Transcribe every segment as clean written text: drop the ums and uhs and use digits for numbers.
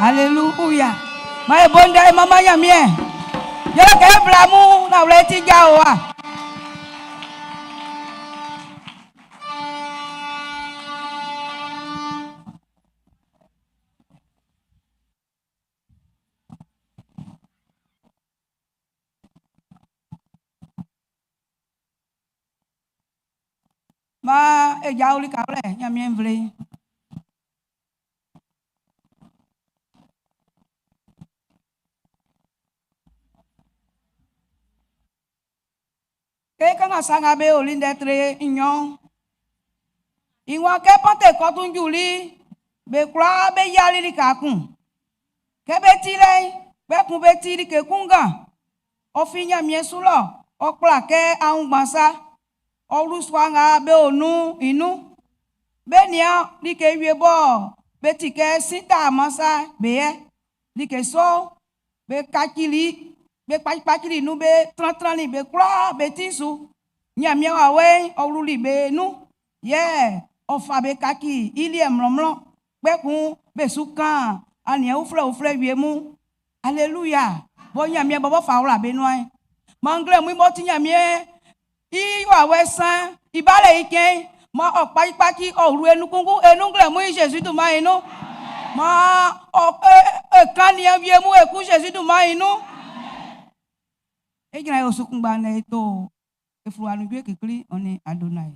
Alléluia. Ma bonne dame, maman yamien. Je le kaya blamu na uleti jawa. Ma e jauli kable yamien vle. Quand on s'en a bé au d'être ignon, il y a que pante quand on juli, be kwa be yali li kakun. Que betile, be kun betili ke kunga. O finya mien sulo, o plake a un bansa, o luswanga be onu inu. Be nia li ke wiebo, betike sita mansa beye, li ke so, be kakili. Be pakili nu be tran li be kwa betisu nyamia wawe oruli be nu ye ofa be kaki ili emlomlo be kun be sukan ania ufle wiemu. Alléluia. Bo nyamia bobo faula be no ai mangle mu mo ti nyamia i wawe san ibale iken ma opaki oru enukungu enungle mu Jésus du ma inu ma o kania wiemu eku Jésus du ma inu. Et il y a aussi un banné to et froid nous qui crie on est Adonai.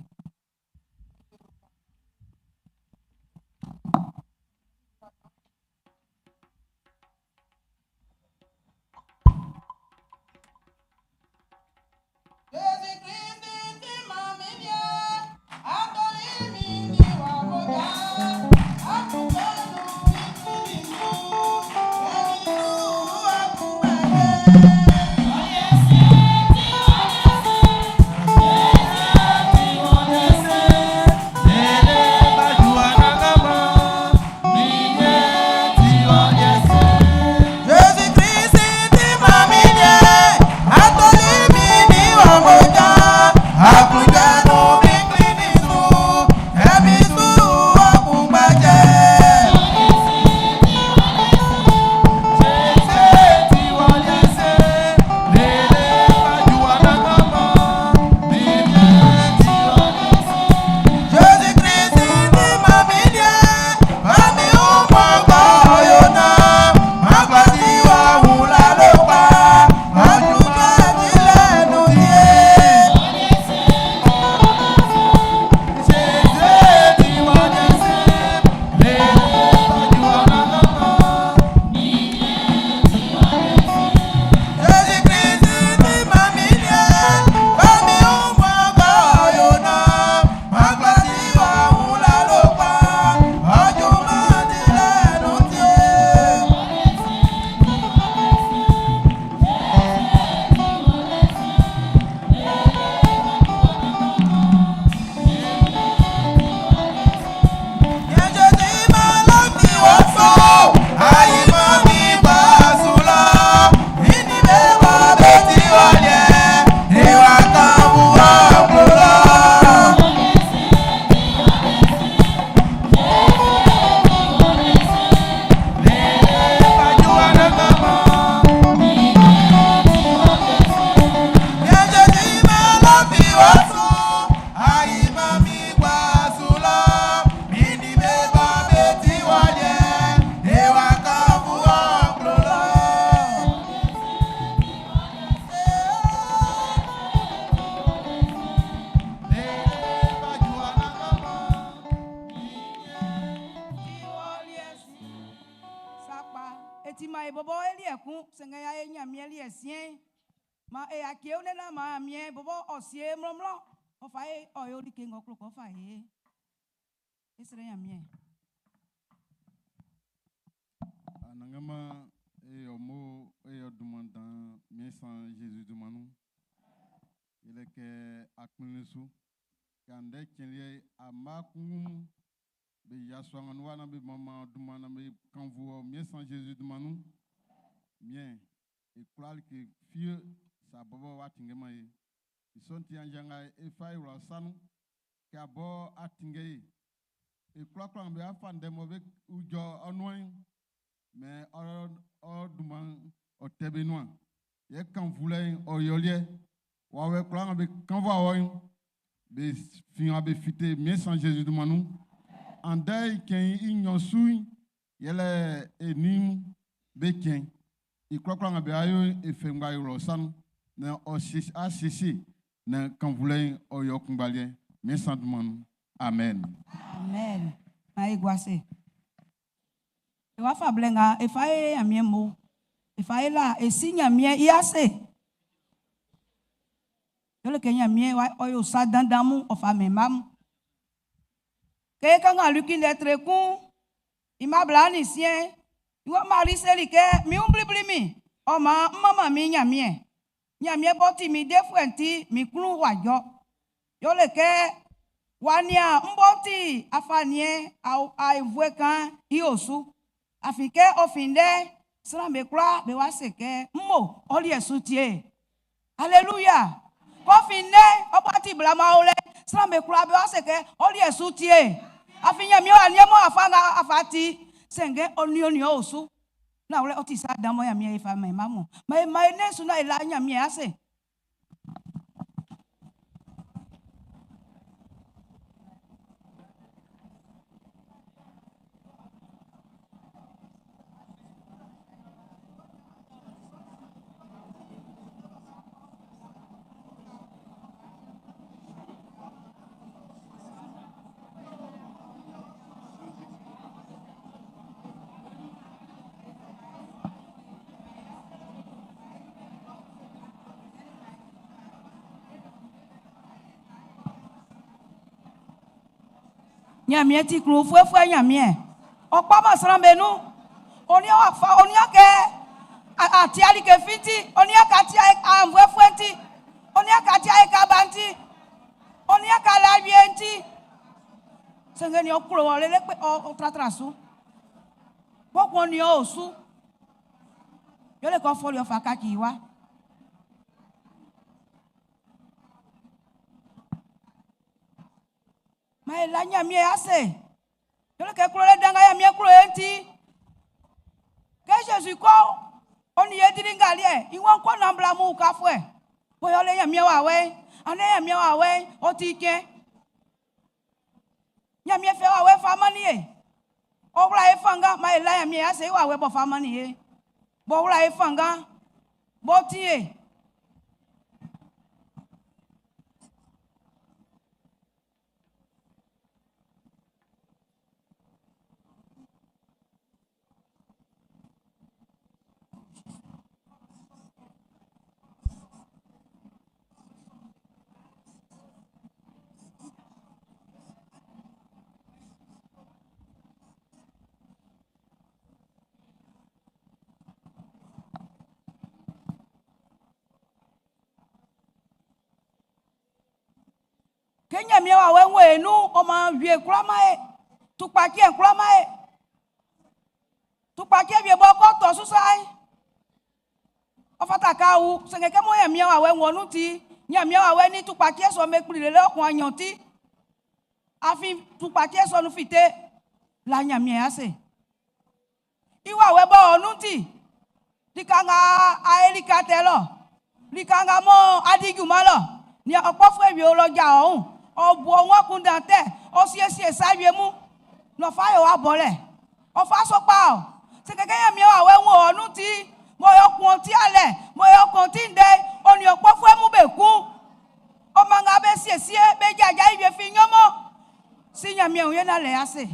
Anangama et homo et demandant miensan Jésus du manou. Il est que akunisu kande kenye amakum be yaswangan wana be mama dumana be kanvu miensan Jésus du manou. Mien et klal que fieu sa bobo watingema e. Ils sont tianjanga e fay wa sanu ka bo atingé e klaklan be afande mo be ujo onwen. mais au duman au tebenois ye kan voulait au yolie wa we klan be kan va wa be fin be fité mais sans Jésus de manou andai ken ignon sui yele enim be ken I klan be ayo e femga yo san na o sisi na kan voulait au yokumbalien mais sans de manou amen Amen. Ma iguase. E wa fa blenga e fa e amie mo. E fa e la e si nyamie iase. Yo le kenya mie wa oyo sa dandamu o fa memam. Ke kanga luki netre ku. Ima blani sien. Iwa marise like mi umbli mi. O ma mama mi nyamie. Nyamie boti mi defuenti mi klu wajo. Yo le ke wania mboti afanie au aivwe kan iosu afike ofinde srambe kra be waseke mo oli esutie hallelujah ofinde obati blama ole srambe kra be waseke oli esutie afinya mi wanie mo afanga afati senge onioni osu na ole otisa damo ya mi ifa mamu mai nesu na ila nya mi ase nyamie ti kru fuefue nyamie okpa ma srambe nu oni wa fa oni ake ati ali ke fiti oni aka ti amfuefue ti oni aka ti ka banti oni aka la bienti sengeni okro wole le pe o tratrasu pokwo ni o su yo le ko foli o fa ka ki wa ma la nyamie ase yo le ke kro le danga ya mie kro enti ke Jésus ko oni ye diringa lie iwon ko na mbla mu ka fue bo yo le nyamie wa we ane nyamie wa we o ti ke nyamie fe wa we fa mani e o bra e fanga ma la nyamie ase wa we bo fa mani e bo bra e fanga bo ti e Kenya mi wa wenwe nu o ma wie kura mae tupaki en kura mae tupaki wie bo ko to susai o fata ka wu senge ke mo ya mi wa wenwo nu ti nya mi wa we ni tupaki so me kuri le okun ayan ti afi tupaki so nu fite la nya mi ase iwa we bo nu ti dikanga aelika telo dikanga mo adiju malo ni opo fu ewi oloja ohun obu won kun dante o siesie sawie mu no fa yo wa bole o fa so pa o se keke yan mi wa we won onu ti mo yo kun ti ale mo yo kun ti nde oni opo fu emu be ku o ma nga be siesie be jaja iwe fi nyomo si yan mi o ye na le ase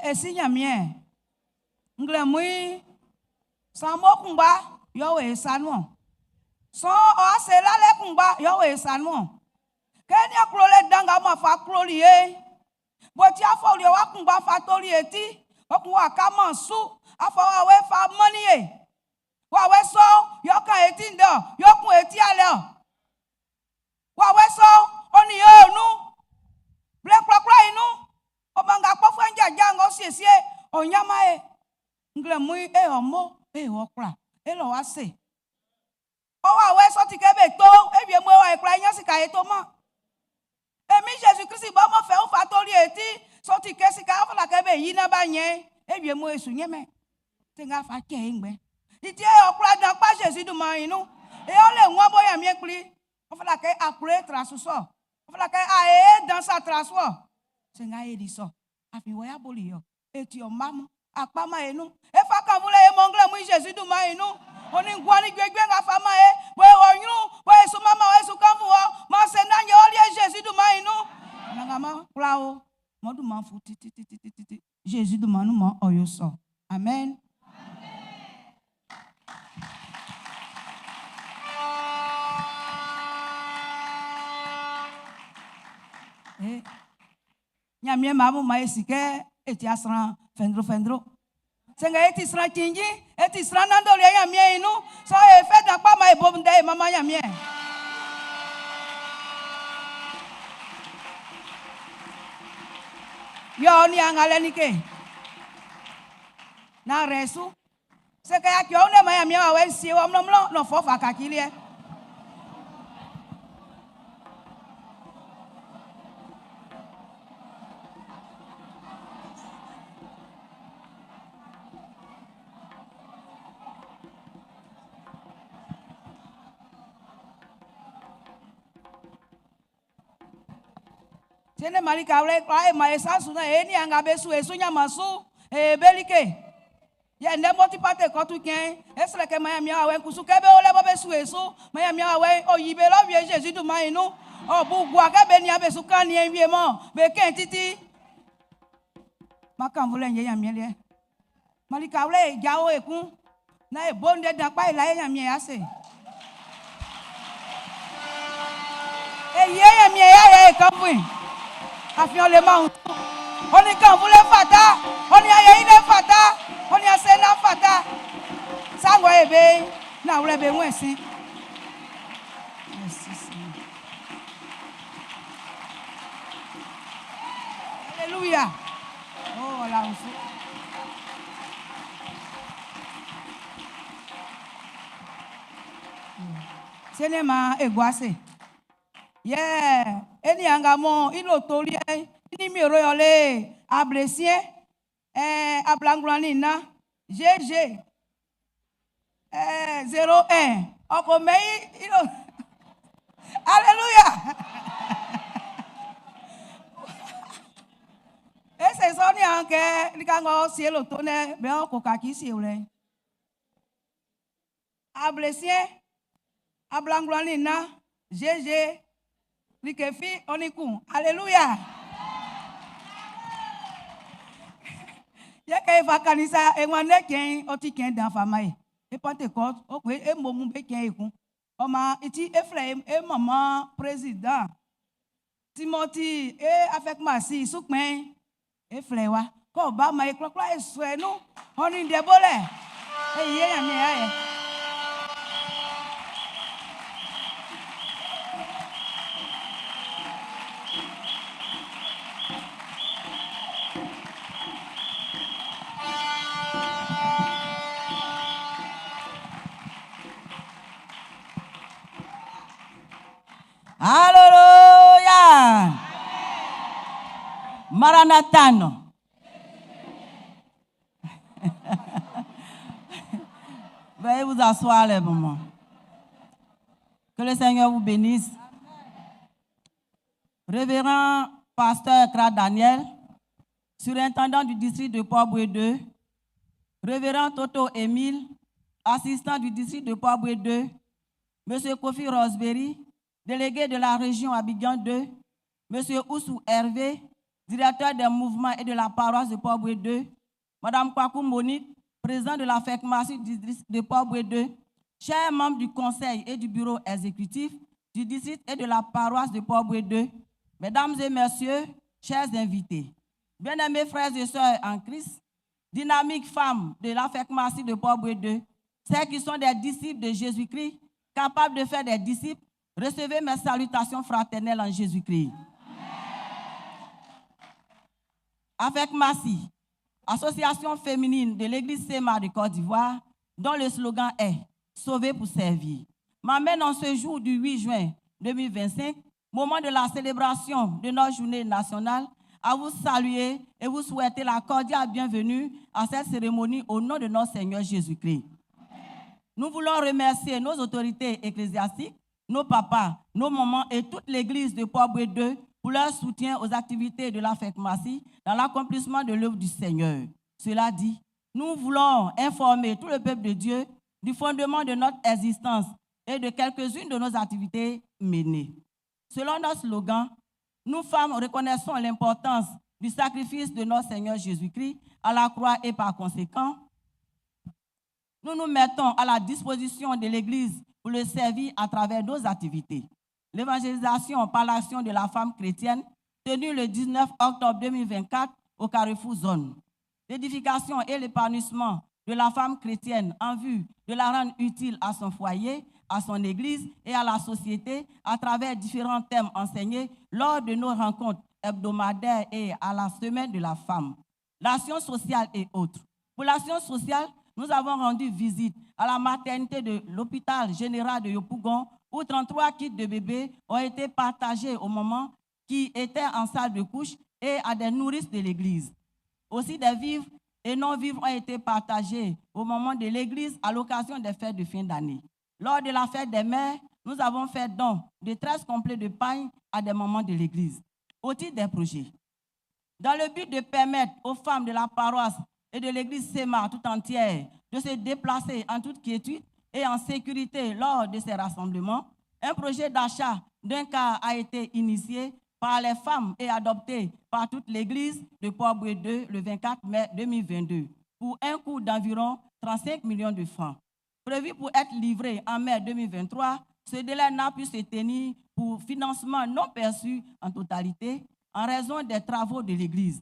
esinya mie ngle mui samo kumba yo we sanu so o ase lale kumba yo we sanu keni akro le danga ma fa kro lie bo ti afo ri wa kumba fa tori eti okun wa ka mo su afo wa we fa money e wa we so yo kan eti ndo yo kun eti ale o wa we so oni ni yo nu. Ble kwakwa inu. Obanga kpofu anja jango siesie onyama e. Ngle mu e omo e okra. E lo wa se. O wa we so ti ke be to e bi mu wa e kra yan sika e to mo. Emi Jésus Christ ba mo fe o fa tori eti so ti ke sika fa la ke be yi na ba yen e bi mu esu nyeme. Ti nga fa ke ngbe. Iti e okra dan pa Jésus du ma inu. E o le won boya mi ekuri. O fa la ke akure trasuso. O fa la ke a e dan sa trasuo. Se nga e di so. Afi wo ya boli yo. Eti o mamu apama enu. E fa kan vule e mongle mu Jésus du ma inu. Oni ngwani gbegbe nga fa ma e. Bo oyun, bo esu mama o esu kan fu o. Ma se na ye oli Jésus du ma inu. Nga ma kula o. Mo du ma fu ti. Jésus du ma nu mo oyo so. Amen. Nyamie mamu ma esike eti asran fendro. Senga eti sran kinji, eti sran nando le nyamie inu. So e fe dan pa ma e bom de mama nyamie. Yo ni angale nike. Na resu. Seka ya kyo ne ma nyamie wa we sie wa mlomlo no fo fa kakilie. Tiene malika ule kwa maesa suna eni angabesu esunya masu belike ya ndemo tipate kotu ken esle ke maya mia we kusu kebe ole bobesu esu maya mia we oyibe lo vie Jésus du mainu obugwa kebe ni abesu kan ni enwie mo be ken titi makamvule nye ya miele malika ule jawo ekun na e bonde dan pa ila ya mia ya se ye ya mia ya e kanfun afion le ma on est quand vous le fata on y a ile fata on y a sena fata sango ebe na wule be wensin Alléluia. Oh voilà aussi. Senema egwase. Yeah, eni angamo ilo tolie ini mi ro yole ablesie ablangulani na GG 01 oko mei ilo. Alléluia. Ese soni anke likango sielo tone be oko kakisi ule ablesie ablangulani na GG Likefi oniku. Alléluia. Yeke va kanisa e wane ken oti ken dan famae. E Pentecôte o pe e momu be ken ekun. O ma iti Ephraim e maman président. Timothy e avec Masi soukmen e flewa. Ko ba ma e klokla e swenu oni debole. E ye ya mi aye. Alléluia. Maranatha. Veuillez vous asseoir les moments. Que le Seigneur vous bénisse. Révérend pasteur Kra Daniel, surintendant du district de Port-Boué 2, révérend Toto Émile, assistant du district de Port-Boué 2, monsieur Kofi Rosberry, délégué de la région Abidjan 2, monsieur Oussou Hervé, directeur des mouvements et de la paroisse de Port-Boué 2, madame Kwakou Monique, président de la FECMASI du district de Port-Boué 2, chers membres du conseil et du bureau exécutif du district et de la paroisse de Port-Boué 2, mesdames et messieurs, chers invités, bien-aimés frères et sœurs en Christ, dynamiques femmes de la FECMASI de Port-Boué 2, celles qui sont des disciples de Jésus-Christ, capables de faire des disciples, Recevez mes salutations fraternelles en Jésus-Christ. Avec Massi, association féminine de l'église SEMA de Côte d'Ivoire, dont le slogan est « Sauver pour servir », m'amène en ce jour du 8 juin 2025, moment de la célébration de notre journée nationale, à vous saluer et vous souhaiter la cordiale bienvenue à cette cérémonie au nom de notre Seigneur Jésus-Christ. Nous voulons remercier nos autorités ecclésiastiques, nos papas, nos mamans et toute l'église de Port-Boued 2 pour leur soutien aux activités de la Fête Massi dans l'accomplissement de l'œuvre du Seigneur. Cela dit, nous voulons informer tout le peuple de Dieu du fondement de notre existence et de quelques-unes de nos activités menées. Selon notre slogan, nous femmes reconnaissons l'importance du sacrifice de notre Seigneur Jésus-Christ à la croix et par conséquent, nous nous mettons à la disposition de l'Église pour le servir à travers nos activités. L'évangélisation par l'action de la femme chrétienne, tenue le 19 octobre 2024 au Carrefour Zone. L'édification et l'épanouissement de la femme chrétienne en vue de la rendre utile à son foyer, à son église et à la société à travers différents thèmes enseignés lors de nos rencontres hebdomadaires et à la semaine de la femme. L'action sociale et autres. Pour l'action sociale, nous avons rendu visite à la maternité de l'hôpital général de Yopougon où 33 kits de bébés ont été partagés au moment qui étaient en salle de couche et à des nourrices de l'église. Aussi des vivres et non-vivres ont été partagés au moment de l'église à l'occasion des fêtes de fin d'année. Lors de la fête des mères, nous avons fait don de 13 complets de pain à des mamans de l'église, au titre des projets. Dans le but de permettre aux femmes de la paroisse et de l'église SEMA tout entière de se déplacer en toute quiétude et en sécurité lors de ces rassemblements, un projet d'achat d'un car a été initié par les femmes et adopté par toute l'église de Port-Boued 2 le 24 mai 2022 pour un coût d'environ 35 millions de francs. Prévu pour être livré en mai 2023, ce délai n'a pu se tenir pour financement non perçu en totalité en raison des travaux de l'église.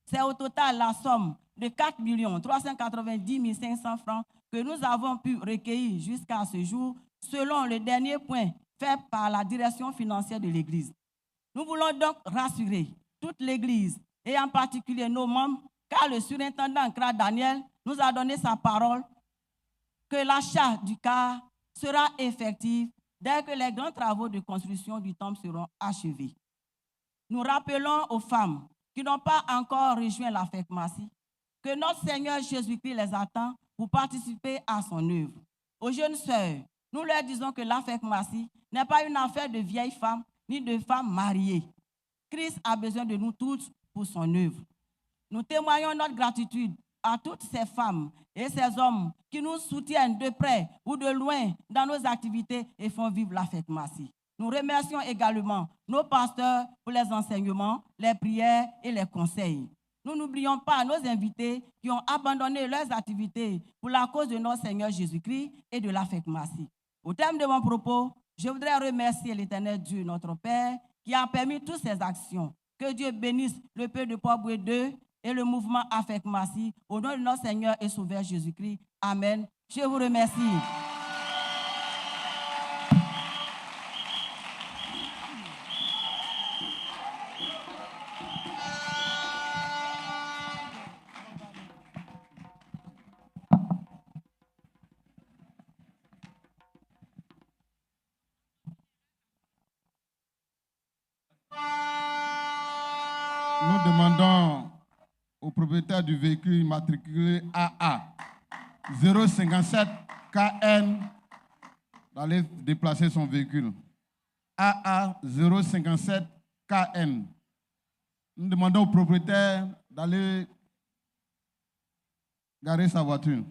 C'est au total la somme de 4 390 500 francs que nous avons pu recueillir jusqu'à ce jour, selon le dernier point fait par la direction financière de l'Église. Nous voulons donc rassurer toute l'Église, et en particulier nos membres, car le surintendant Kra Daniel nous a donné sa parole, que l'achat du car sera effectif dès que les grands travaux de construction du temple seront achevés. Nous rappelons aux femmes qui n'ont pas encore rejoint la Fête Massi que notre Seigneur Jésus-Christ les attend pour participer à son œuvre. Aux jeunes sœurs, nous leur disons que la Fête Massi n'est pas une affaire de vieilles femmes ni de femmes mariées. Christ a besoin de nous toutes pour son œuvre. Nous témoignons notre gratitude à toutes ces femmes et ces hommes qui nous soutiennent de près ou de loin dans nos activités et font vivre la Fête Massi. Nous remercions également nos pasteurs pour les enseignements, les prières et les conseils. Nous n'oublions pas nos invités qui ont abandonné leurs activités pour la cause de notre Seigneur Jésus-Christ et de la Fête Massi. Au terme de mon propos, je voudrais remercier l'Éternel Dieu, notre Père, qui a permis toutes ces actions. Que Dieu bénisse le peuple de Port-Boued 2 et le mouvement Fête Massi au nom de notre Seigneur et Sauveur Jésus-Christ. Amen. Je vous remercie. Nous demandons au propriétaire du véhicule immatriculé AA 057 KN d'aller déplacer son véhicule. AA 057 KN. Nous demandons au propriétaire d'aller garer sa voiture.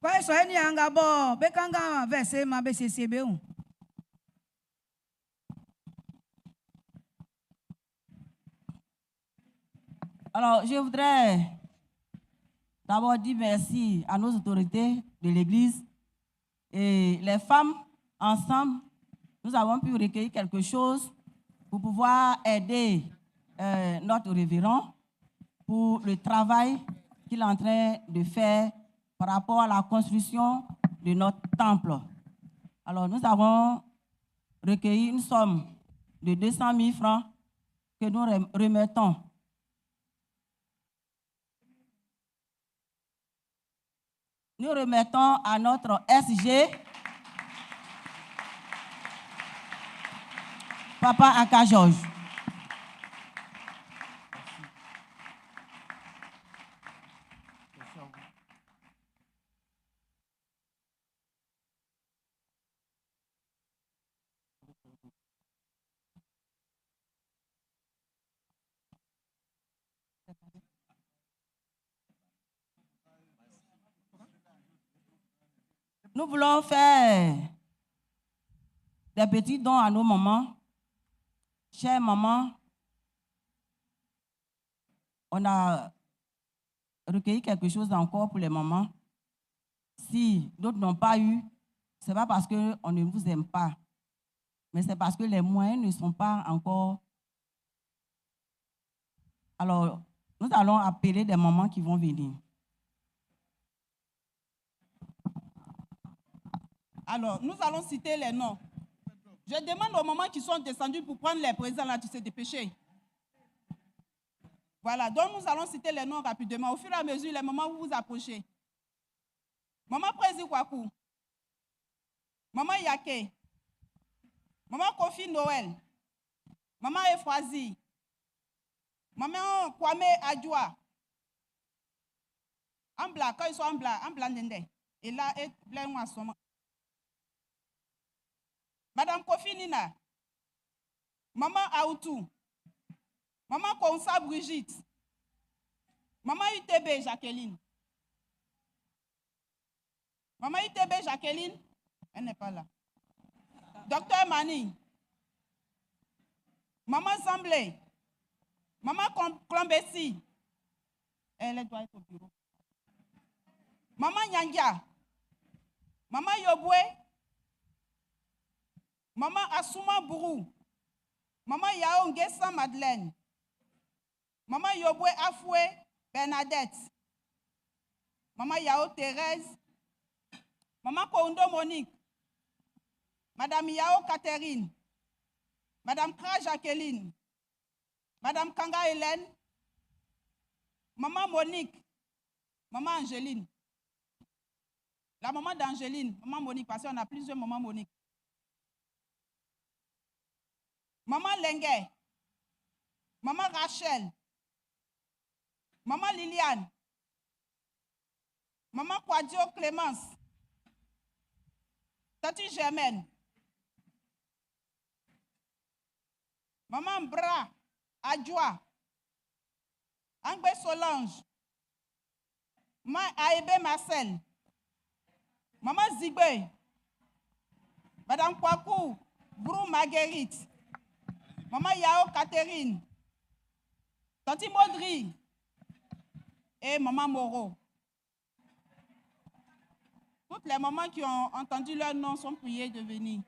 Kwa so eni anga bo be kanga verse ma be sesebe un. Alors, je voudrais d'abord dire merci à nos autorités de l'Église et les femmes, ensemble, nous avons pu recueillir quelque chose pour pouvoir aider notre révérend pour le travail qu'il est en train de faire par rapport à la construction de notre temple. Alors, nous avons recueilli une somme de 200 000 francs que nous remettons. Nous remettons à notre SG, Papa Aka Georges. Nous voulons faire des petits dons à nos mamans. Chère maman, on a recueilli quelque chose encore pour les mamans. Si d'autres n'ont pas eu, ce n'est pas parce qu'on ne vous aime pas, mais c'est parce que les moyens ne sont pas encore. Alors, nous allons appeler des mamans qui vont venir. Alors, nous allons citer les noms. Je demande aux mamans qui sont descendues pour prendre les présents là, de se dépêcher. Voilà, donc nous allons citer les noms rapidement. Au fur et à mesure, les mamans, vous vous approchez. Maman Prési Kwaku. Maman Yake. Maman Kofi Noël. Maman Efrazi. Maman Kwame Adjoua. Ambla, quand ils sont Ambla Nende. Et là, et plein de somme. Madame Kofi Nina. Maman Aoutou. Maman Konsa Brigitte. Maman UTB Jacqueline. Maman UTB Jacqueline, elle n'est pas là. Docteur Mani. Maman Zamblé. Maman Klombessi. Elle doit être au bureau. Maman Nyangia. Maman Yobwe. Maman Assouma Bourou. Maman Yao Ngessa Madeleine. Maman Yobwe Afoué Bernadette. Maman Yao Thérèse. Maman Koundo Monique. Madame Yao Catherine. Madame Kra Jacqueline. Madame Kanga Hélène. Maman Monique. Maman Angéline. La maman d'Angéline. Maman Monique, parce qu'on a plusieurs mamans Monique. Maman Lengue. Maman Rachel. Maman Liliane. Maman Kwadio Clémence. Tati Germaine. Maman Bra Adjoua. Angbe Solange. Maman Aébé Marcel. Maman Zigbe. Madame Kwaku Brou Marguerite. Maman Yao Catherine. Tati Maudry. Et Maman Moreau. Toutes les mamans qui ont entendu leur nom sont priées de venir.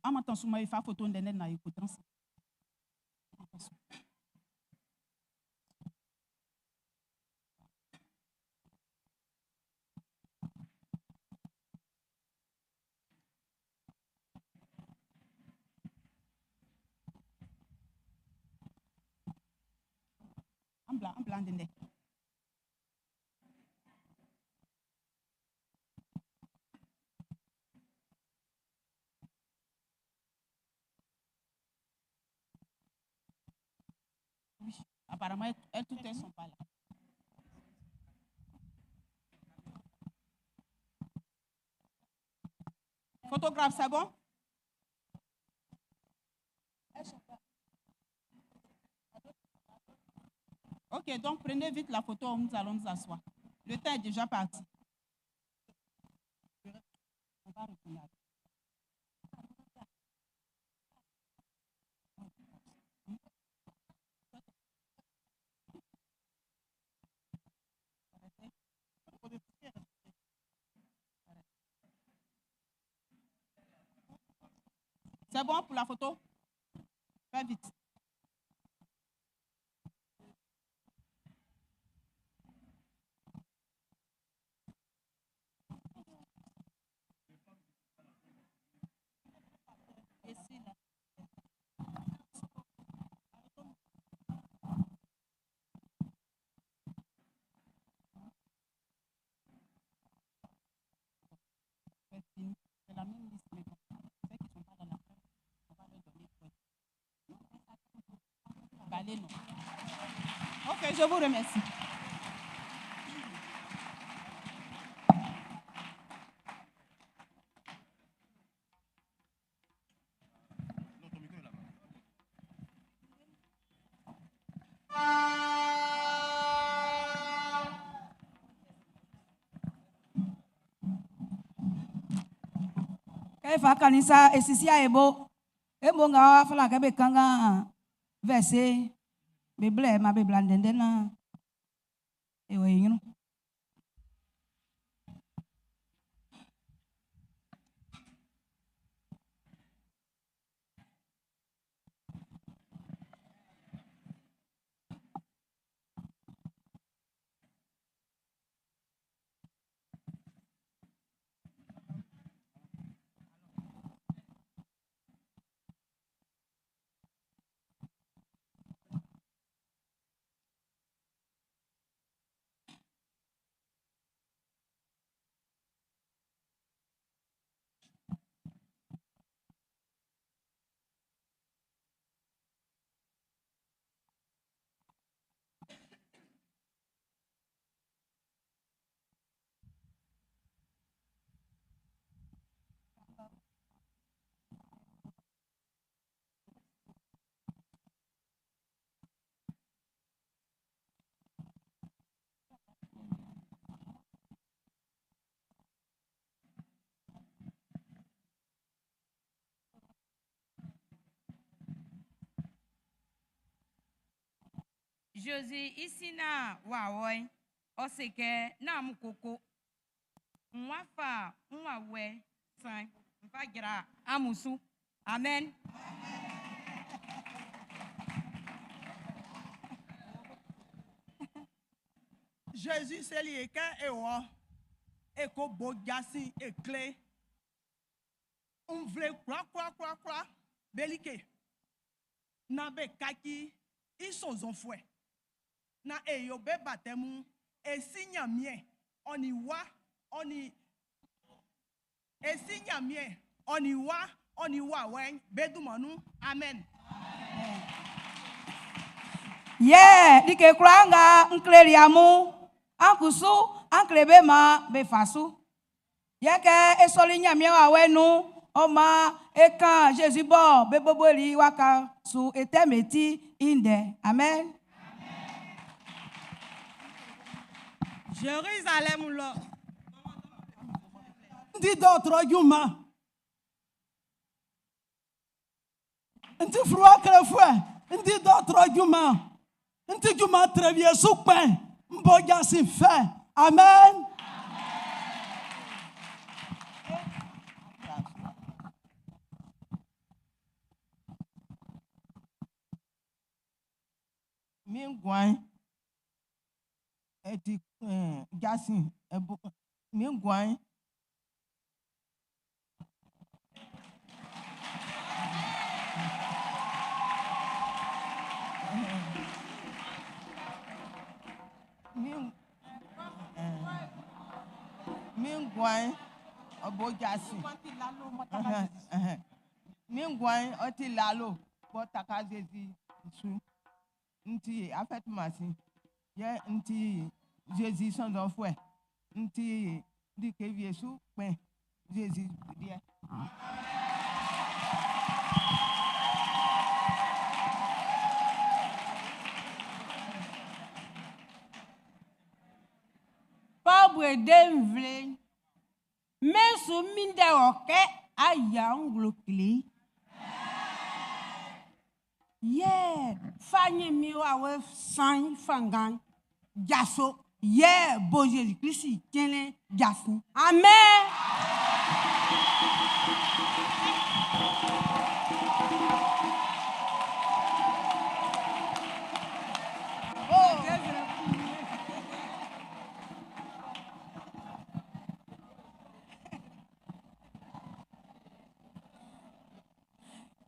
Amatansu ma ifa photo ndene na ikutansi. Ambla ndene. Oui, apparemment, toutes elles ne sont pas là. Photographe, c'est bon? Ok, donc prenez vite la photo, nous allons nous asseoir. Le temps est déjà parti. On va retourner. C'est bon pour la photo? Fais vite. C'est la même liste, mais bon, ceux qui ne sont pas dans la feuille, on va leur donner feuille. Balai, non. Ok, je vous remercie. Fa kanisa esisia ebo nga fala ke be kanga verse be ble ma be blandende na ewe yinu. Josie ici na wawoi oseke na mukoko nwafa nwawe san mfagira amusu amen. Jésus c'est lié qu'un ewa eko bojasi ekle vle kwa belike na be kaki isonzon fwe na eyo be batemu esinyamie oniwa oni esinyamie oniwa wen bedumanu amen. Yeah, dike kranga nkleriamu ankusu anklebe ma be fasu. Yeke esoli nyamie wa wenu oma eka Jésus bo be boboli waka su etemeti inde. Amen. Jérusalem lo. Ndi d'autres juma. Ndi frua krefue. Ndi d'autres juma. Ndi juma trevie soukpen. Mboja si fait. Amen. Mingwai eti gasin mingwai mingwai obojasin mingwai oti lalo botakazezi su nti afet masi ye nti Jésus sans enfouet nti di ke viesu pen Jésus die Pauvre d'envle. Mais sous mine de roquet, aïe, anglo clé. Yeah, Fanny miwa we sang fangang. Jasso. Yeah, beau Jésus-Christ, tiens jasso. Amen.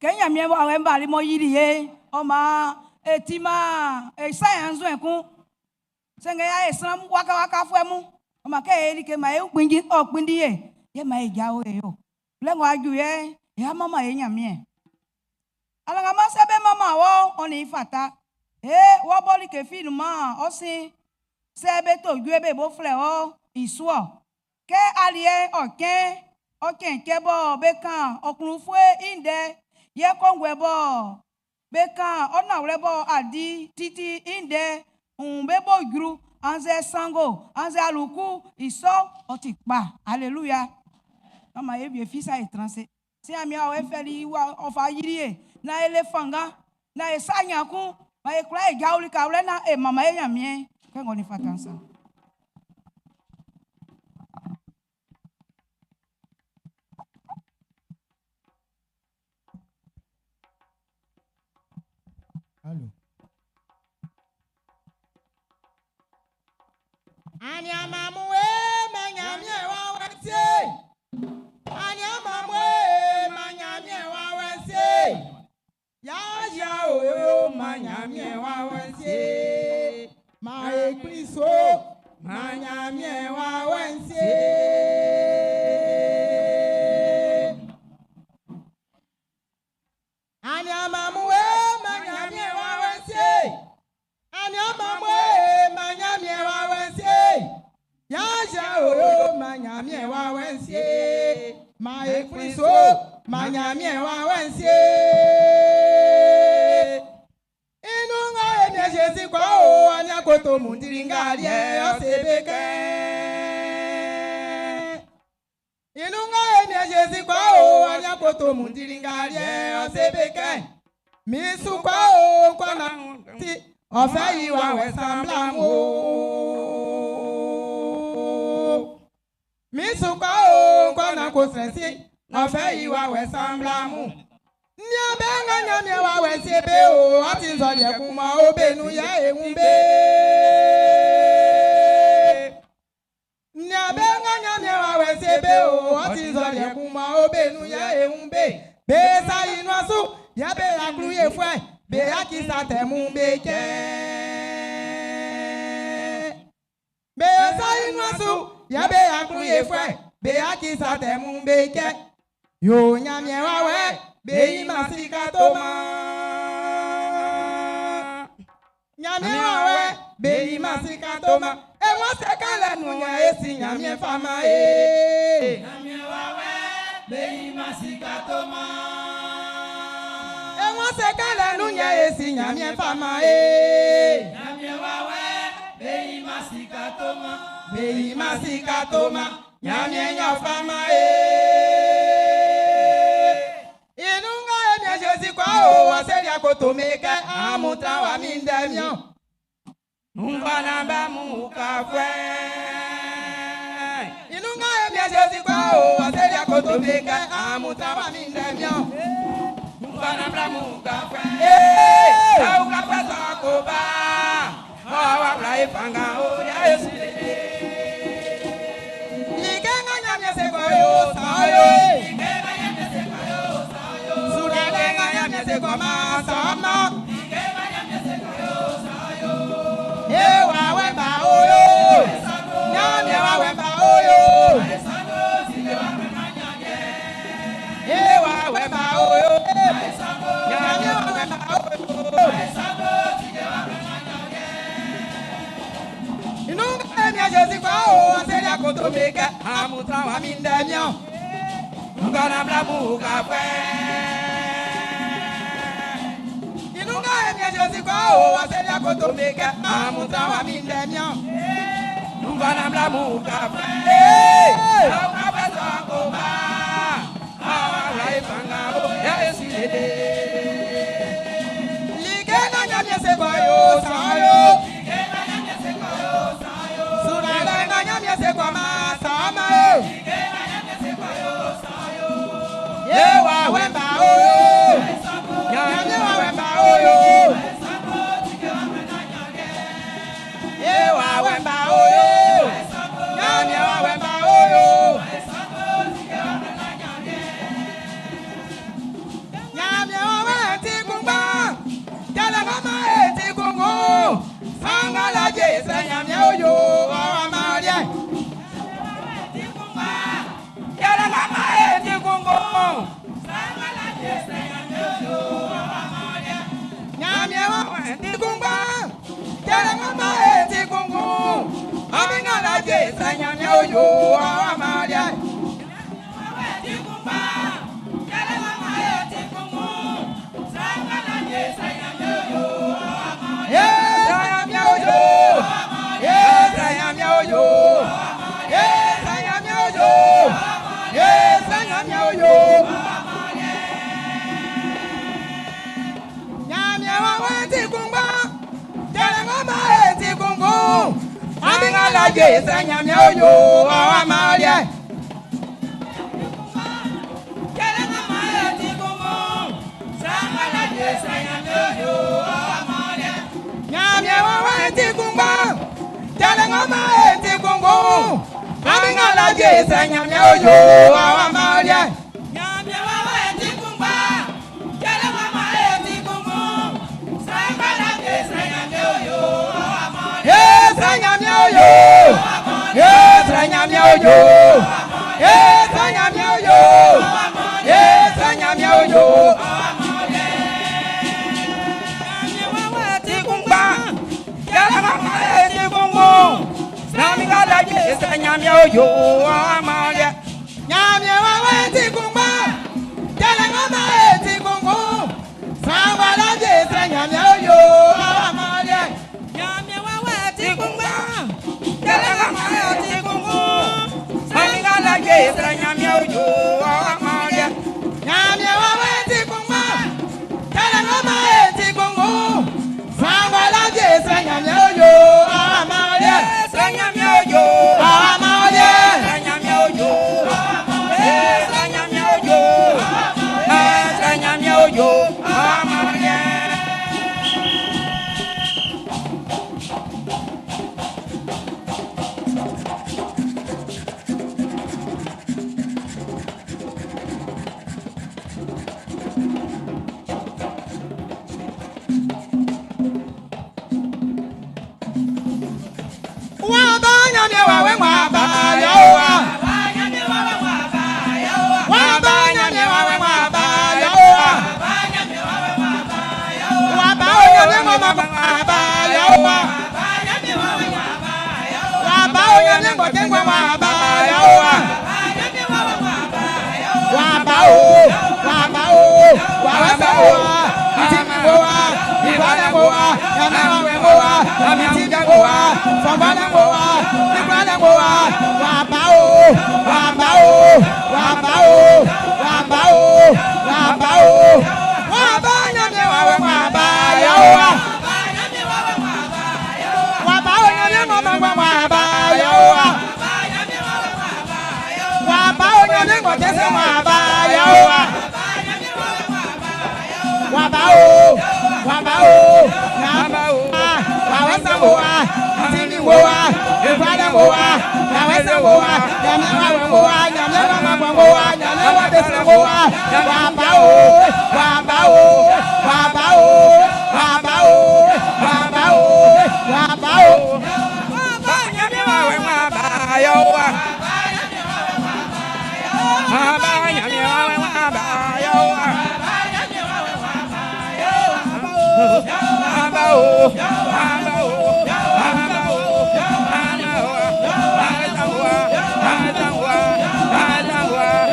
Kenya mie wa we mbali mo yiri ye o ma etima e science enku senge ya esram waka waka fuemu o ma ke eri ke ma e gbingi o gbindi ye ma e jawo e yo lengo aju ye ya mama ye nyamie ala nga ma sebe mama wo oni fata wo boli ke film ma o si sebe to ju ebe bo fle o isuo ke alie o ken ke bo be kan okunrun fue inde ye kongwe bo beka ona wrebo adi titi inde bebo gru anze sango anze aluku iso otikpa hallelujah mama ye fisa etranse si amia we feli wa ofa yirie na elefanga na esanyaku ma e kra e gauli ka wle na mama ye yamie ke ngoni fatansa. Allô. Anyamamwe manyamye wawese. Anyamamwe manyamye wawese. Ya oyo manyamye wawese. Mae Kristo manyamye wawese. Anyamamwe manyamye wawese. Anyamamwe manyamye wawese. Yaja oyo manyamye wawese. Mae Kristo manyamye wawese. Inunga ene Jesi kwa o anyakoto mundiringalie osebeke. Inunga ene Jesi kwa o anyakoto mundiringalie osebeke. Misu kwa o kwana ti ofe iwa we samblamu. Misu kwa o kwana kosensi ofe iwa we samblamu. Nyabenga nyamye wa we sebe o ati nzole kuma obenu ya ewumbe. Nyabenga nyamye wa we sebe o ati nzole kuma obenu ya ewumbe. Besa inwasu ya be akru ye fwe be akisa temu beke. Besa inwasu ya be akru ye fwe be akisa temu beke. Yo nyamye wa we be masika toma. Nyamye wa we be masika toma. E mo se kala nunya esi nyamye fama e. Nyamye wa we be masika toma. E mo se kala nunya esi nyamye fama e. Nyamye wa we be masika toma. Be masika toma. Nyamye nya fama e. Inunga ene Jesi kwa o aseri akoto meke amutra wa mindemyo. Nkwana ba mu kafwe. Inunga ene Jesi kwa o aseri akoto meke amutra wa mindemyo. Nkwana ba mu kafwe. Au kafwe sakoba. Wa bra ifanga o ya Yesu. Ikenga nyamye se kwa yo sayo. Goma sama ewa wemba oyo nyamye wa wemba oyo ewa wemba oyo nyamye wa wemba oyo inunga emi Jesi kwa o aseri akoto meke amutra wa mindemyo Ngana blabu kafe. Inunga emia josi kwa o waselia kotomeka amuta wa mindemio. Ngana blabu kafe. Au kapeso akoba. Awa rai pangabo ya esilede. Ligena nyamye sebayo sayo. Ligena nyamye sebayo sayo. Surala nyamye sebama sama. Ligena nyamye sebayo sayo. Yewa wemba oyo. Nyamye wa wemba oyo. Yewa wemba oyo. Nyamye wa wemba oyo. Nyamye wa wenti kumba. Jala kama eti kungu. Sangala jesa nyamye oyo. Awa maria. Jala kama eti kungu. Sangala jesa nyamye oyo. Awa maria. Nyamye wa wenti kumba. Jala kama eti kungu. Amingala jesa nyamye oyo. Awa maria. Jesa nyamye oyo awa maria. Jala ngama eti kungu. Sangala jesa nyamye oyo awa maria. Nyamye wa eti kumba. Jala ngama eti kungu. Amingala jesa nyamye oyo awa maria. Nyamye wa eti kumba. Jala ngama eti kungu. Sangala jesa nyamye oyo awa maria. Jesa nyamye oyo. Yes, Ranyamya oyo. Yes, Ranyamya oyo. Yes, Ranyamya oyo. Nyamya tikungba. Jala mama tikungbo. Namingala yes, Ranyamya oyo. Amalia. Nyamya mama tikungba. Jala mama tikungbo. Sawala yes, Ranyamya oyo. Amalia. Nyamya mama tikungba. Jala mama tikungbo. Samingala jesa nyamye oyo amalia. Nyamye mama tikungba. Jala mama tikungbo. Samingala jesa nyamye oyo amalia. Nyamye oyo amalia. Nyamye oyo amalia. Nyamye oyo amalia. Nyamye oyo amalia. Hãy subscribe cho kênh Ghiền Mì Gõ để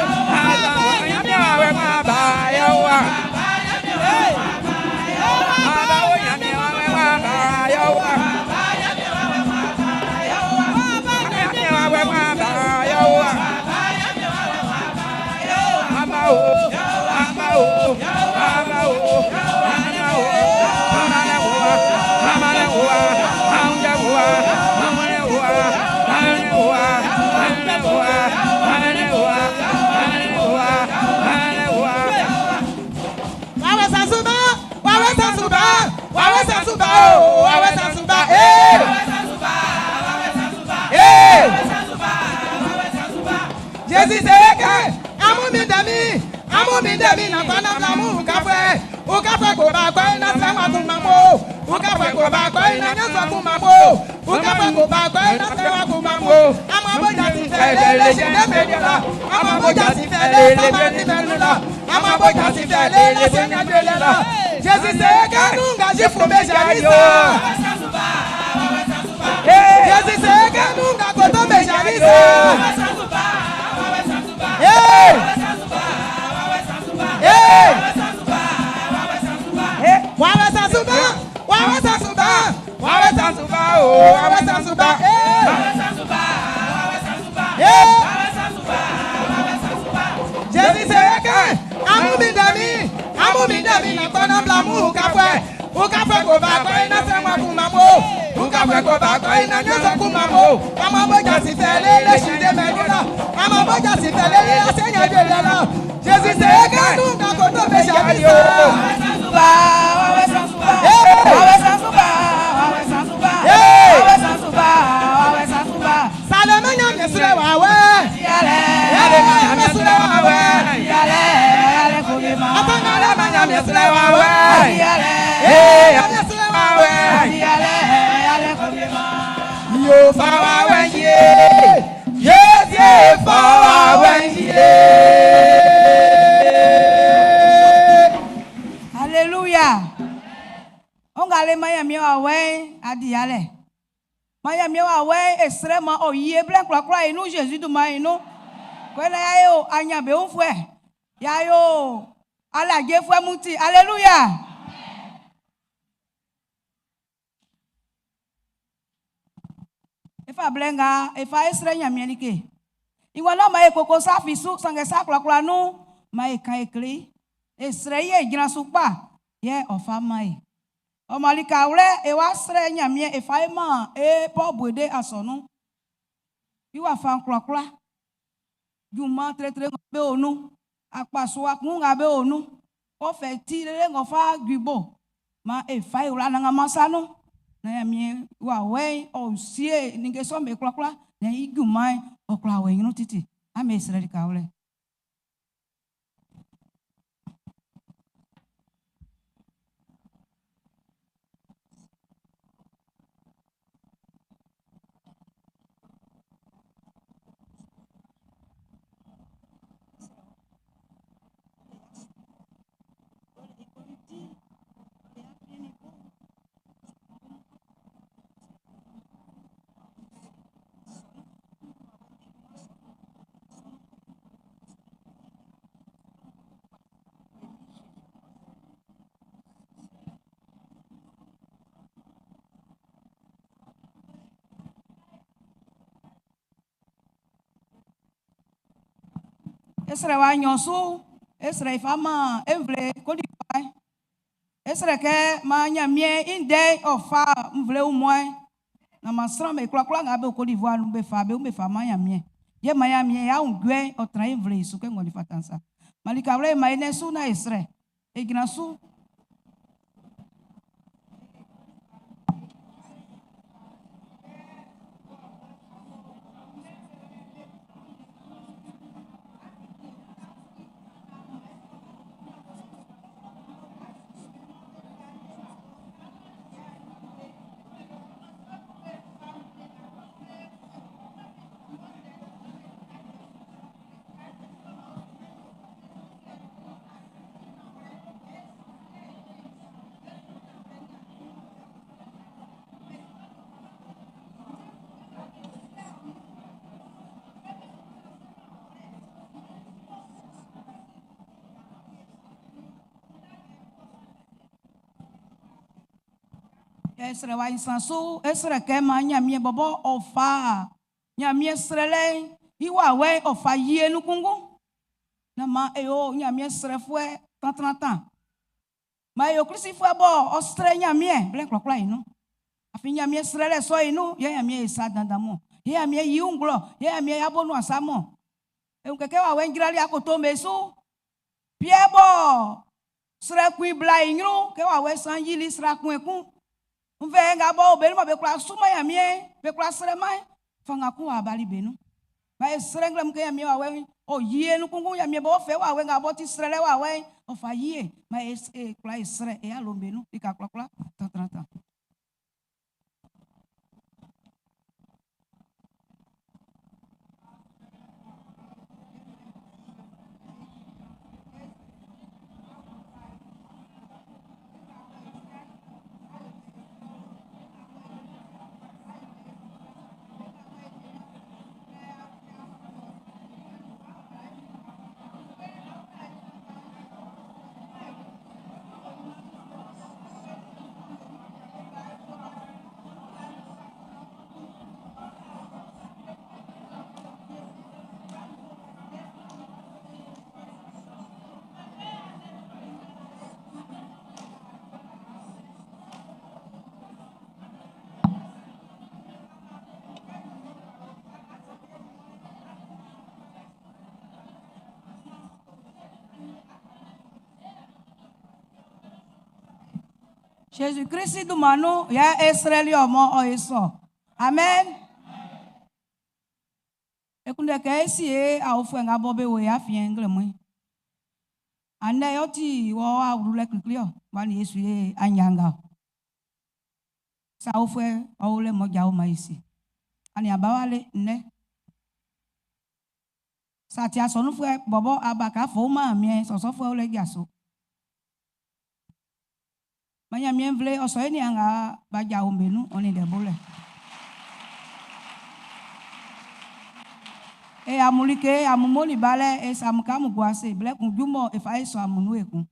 không bỏ lỡ Jésus c'est que amu mi demi na kwana blamu ukafwe ko ba kwa na sama kumamo ukafwe ko ba kwa na nyaso kumamo ukafwe ko ba kwa na sama kumamo amabo jasi fele le jende medela amabo jasi fele le jende la amabo jasi fele le jende la Jésus c'est que nunga jifu bejarisa Jésus c'est que nunga koto bejarisa Jésus c'est que amu mi dami na kona blamu ukafwe ko ba kwa na sama kumamo ukafwe ko ba kwa na nyoso kumamo amabo jasi fele le shinde medela amabo jasi fele le asenya dedela Jésus c'est que nunga koto bejarisa Hallelujah. On gale maya mi wa we adiale. Maya mi wa we extrêmement oye blanc kwa inu Jésus du ma inu. Kwela yayo anya be unfwe. Yayo ala je fwe muti. Hallelujah. Ifa blenga, ifa esre nya mi nike. Iwa na ma ekoko sa fisu sange sa kwa nu ma e kan ekli. Esre ye jina supa ye ofa mai. O malika ure e wa sre nya mi e fa ma e po bwede asonu. Iwa fa nkwa Juma tre be onu akpaso akun ga be onu o fe ti le ngofa gbibo ma e fa ura na masanu na ya mi wa we o sie ninge so me klokla na igumai o kla we yinu titi ame sre ka ule Esre wa nyosu esre fama envle kodipai esre ke ma nya mie inde ofa mvle umoi na masra me klakla nga be kodivoa nu be fa ma nya mie ye ma nya mie ya ungwe otra envle su ke ngoli fatansa malika vle ma ine su na esre egina su esre wa insansu esre ke ma nya mie bobo ofa nya mie srele iwa we ofa yie nukungu na ma eyo nya mie srefwe tan ma eyo krisifwe bo ostre nya mie blen klokla inu afi nya mie srele so inu ye nya mie sa dandamo ye nya mie yiunglo ye nya mie yabonu asamo e keke wa we ngrali akoto mesu piebo sre kui bla inu ke wa we san yili sra kun ekun Mve nga bo benu ma be kula suma ya mie be kula sere mai fanga ku abali benu ma srenglem ke mi wa we o yie nu kungu ya mi bo fe wa we nga bo ti srele wa we o fa yie ma kla sre e alombe nu ika kla ta. Jésus-Christ du manu ya Israeli omo o eso. Amen. Ekunde ke esi a ofu nga bobe we ya fien ngle mu. Ande yoti wo a urule kliklio bani Yesu e anyanga. Sa ofu o le mo ja o maisi. Ani abawale ne. Sa ti asonu fu bobo abaka fo ma mi so fu o le jaso. Manya mienvle oso ini anga baja umbenu oni debole. E amulike amumoli bale e samukamu gwase ble kunjumo e fa eso amunu eku.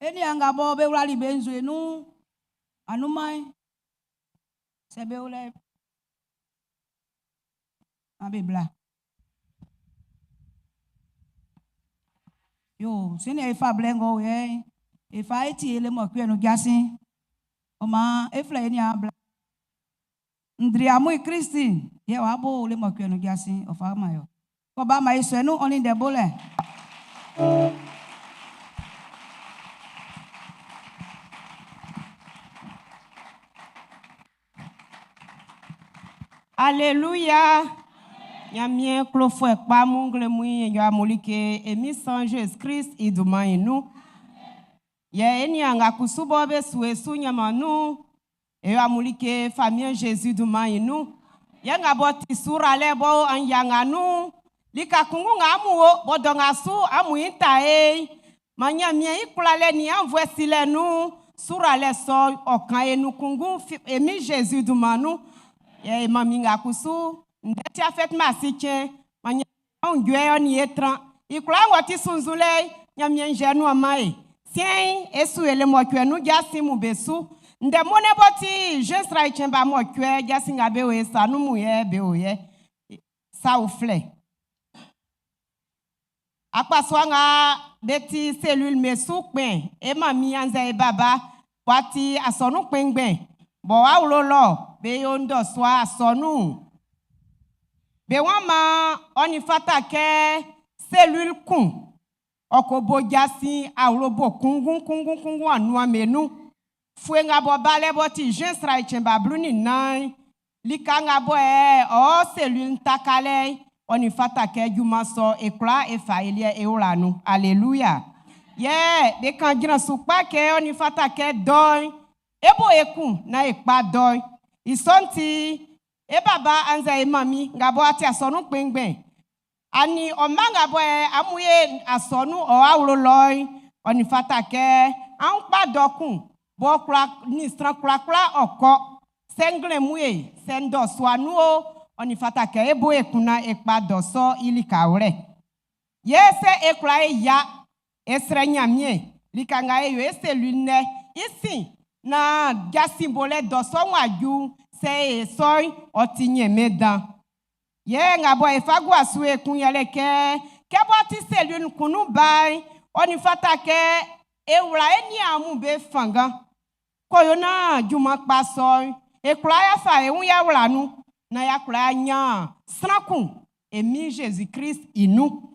Eni anga bo be wali benzu enu anumai sebe ole Abibla. Yo, sini efa blengo ye. Efa eti ele mo kwe no gasin. Oma efla eni abla. Ndri amu Christine. Ye wa bo le mo kwe no gasin ofa mayo. Ko ba ma iso enu oni de bole. Alléluia. Yamien clofo ekpa mungle mui yo amulike emi San Jésus Christ iduma inu. Ye eni anga kusubo be suesu nyamanu yo amulike famille Jésus duma inu. Ye ngaboti sura lebo anyanganu lika kungu ngamuo bodonga su amu intae manyamien ikulale ni envoie silenu sura le so okan enu kungu emi Jésus dumanu. Ye mami ngakusu ndeti afet masike manya ongwe oni etran ikula ngoti sunzule nyamien jenu amae sien esu ele mokwe nu jasi mu besu nde mone boti jesra ichemba mokwe jasi ngabe we sanu mu ye be oye sa ufle akpaswa nga beti cellule mesu pen e mami anza e baba wati asonu pengben bo wa ulolo be yondo swa asonu be wama oni fata ke cellule kun okobo jasi awlobo kungun anu amenu fuenga bo bale boti jensra ichemba bluni nine likanga bo o cellule takale oni fata ke juma so ekla e fa elie e olanu alleluia ye be kan jina supa ke oni fata ke doy ebo ekun na ekpa doy isonti e baba anza e mami ngabo ati asonu pengben ani omanga bo amuye asonu o awlo loy oni fata ke anpa dokun bo kra ni stra kra oko sengle muye sendo swanu oni fata ke ebo ekuna ekpa doso ilikawre yese ekra ya esre nyamie likanga eyo eselune isi na gasimbole doso waju se soy otinye medan ye ngabo efagu asu ekun yele ke boti selun kunu bai oni fata ke ewra eni amu be fanga koyo na juma pa soy ekura ya fa ehun ya wra nu na ya kura nya srakun emi Jésus Christ inu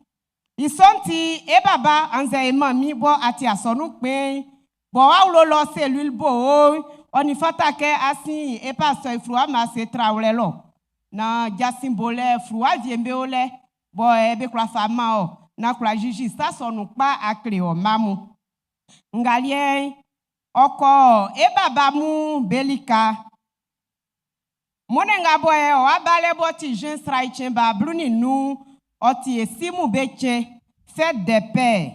isonti e baba anze e mami bo ati asonu pe Bon, wa lo cellule bo, on y fata ke asin e pasteur ifrua ma se traole lo. Na jasimbole frua viembe ole, bo ebe kwa fama o, na kwa jiji sa sonu pa akle o mamu. Ngalien oko e baba mu belika. Monenga boye o abale boti jeun srai chemba bluni nu oti esimu beche fête des pères.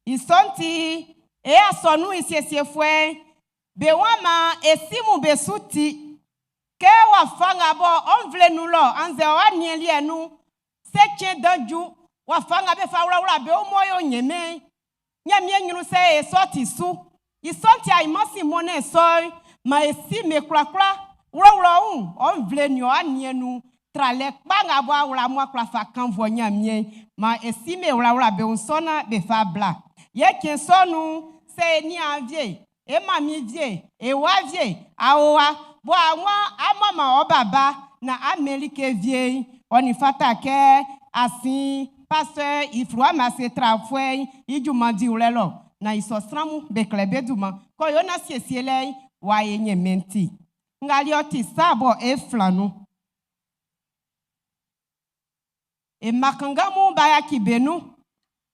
Isonti e asonu isiesie fwe be wama esimu besuti ke wa fanga bo on vle nu lo anze wa nieli enu seche danju wa fanga be fa wura be o moyo nyeme nyamie nyunu se e soti su isonti ai masi mone soy ma esi me krakra wura on vle nu anienu trale kpanga bo wura mo krafa kan vo nyamie ma esi me wura be on sona be fa bla ye ken sonu se ni avie e mami vie e wa vie aowa bo awon amama o baba na Amerique vie oni fata ke asin pasteur ifrua ma se trafwe ijuma di ulelo na isosramu be klebe duma ko yo na siesiele wa yenye menti ngali oti sabo e flanu e makangamu baya kibenu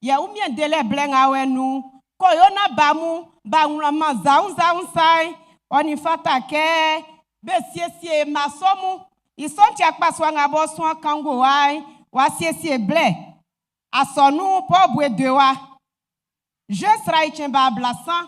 ya umie dele blenga wenu ko yo na bamu ba unrama zaun sai oni fata ke be siesie masomu isonti akpaswa ngabo swan kango wai wa siesie ble asonu po bwedewa je sra ichemba blasan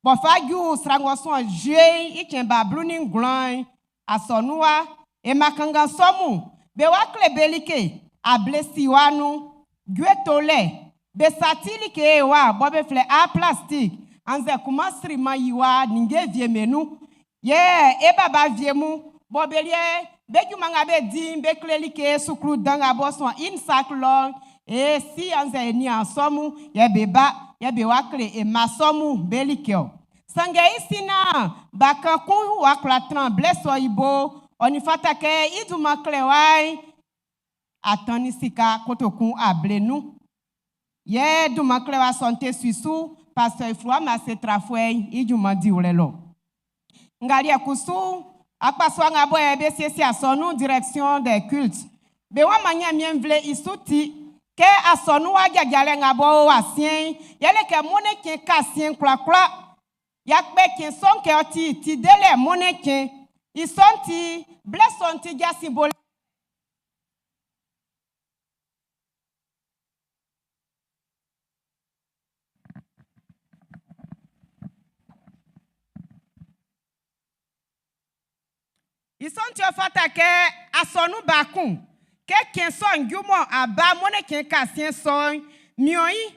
bo fagu srango son je ichemba bluni nglan asonuwa e makanga somu be wa klebelike ablesi wanu gwetole be satili ke wa bobe fle a plastic anze kumasri mayiwa ninge vie menu ye e baba vie mu bobelie beju manga be dim be klelike sukru danga boson in sac long e si anze ni ansomu ye beba ye be wakle e masomu belikeo sange isina bakaku wakla tremble so ibo oni fata ke idu makle wai atani sika kotokun ablenu ye du makle wa santé suisu pasteur ifrua ma se trafwe ijuma di ulelo ngali akusu akpaswa ngabo ebe siesi asonu direction des cultes be wa manya mienvle isuti ke asonu wa jajale ngabo wa sien yele ke mone ke ka sien kla yakbe ke son ke oti ti dele mone ke isonti blessonti jasimbole isonti ofata ke asonu bakun ke kenson jumo aba mone ken kasien son mioi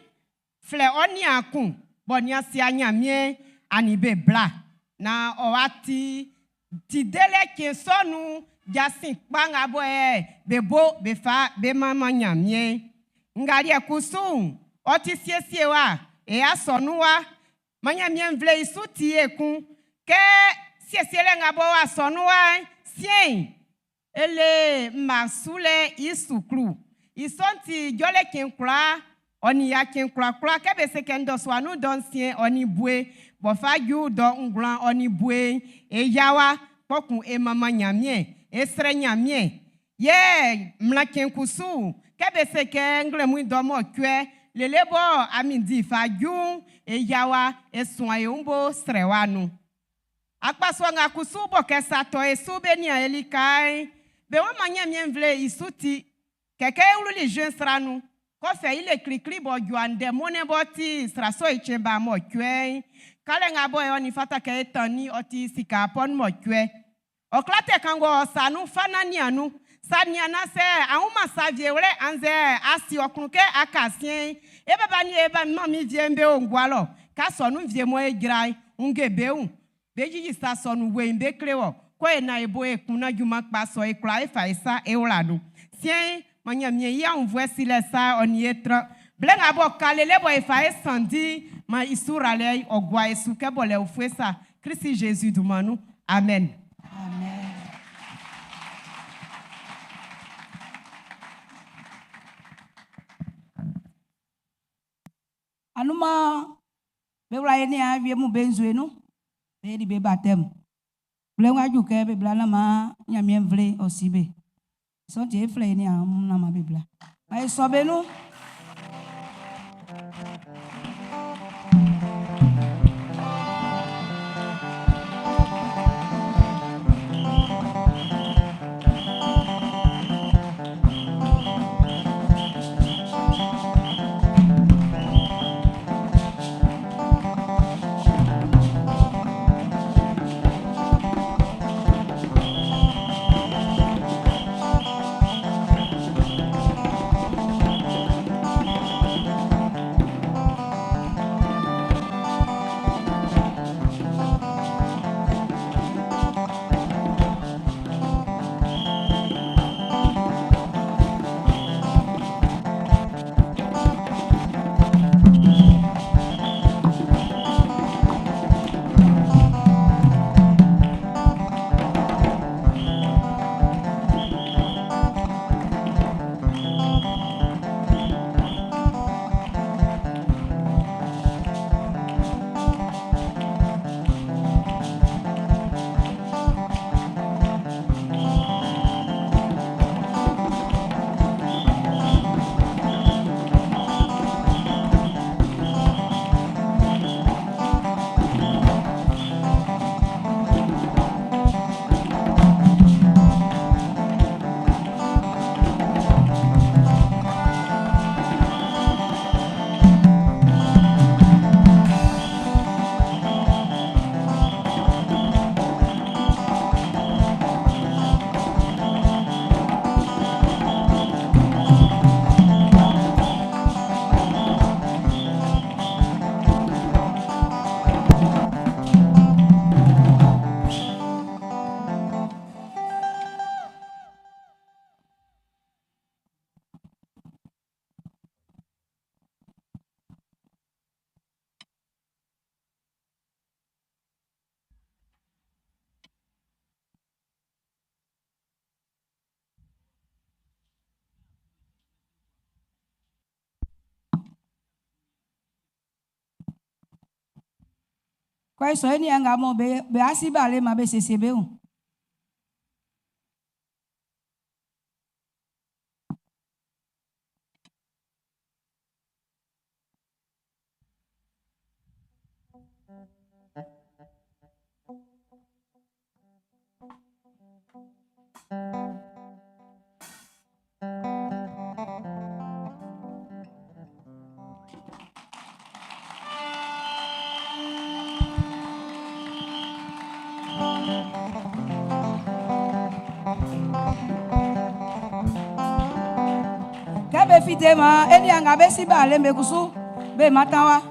fle oni akun bonia si anyamie anibe bla na owati ti dele kensonu jasin kpanga bo bebo befa be mama nyamie ngari ekusu oti siesie wa e asonu wa manyamie mvle isuti ekun ke siesiele ngabo asonu wa sien ele masule isukru isonti jole kenkra oni ya kenkra kebe sekendo swanu don sien oni bue bofa ju do ngran oni bue e yawa pokun e mama nyamie esre nyamie ye mla kenkusu kebe seke nglemu do mo kwe lelebo amindi fa ju e yawa esuan e umbo srewanu akpaswa ngakusu bo kesato esube ni elikai be wa manya mienvle isuti keke ululi jeun sranu ko fe ile krikri bo juande mone boti sraso ichemba mo kwe kale ngabo e oni fata ke etani oti sika pon mo kwe oklate kango sanu fanani anu saniana se ahuma savie wle anze asi okunuke akasien e baba ni e ba mami viembe ongwalo ka sonu vie mo egrai ungebeun beji sa sonu we mbe klewo ko e na ebo e kuna juma pa so e kra e fa isa e wladu sien manya mie ya envoie sile sa on yetra blenga bo kalele bo e fa e sandi ma isura le ogwa esu ke bo le ofue sa Christ Jésus du manu amen. Amen. Anuma Be wla ni a vie mu benzu enu. Be di be baptême. Ble wa ju ke be bla na ma nya mien vle aussi be. So ti e fle ni a na ma be bla. Ma e so be nu. Kwa so ni anga mo be asiba le ma be sesebe o. Kabe fitema eni anga be siba le me kusu be matawa.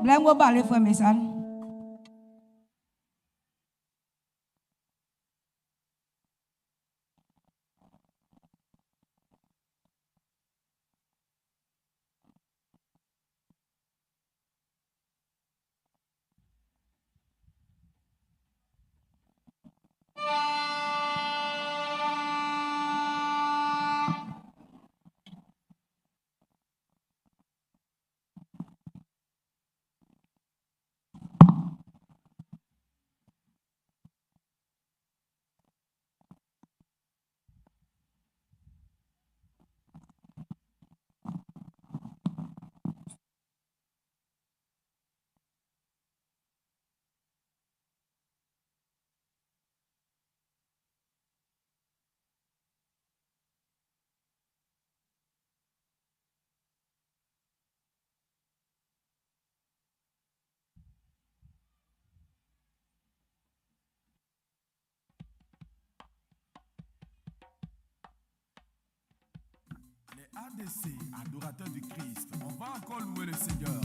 Blango bale fue mesal. ADC, adorateurs du Christ, on va encore louer le Seigneur.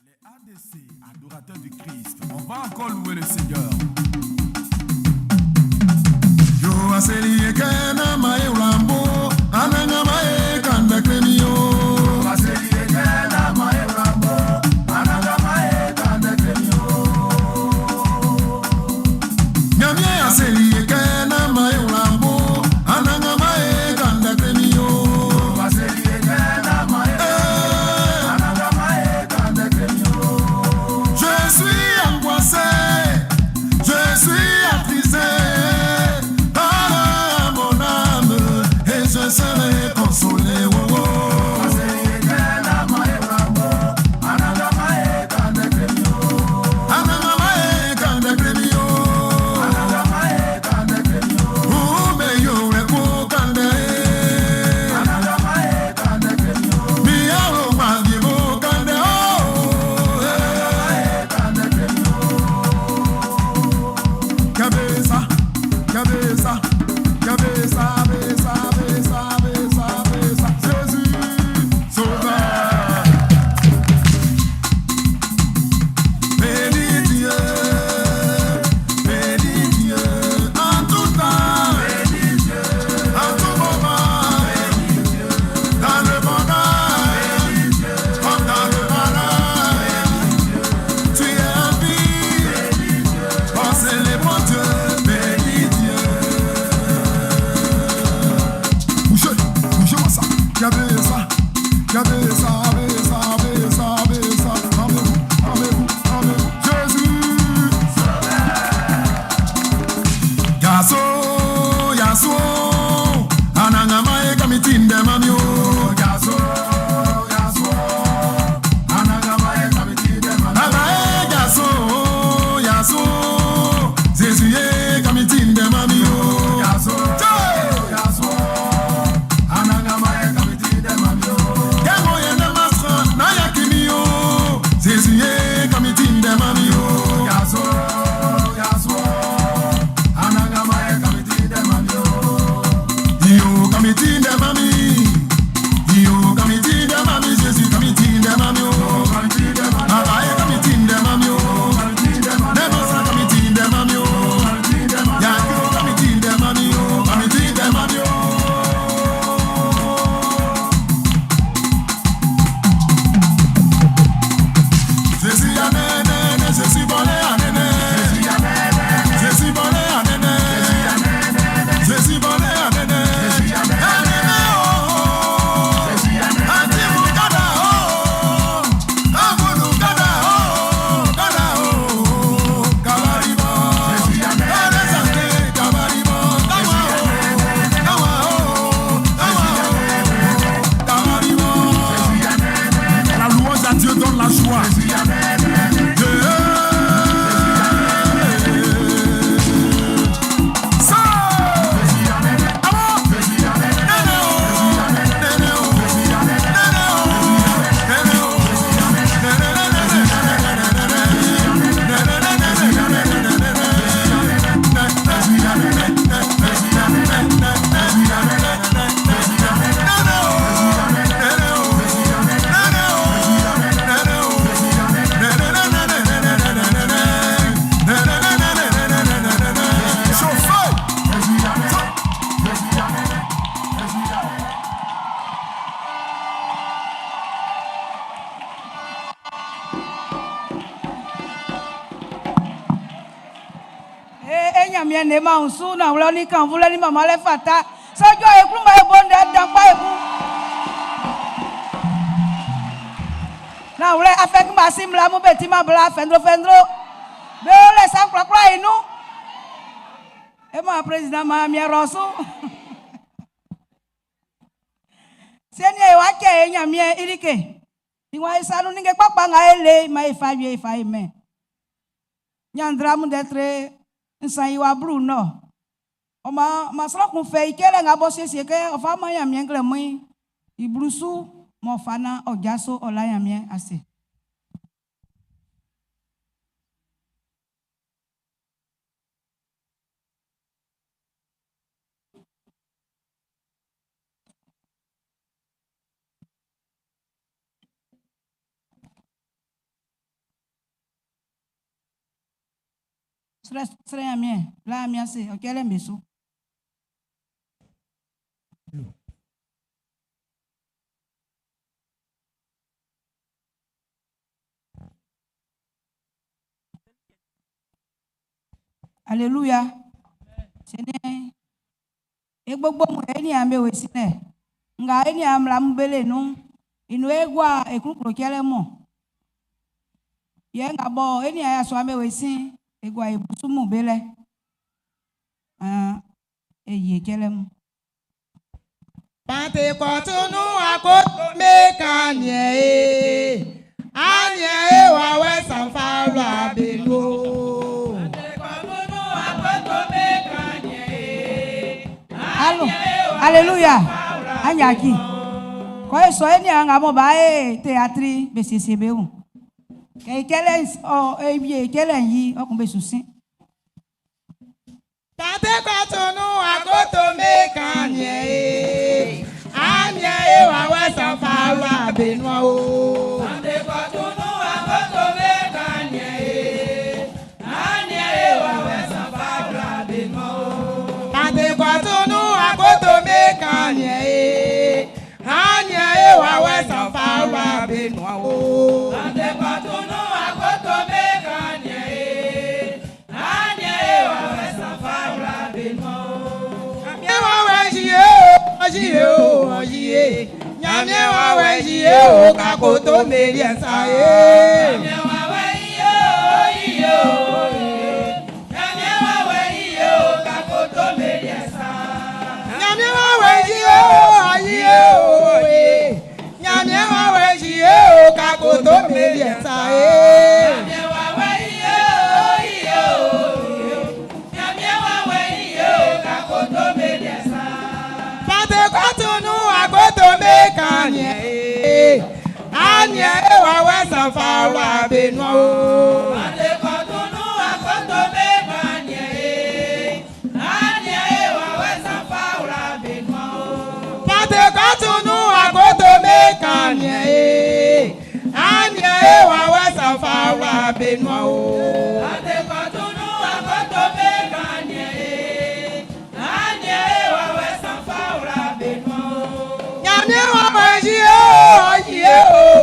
Les ADC, adorateurs du Christ, on va encore louer le Seigneur. Ne ma unsu na wula ni kan wula ni mama le fata sojo ekun ma ebonde dan pa ekun na wula afek ma simla mu beti ma bla fendro be ole san kra inu e ma president ma mi rosu seni e wa ke enya mi irike iwa isanu ninge papa nga ele ma ifa me nyandra mu detre Nsaiwa Bruno. Oma masra kun fe ikele nga bo sese ke ofa ma ya mien klemu ibrusu mo fana ojaso ola ya mien ase. Sre mien, la mia se, okele meso. Alléluia. Seigneur. E gbogbo mo eni ame we sine. Nga eni amla mbele nu. Inu egwa ekrukro kele mo. Ye nga bo eni aya so ame we sin egwa ebusu mu bele. Eye kele mo. Pante kotunu akoto mekanye. Anye wa we sanfara belo. Alléluia. Anyaki. Ko so eni anga mo ba théâtre be CCB o. Ke kele o ebi kele yi okun be susin. Tate kotunu akoto mekanye. Anye wa we sanfara belo o. Tate kotunu akoto mekanye. Anye wa we sanfara belo o. Tate kotunu akoto mekanye. Anye wa we sanfara belo o. Tate kotunu akoto mekanye. Anye wa we sanfara belo o. Nyamye wa we jiye o jiye. Nyamye wa we jiye o kakoto meri ensaye. Nyamye wa we jiye o. Nyamye wa we jiye o kakoto meri ensaye. Nyamye wa we jiye o Nyamye wa we jiye o kakoto meri ensaye. Nyamye wa we jiye o Nyamye wa we jiye o kakoto meri ensaye. Pate kotunu akoto mekanye. Anye wa we sanfara beno o. Pate kotunu akoto mekanye. Anye wa we sanfara beno o. Pate kotunu akoto mekanye. Anye wa we sanfara beno o. Pate kotunu akoto mekanye. Anye wa we sanfara beno o. Nyamye wa we jiye o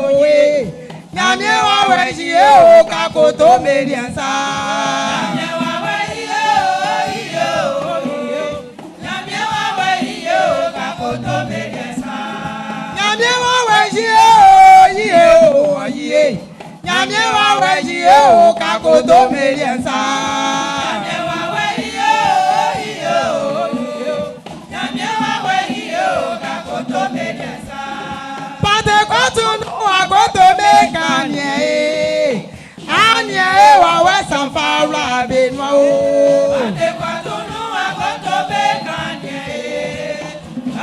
Nyamye wa we jiye o kakoto meri ensaye. Nyamye wa we jiye o Nyamye wa we jiye o kakoto meri ensaye. Nyamye wa we jiye o Nyamye wa we jiye o kakoto meri ensaye. Nyamye wa we jiye o Nyamye wa we jiye o kakoto meri ensaye. Pate kotunu akoto mekanye. Anye wa we sanfara beno o. Pate kotunu akoto mekanye.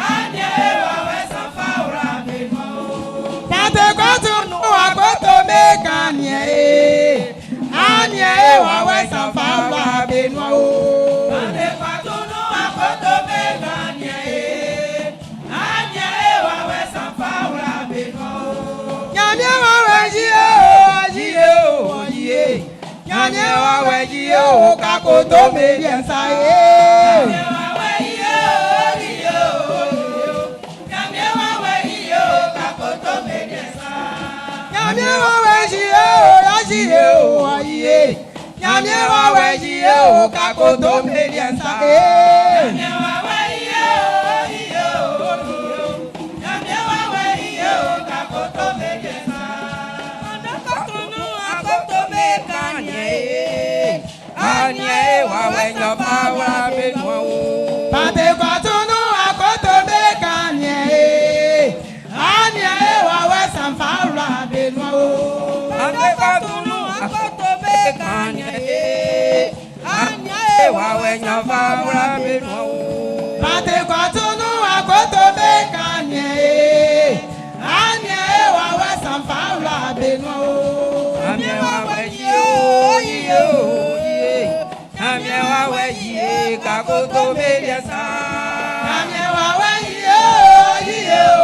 Anye wa we sanfara beno o. Pate kotunu akoto mekanye. Anye wa we sanfara beno o. Pate kotunu akoto mekanye. Anye wa we sanfara beno o. Nyamye wa we jiye o Nyamye wa we jiye o kakoto meri ensaye. Nyamye wa we jiye o Nyamye wa we jiye o kakoto meri ensaye. Nyamye wa we jiye o Nyamye wa we jiye o kakoto meri ensaye. Nyamye wa we jiye o Nyamye wa we jiye o kakoto meri ensaye. Kotunu akoto mekanye. Anye wa we sanfara beno o. Pate kotunu akoto mekanye. Anye wa we sanfara beno o. Pate kotunu akoto mekanye. Anye wa we sanfara beno o. Pate kotunu akoto mekanye. Anye wa we sanfara beno o. Nyamye wa we jiye o Nyamye wa we jiye kakoto meri ensaye. Nyamye wa we jiye o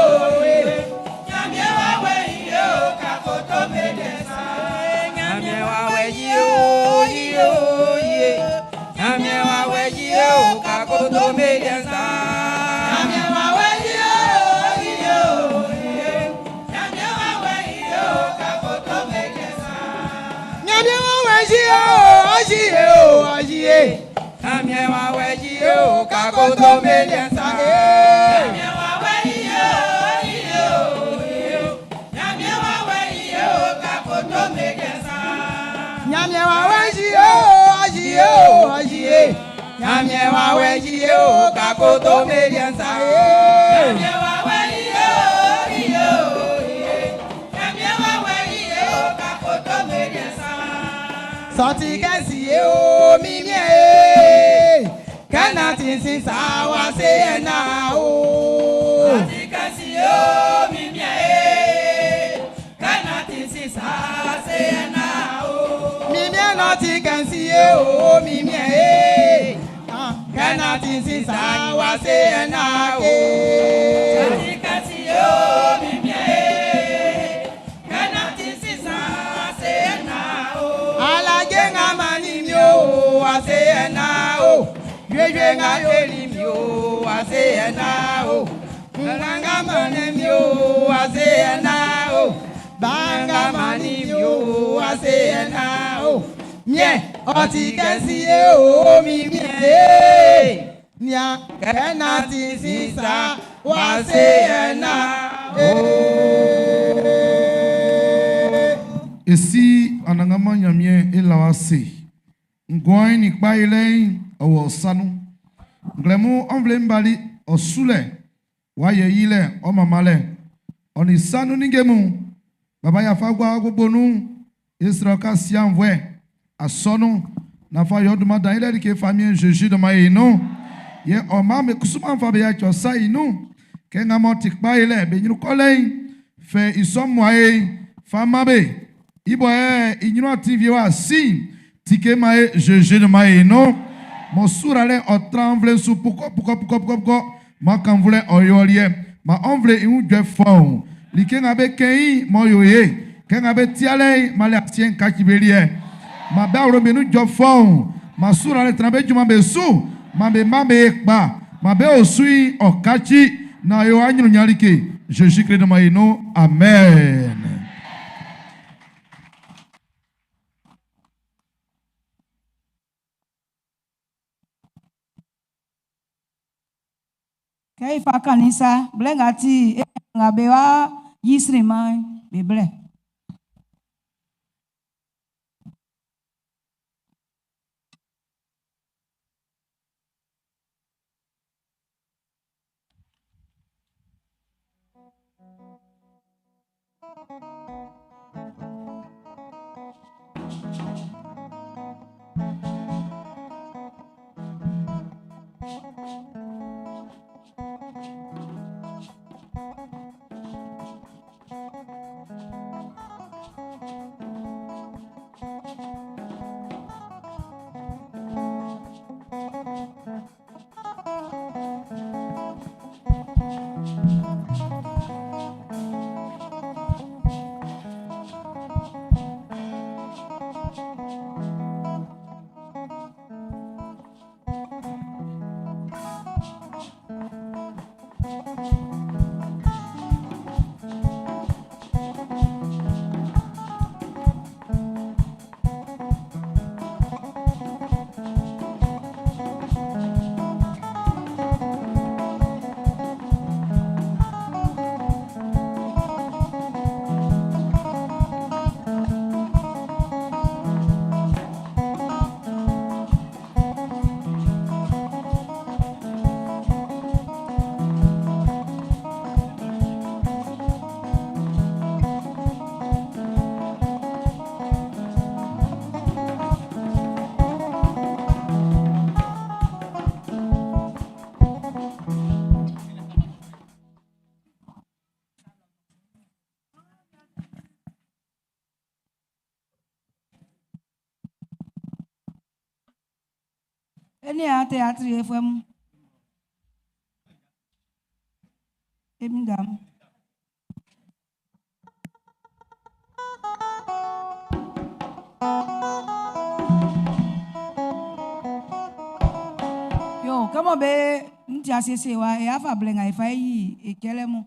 Nyamye wa we jiye o kakoto meri ensaye. Nyamye wa we jiye o kakoto mediensa. Nyamia wawe yo, nyamia wawe yo, kakoto mediensa. Nyamia wawe yo, nyamia wawe yo, kakoto mediensa. Nyamia wawe yo, nyamia wawe yo, kakoto mediensa. Nyamia wawe yo, Nyamia wawe yo, kakoto mediensa. Nyamia wawe yo, nyamia wawe yo, kakoto mediensa. Sorti kasi yo mimie, kana tinsi sawa se na o. Sorti kasi yo mimie, kana tinsi sawa se na o. Mimie noti kasi yo mimie, kana tinsi sawa se na o. Sorti kasi yo mimie, kana tinsi sawa se na o. Alagenga manimyo ase na o. Yejenga elimyo ase na o. Nganga manimyo ase na o. Banga manimyo ase na o. Mie otikasi o mi mie. Nya kana tisisa wase na o. Esi anangama nyamie elawase. Ngwai ni kpaile awo sanu. Nglemu onvle mbali osule. Waye yile omamale. Oni sanu ningemu. Baba ya fagwa gbonu. Israka siamvwe. Asonu. Nafa yoduma daile dike famille Jésus de maïno. Ye oma me kusuma fabe ya chosa inu. Kenga moti kpaile benyu kolei. Fe isomwae famabe. Ibo ignore TV wa si tike mae Jésus de maïno. Mon sourale o tremble sous pourquoi ma kanvule oyolie ma onvle iu dwe fond likenga be kei moyoye kenga be tiale male asien kakibelie ma ba ro menu dwe fond ma sourale trabe juma be su ma be ekpa ma be osui okachi na yo anyu nyalike Jésus Christ de maïno. Amen. Kei fa kanisa blengati ngabewa yisri mai beble. Any theatre FM. Emingam. Yo, comment be ntia sese wa e afa blenga e fa yi e kelemu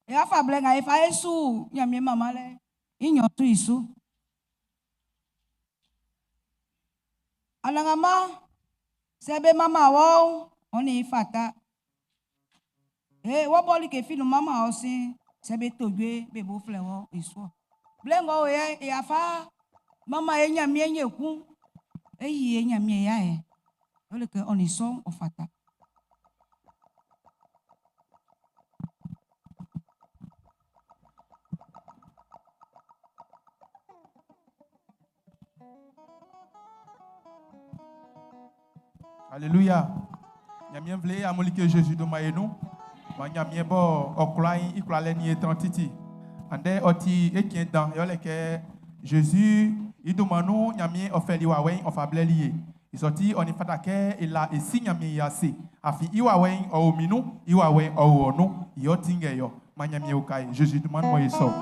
e afa blenga e fa esu nyamie mama le inyo tu isu alangama sebe mama wo oni fata wo boli ke finu mama osin sebe tojwe be bo fle wo isu blenga o e afa mama e nyamie nyeku e yi e nyamie ya e ole ke oni so o fata Alléluia. Nyamien vle amolike Jésus do mayenu. Ma nyamien bo oklain iklale ni etantiti. Ande oti ekien dan yo leke Jésus idomanu nyamien ofeli wawen ofable lié. Isoti oni fatake ila esi nyamien yase. Afi iwawen o minu, iwawen o onu, yo tinge yo. Ma nyamien okai Jésus demande moi eso.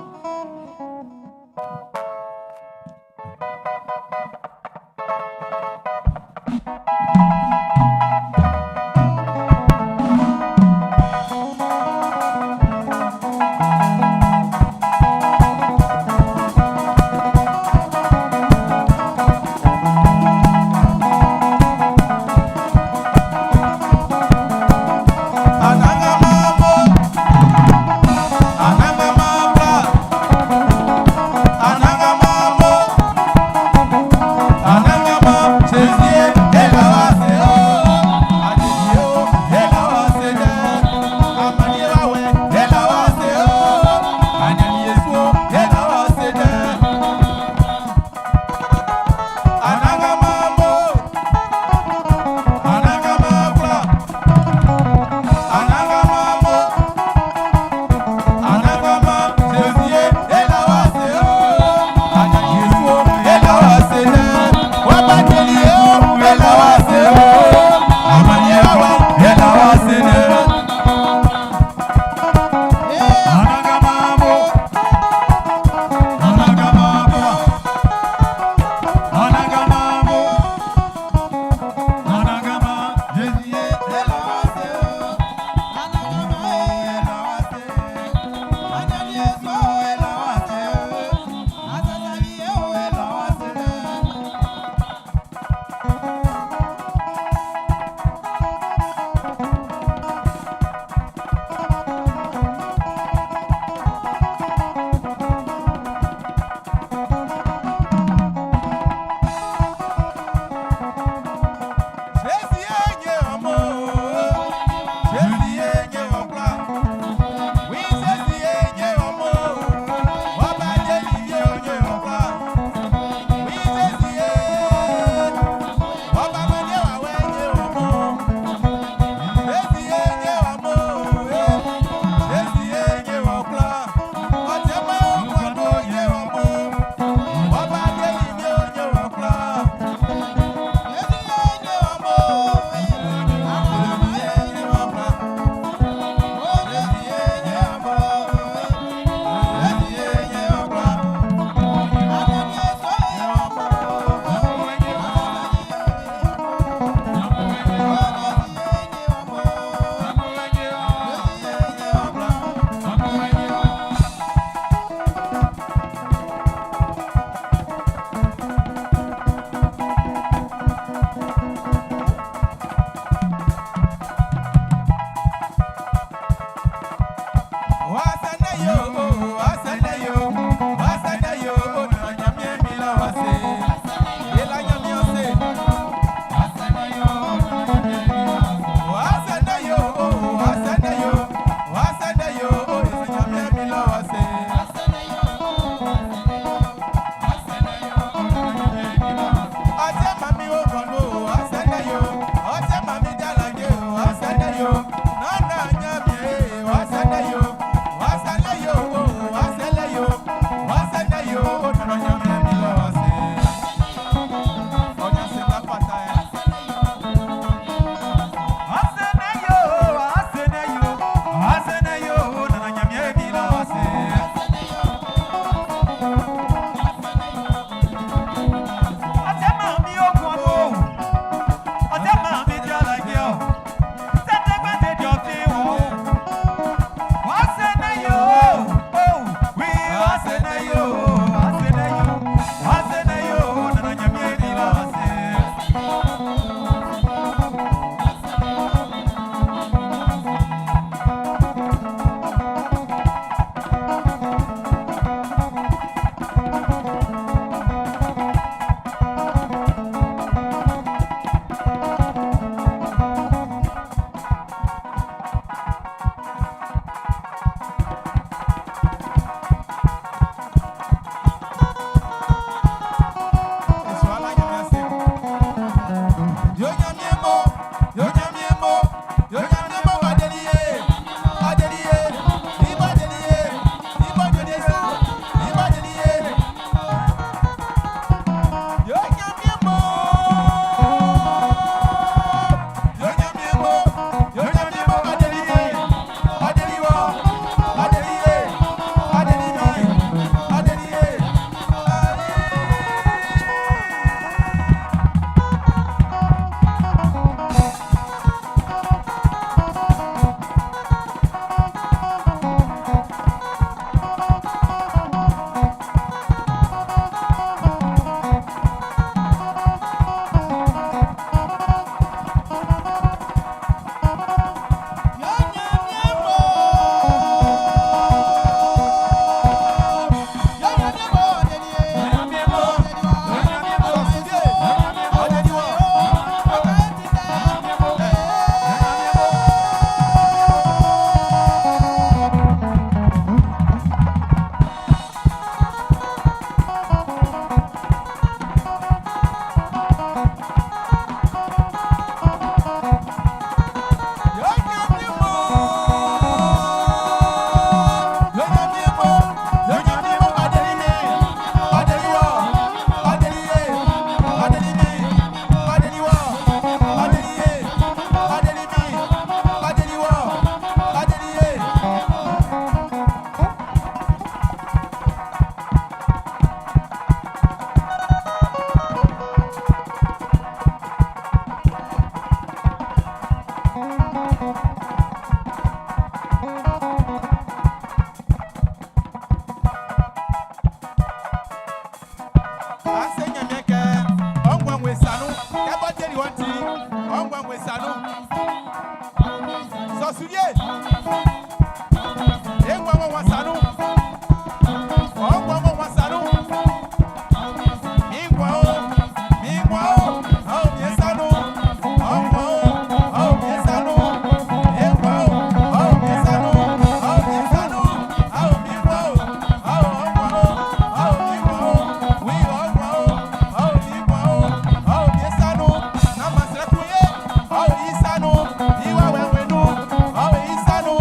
Ananga mabla sanu. Sosurier. Engwa mo wasanu. Ongwa mo wasanu. Mingwa o. Mingwa o. Au miesanu. Ongwa o. Au miesanu. Engwa o. Au miesanu. Au miesanu. Au mingwa o. Au ongwa o. Au mingwa o. Oui ongwa o. Au mingwa o. Au miesanu. Namasrekuye. Au isanu. Iwa wewenu. Au isanu.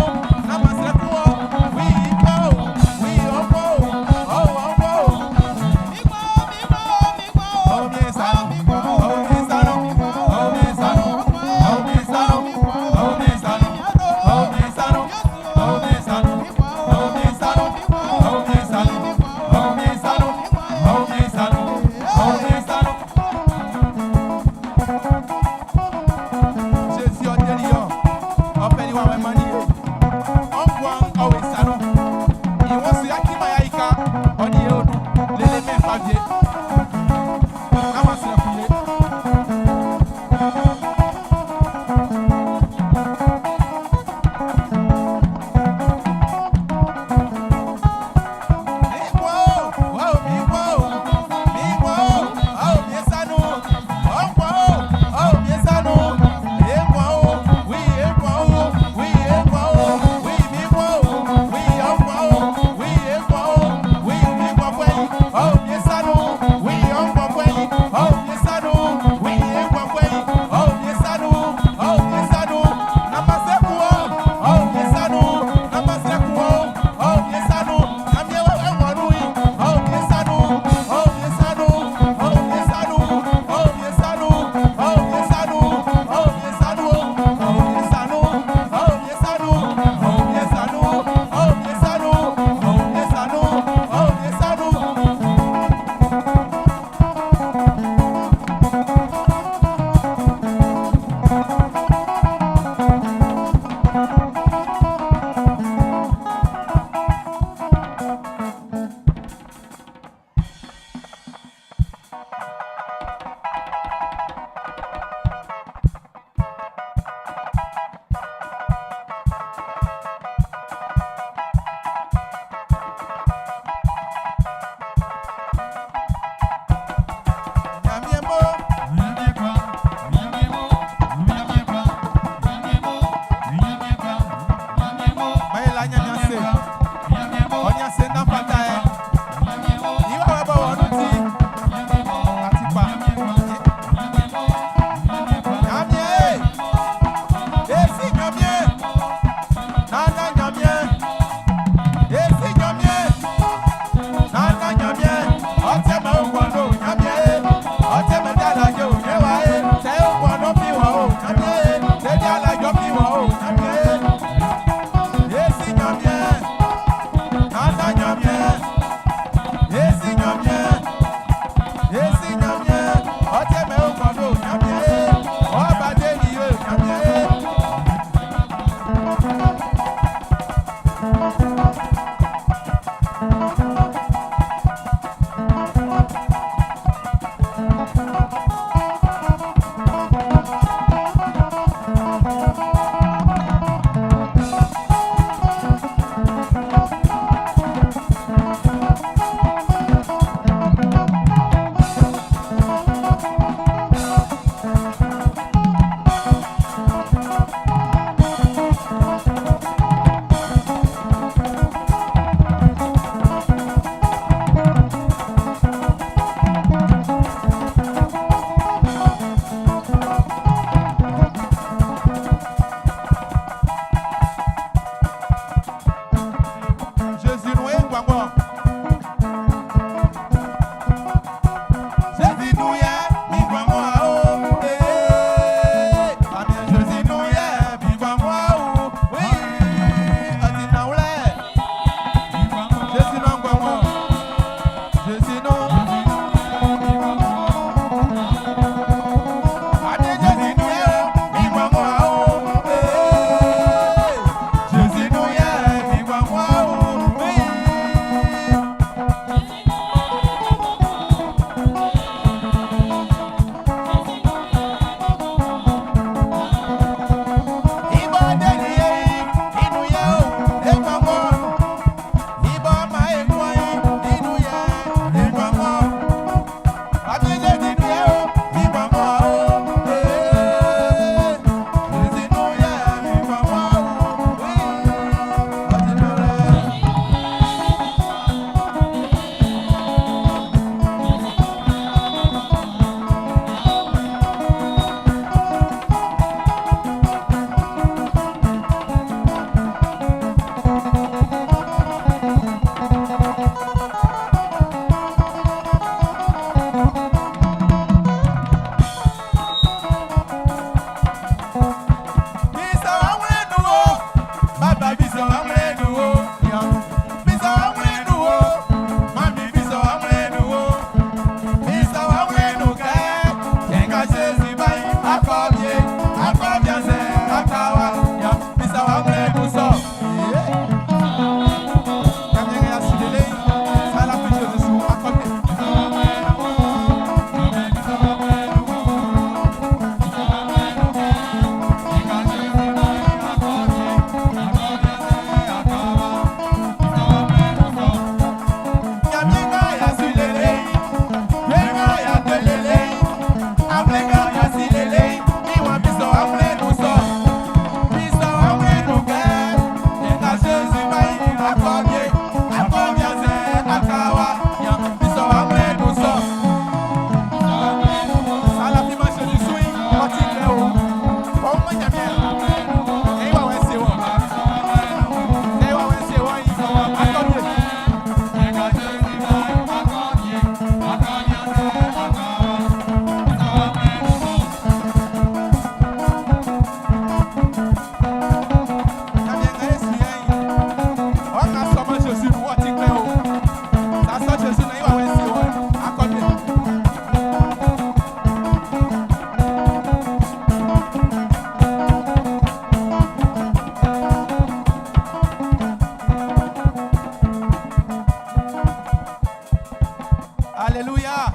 Alléluia.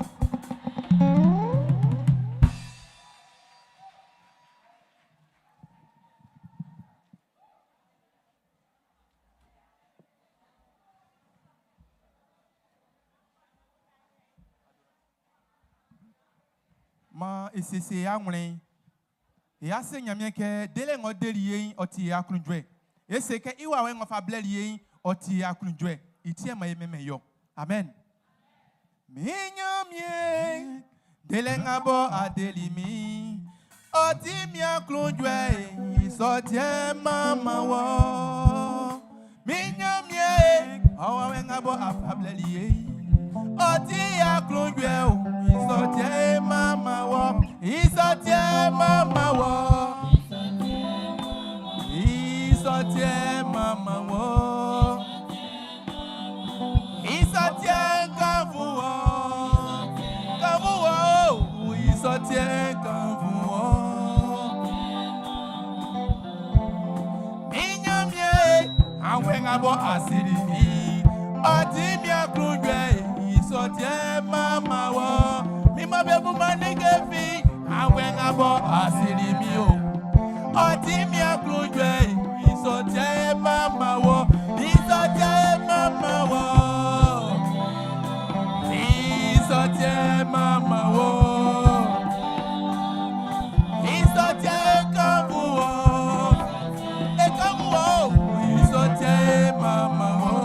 Ma esese ya nwere ya se nyame ke dele ngo deli yin oti ya kunjwe ese ke iwa we ngo fa bleli yin oti ya kunjwe itie ma yememe yo amen mi nyame dele ngabo adeli mi oti mi akunjwe isotie mama wo mi nyame awa we ngabo afa bleli yin oti ya kunjwe isotie mama wo isotie mama wo isotie mama wo isotie kavu wo isotie kavu wo minyamie awenga bo asiri mi oti mi akunjwe isotie mama wo ma bebu manige fi awenga bo asiri mi o oti mi akunjwe isotie mama wo isotie mama wo isotie mama wo isotie kavu wo ekavu wo isotie mama wo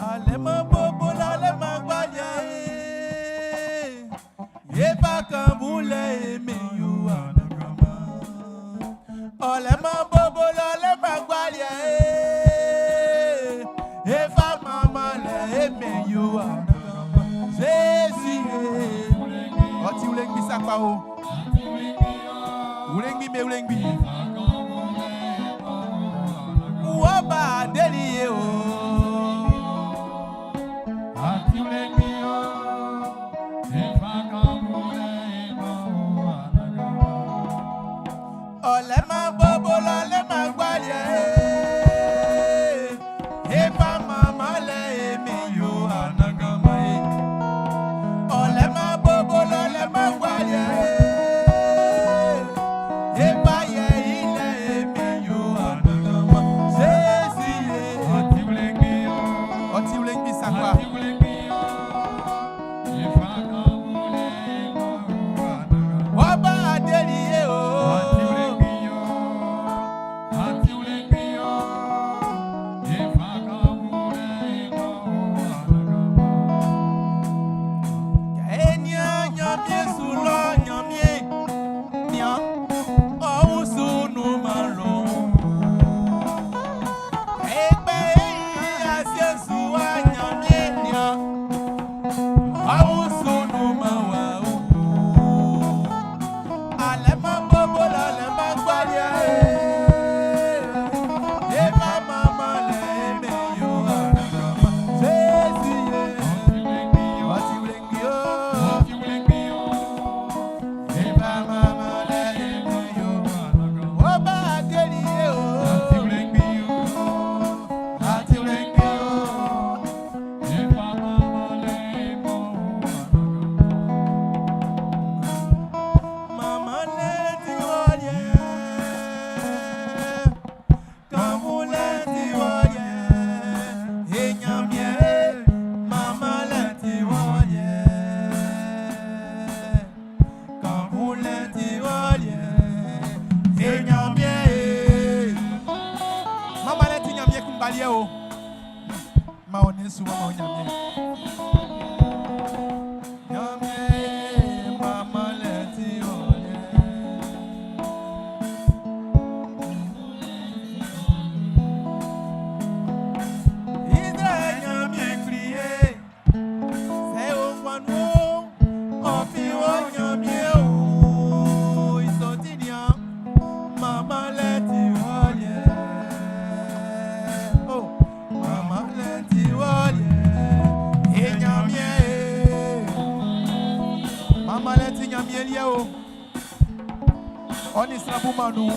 alema Kambule me you anagama. Ole mambo le magwalia. Efa mama le me you anagama. Jésus. Oti ulengi sakwa o. Ulengi me ulengi. Uoba deli o. Ati ulengi o. Ole ma bobo le ma gwalie e pa mama le me yo anagama e ole ma bobo le ma gwalie e pa ye ile me yo anagama sesi e oti ulengi sakwa e pa kamule wa ba deli e o mama le On y sera pour Manou.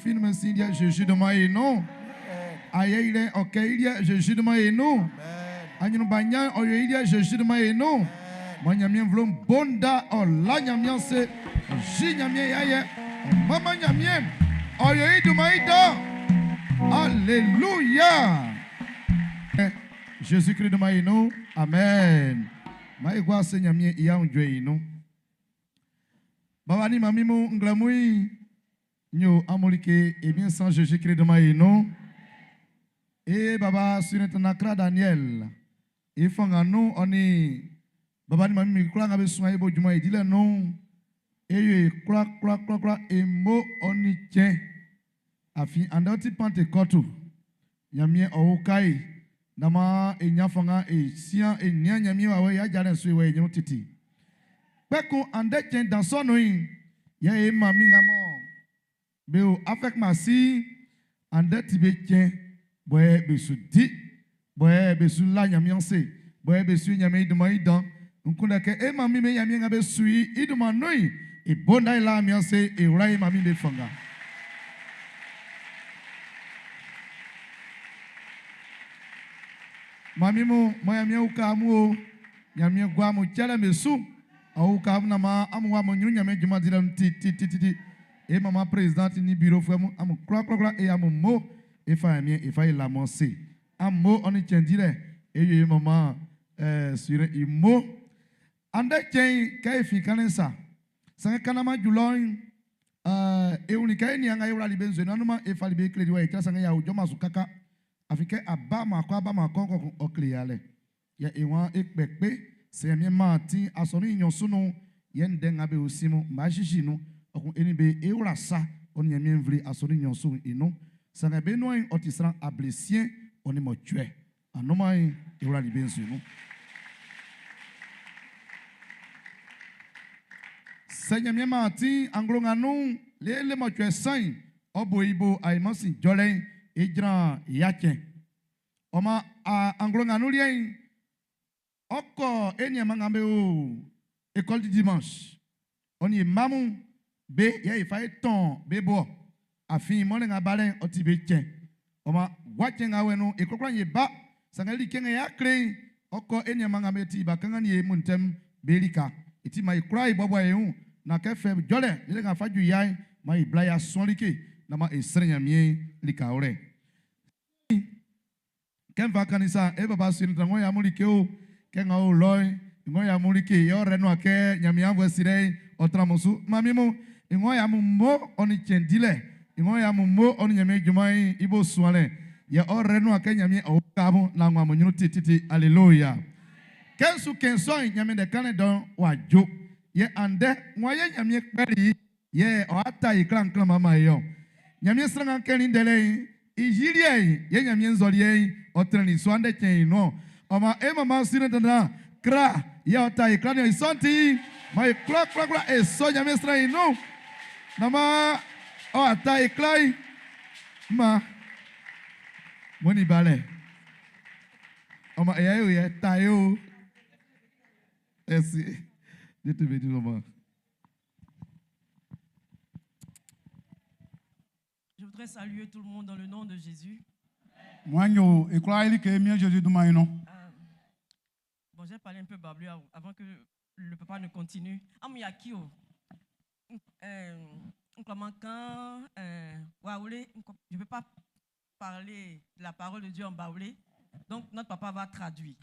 Film Sindia Jésus de Maï non. Aïe il est ok il y a Jésus de Maï non. Aïe nous bagnan oye il y a Jésus de Maï non. Moi nyamien vlom bonda o la nyamien c'est J nyamien aïe. Maman nyamien oye de Maï do. Alléluia. Jésus-Christ de Maï non. Amen. Maï quoi c'est nyamien il y a un Dieu non. Baba ni mami mo nglamui. Nous amolike et bien sans Jésus-Christ de Maïno et baba sur Nakra Daniel et fangano on est baba ni mami kula ngabe soin bo juma dit le nom et kula et mo on y tient afi andoti Pentecôte nyamie okai nama e nyafanga e sian e nyanyami wa ya jaren so we nyu titi peko ande tient dans son nom ya e mami ngamo Béo, avec ma si, en dette tibétien, boye besu di, boye besu la nyamianse, boye besu nyami de maïdan, on connaît que et mami me nyami ngabe sui, iduma noi, et bonai la mianse, et rai mami de fanga. Mamimo, moyamia ukamu, nyamia guamu chala mesu, au kam nama amu amu nyunya me juma dilam ti. E mama présidente ni bureau fouamu amu kla e amu mo e fa mien e fa la monse. Amu oni tchendile e ye mama sur imo. Ande chen kai fi kanensa. Sanga kanama juloin e unika ni anga yura libenzo nanuma e fa libe kledi wa e sanga ya ujoma sukaka. Afike abama ko okliale. Ya ewan ekpekpe se mien mati asoni nyonsuno yen dengabe osimo majishinu. Okun enibe eurasa on yamien vli asoni nyonsu ino. Sanga be no otisran ablesien oni mo tue. Anoma eura libenzo no. Seigneur mien mati anglonganu le mo tue sain oboibo aimansi jolen ejran yachen. Oma anglonganu lien oko enyamangame o école du dimanche. On y mamu be ya ifa ton bebo afin mo nga balen oti be chen. Oma wachen awenu ekokra ye ba sangali kenga ya kren oko enyamangame ti ba kanga ni muntem belika iti mai cry bobo ehu na ke fe jole le nga faju yai mai blaya sonlike na ma esrenya mie lika ore ken va kanisa e baba sin tango ya mulike o ken o loy ngo ya mulike yo reno ake nyami anvo sire otramosu mamimo ngo ya mummo oni chendile ngo ya mummo oni nyami jumai ibo suale ya o reno ake nyami o kabu na ngwa monyunu titi hallelujah kensu kenso nyami de kanedon wajo ye ande ngoye nyami ekperi ye o ata ikran klan mama yo nyami srangan kenin dele ijirie ye nyami nzorie otreni so ande chen no oma e mama sine tanda kra ye ota ikran yo isonti mai kla e so nyami sran no nama o ata iklan ma moni bale oma e ye tayo esi Dieu te bénisse, maman. Je voudrais saluer tout le monde dans le nom de Jésus. Bon, j'ai parlé un peu bablé avant que le papa ne continue. Amiyakio, je ne peux pas parler de la parole de Dieu en baoulé, donc notre papa va traduire.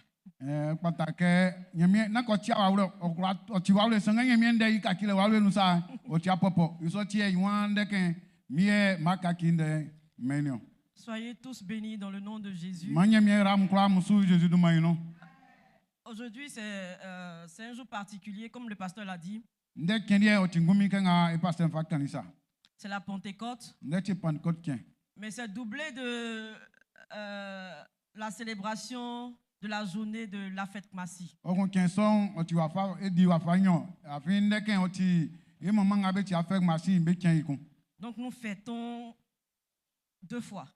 Patake nyamie na ko tia wawro okura oti wawro sanga nyamie ndai ka kile wawro nusa oti apopo iso tie yuan deke mie makaki nde menio. Soyez tous bénis dans le nom de Jésus. Manyamie ram kra musu Jésus du maino. Aujourd'hui c'est un jour particulier comme le pasteur l'a dit. Nde kendie oti ngumi kenga e pasteur fa kanisa. C'est la Pentecôte. Nde Pentecôte tien. Mais c'est doublé de la célébration de la journée de la fête Massi. Donc nous fêtons deux fois.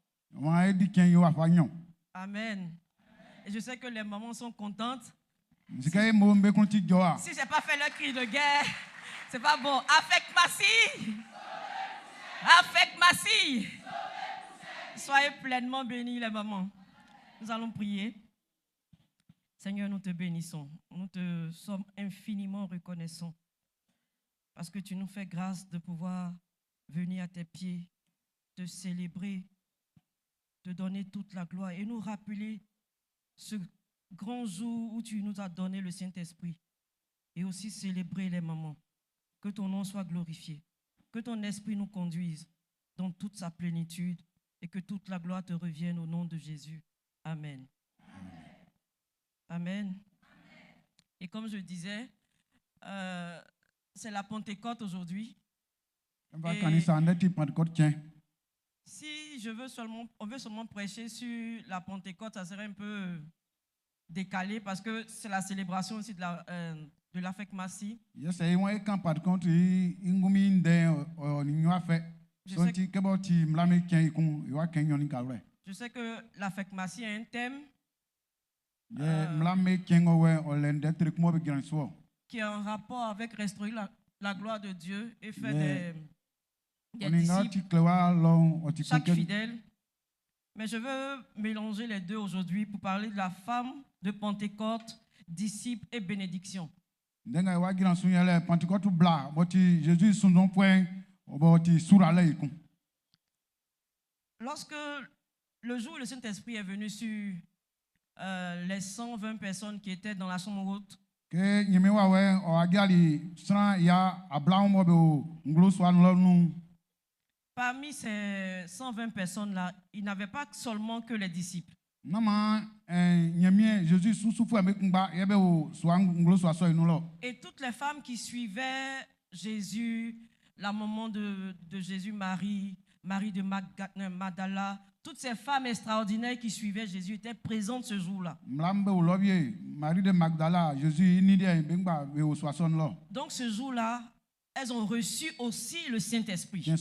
Amen. Et je sais que les mamans sont contentes. Si je n'ai pas fait le cri de guerre, c'est pas bon. Avec Massi. Avec Massi. Soyez pleinement bénis les mamans. Nous allons prier. Seigneur, nous te bénissons. Nous te sommes infiniment reconnaissants parce que tu nous fais grâce de pouvoir venir à tes pieds, te célébrer, te donner toute la gloire et nous rappeler ce grand jour où tu nous as donné le Saint-Esprit et aussi célébrer les mamans. Que ton nom soit glorifié, que ton esprit nous conduise dans toute sa plénitude et que toute la gloire te revienne au nom de Jésus. Amen. Amen. Et comme je disais, c'est la Pentecôte aujourd'hui. Si on veut seulement prêcher sur la Pentecôte, ça serait un peu décalé parce que c'est la célébration aussi de la fête Massi. Je sais que la fête Massi a un thème qui a un rapport avec restaurer la gloire de Dieu et faire des disciples. Chaque fidèle Mais je veux mélanger les deux aujourd'hui pour parler de la femme de Pentecôte, disciple et bénédiction. Ndenga wa gira sun yele Pentecôte bla boti Jésus sun don point boti sura le ikun. Lorsque le jour où le Saint-Esprit est venu sur les 120 personnes qui étaient dans la chambre haute, Ke nyeme wa we o agali sran ya ablaum mo be nglo so an lo nu. parmi ces 120 personnes-là, il n'y avait pas seulement que les disciples. Nama nyeme Jésus souffou avec ngba yebe o so nglo so aso inu lo. Et toutes les femmes qui suivaient Jésus, la maman de Jésus, Marie de Magdala, toutes ces femmes extraordinaires qui suivaient Jésus étaient présentes ce jour-là. Mlambe o lobie Marie de Magdala Jésus ni de bengba be o so aso lo. Donc ce jour-là, elles ont reçu aussi le Saint-Esprit. On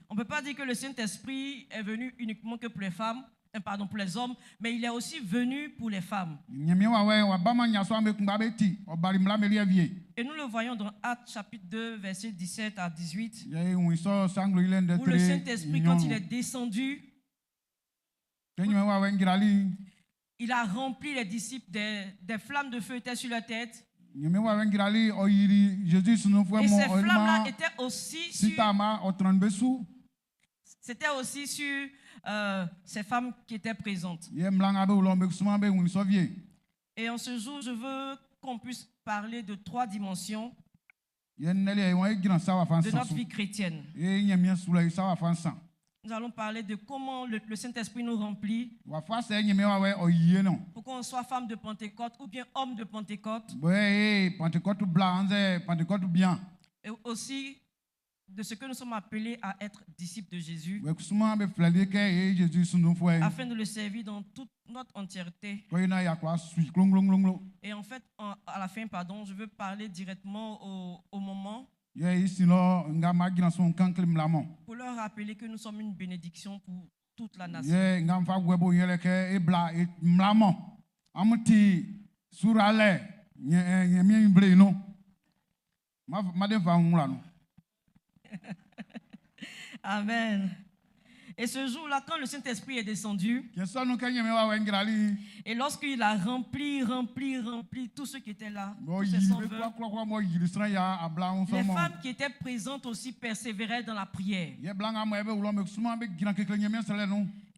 On ne peut pas dire que le Saint-Esprit est venu uniquement que pour les femmes, pour les hommes, mais il est aussi venu pour les femmes. Et nous le voyons dans Actes chapitre 2, versets 17 à 18, où le Saint-Esprit, quand il est descendu, il a rempli les disciples, des flammes de feu étaient sur leur tête. Et ces flammes-là étaient aussi sur ces femmes qui étaient présentes. Et en ce jour, je veux qu'on puisse parler de 3 dimensions de notre vie chrétienne. Nous allons parler de comment le Saint-Esprit nous remplit pour qu'on soit femme de Pentecôte ou bien homme de Pentecôte. Et aussi de ce que nous sommes appelés à être disciples de Jésus afin de le servir dans toute notre entièreté. Et en fait, à la fin, je veux parler directement au moment pour leur rappeler que nous sommes une bénédiction pour toute la nation. Amen. Et ce jour-là, quand le Saint-Esprit est descendu, et lorsqu'il a rempli tous ceux qui étaient là, tous ces 120, les femmes qui étaient présentes aussi persévéraient dans la prière.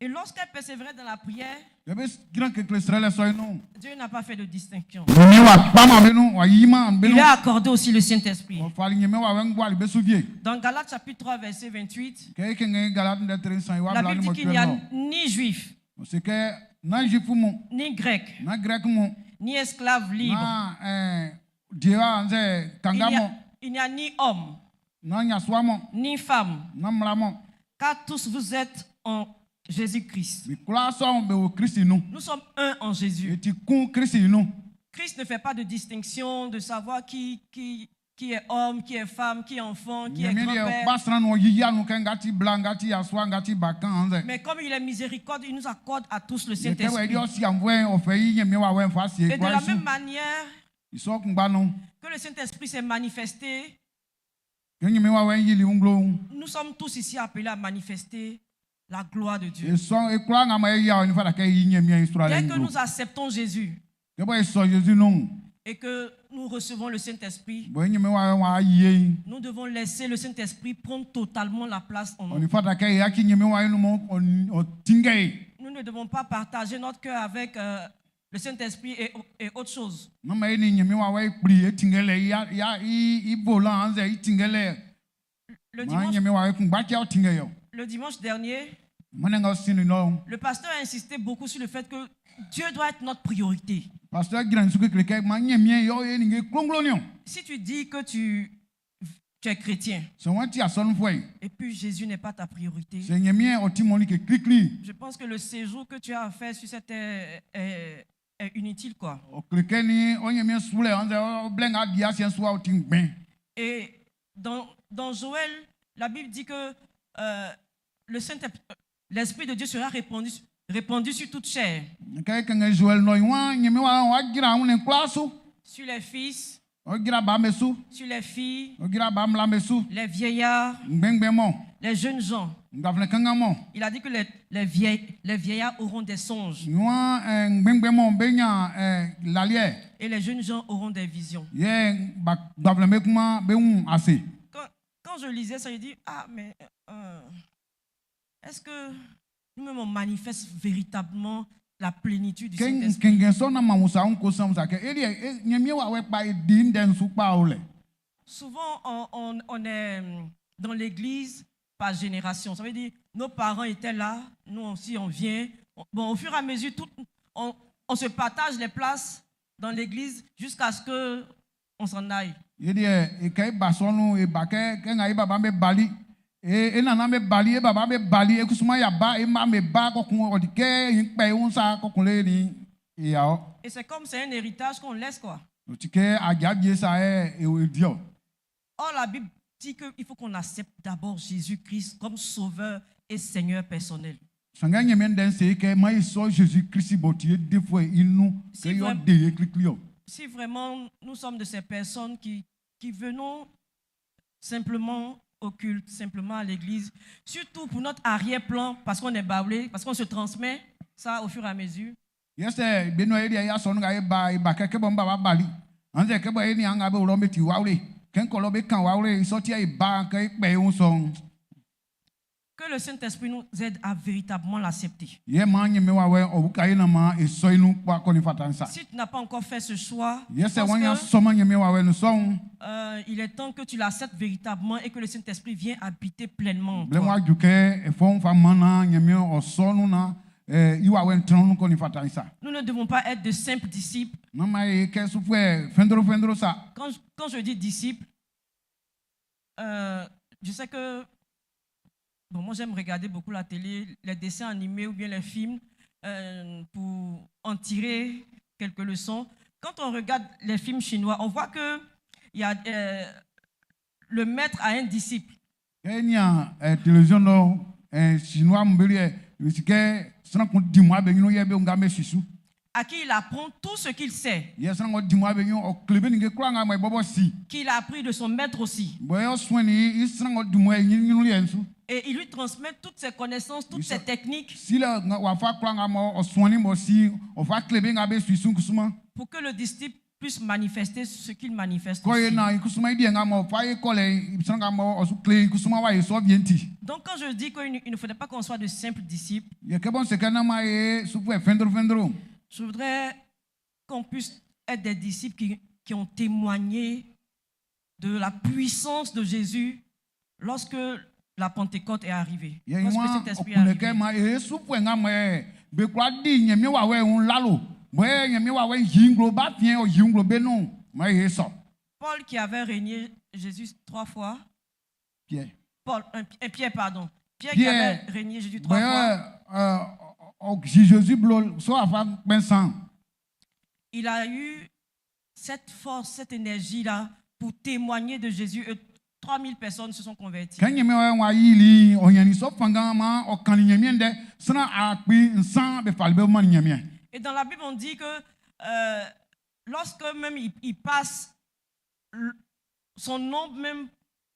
Et lorsqu'elles persévéraient dans la prière, Dieu n'a pas fait de distinction. Il a accordé aussi le Saint-Esprit. Dans Galates chapitre 3, verset 28, la Bible dit qu'il n'y a ni juif, ni grec, ni esclave libre. Il n'y a ni homme, ni femme, car tous vous êtes en Jésus-Christ. Nous sommes un en Jésus. Christ ne fait pas de distinction de savoir qui est homme, qui est femme, qui est enfant, qui est grand-père. Mais comme il est miséricorde, il nous accorde à tous le Saint-Esprit. Et de la même manière que le Saint-Esprit s'est manifesté, nous sommes tous ici appelés à manifester la gloire de Dieu. Dès que nous acceptons Jésus et que nous recevons le Saint-Esprit, nous devons laisser le Saint-Esprit prendre totalement la place en nous. Nous ne devons pas partager notre cœur avec le Saint-Esprit et autre chose. Le dimanche dernier, le pasteur a insisté beaucoup sur le fait que Dieu doit être notre priorité. Si tu dis que tu es chrétien et puis Jésus n'est pas ta priorité, je pense que le séjour que tu as à faire sur cette terre est inutile, quoi. Et dans Joël, la Bible dit que l'Esprit de Dieu sera répandu sur toute chair. Sur les fils, sur les filles, les vieillards, les jeunes gens. ngavle kangamo Il a dit que les vieillards auront des songes yuan ngbengbe benya lalie et les jeunes gens auront des visions. ye ngavle me kuma be ase. Quand je lisais ça, je dis, ah, mais est-ce que nous-mêmes on manifeste véritablement la plénitude du Saint-Esprit? Souvent, on est dans l'église par génération. Ça veut dire, nos parents étaient là, nous aussi on vient. Bon, au fur et à mesure, on se partage les places dans l'église jusqu'à ce qu'on s'en aille. Et c'est comme c'est un héritage qu'on laisse quoi. Or la Bible dit qu'il faut qu'on accepte d'abord Jésus-Christ comme sauveur et Seigneur personnel. Si vraiment nous sommes de ces personnes qui venons simplement au culte, simplement à l'église, surtout pour notre arrière-plan, parce qu'on est bablé, parce qu'on se transmet ça au fur et à mesure. Que le Saint-Esprit nous aide à véritablement l'accepter. Si tu n'as pas encore fait ce choix, il est temps que tu l'acceptes véritablement et que le Saint-Esprit vienne habiter pleinement en toi. Nous ne devons pas être de simples disciples. Quand je dis disciples, je sais que bon, moi j'aime regarder beaucoup la télé, les dessins animés ou bien les films pour en tirer quelques leçons. Quand on regarde les films chinois, on voit que il y a le maître a un disciple. À qui il apprend tout ce qu'il sait. Qu'il a appris de son maître aussi. Et il lui transmet toutes ses connaissances, toutes ses techniques. Pour que le disciple puisse manifester ce qu'il manifeste aussi. Donc quand je dis qu'il ne faudrait pas qu'on soit de simples disciples, je voudrais qu'on puisse être des disciples qui ont témoigné de la puissance de Jésus lorsque la Pentecôte est arrivée. Lorsque le Saint-Esprit est arrivé. Paul qui avait régné Jésus 3 fois. Pierre pardon. Pierre qui avait régné Jésus 3 fois. Il a eu cette force, cette énergie-là pour témoigner de Jésus et 3000 personnes se sont converties. Et dans la Bible, on dit que lorsque même il passe, son nom même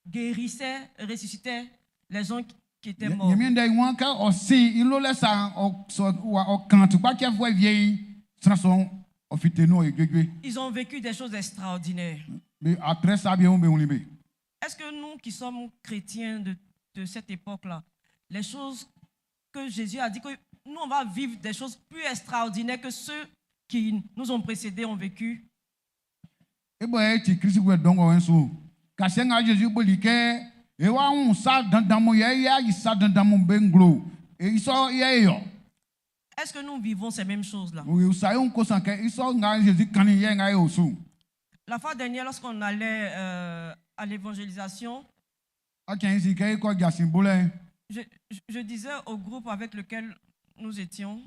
guérissait, ressuscitait les gens qui étaient morts. Ils ont vécu des choses extraordinaires. Est-ce que nous qui sommes chrétiens de cette époque-là, les choses que Jésus a dit, que nous on va vivre des choses plus extraordinaires que ceux qui nous ont précédés ont vécu? Est-ce que nous vivons ces mêmes choses-là? La fois dernière, lorsqu'on allait à l'évangélisation, je disais au groupe avec lequel nous étions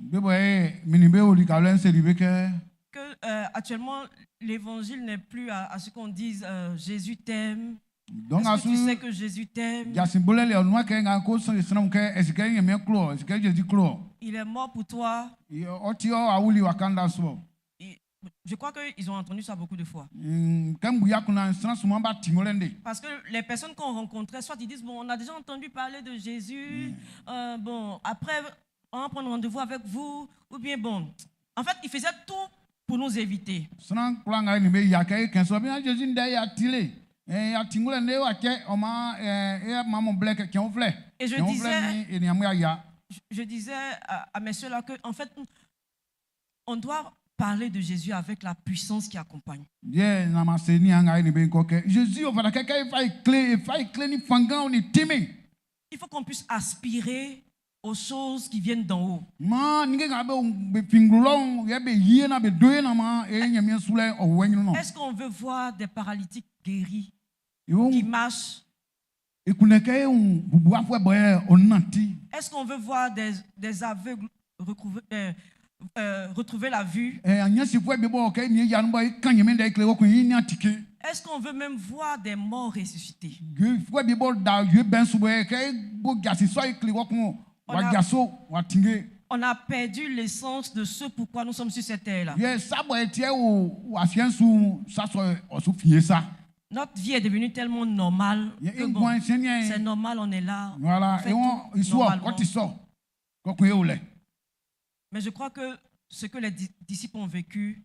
que actuellement l'évangile n'est plus à ce qu'on dise Jésus t'aime. Est-ce que tu sais que Jésus t'aime? Il est mort pour toi. Je crois qu'ils ont entendu ça beaucoup de fois. Kam ya kuna sran suma ba tingolende. Parce que les personnes qu'on rencontrait, soit ils disent, bon, on a déjà entendu parler de Jésus, bon, après, on va prendre rendez-vous avec vous, ou bien, bon, en fait, ils faisaient tout pour nous éviter. Sran klanga ni be ya kai kan so bi na Jésus nda ya tile. Ya tingolende wa ke o ma maman black qui on flait. Et je disais à messieurs là que, en fait, on doit parler de Jésus avec la puissance qui accompagne. Jésus, on va il faut qu'on puisse aspirer aux choses qui viennent d'en haut. Est-ce qu'on veut voir des paralytiques guéris qui marchent? Est-ce qu'on veut voir des aveugles retrouver la vue? Est-ce qu'on veut même voir des morts ressuscités? On a perdu l'essence de ce pourquoi nous sommes sur cette terre-là. Notre vie est devenue tellement normale que bon, c'est normal, on est là. Voilà. Mais je crois que ce que les disciples ont vécu,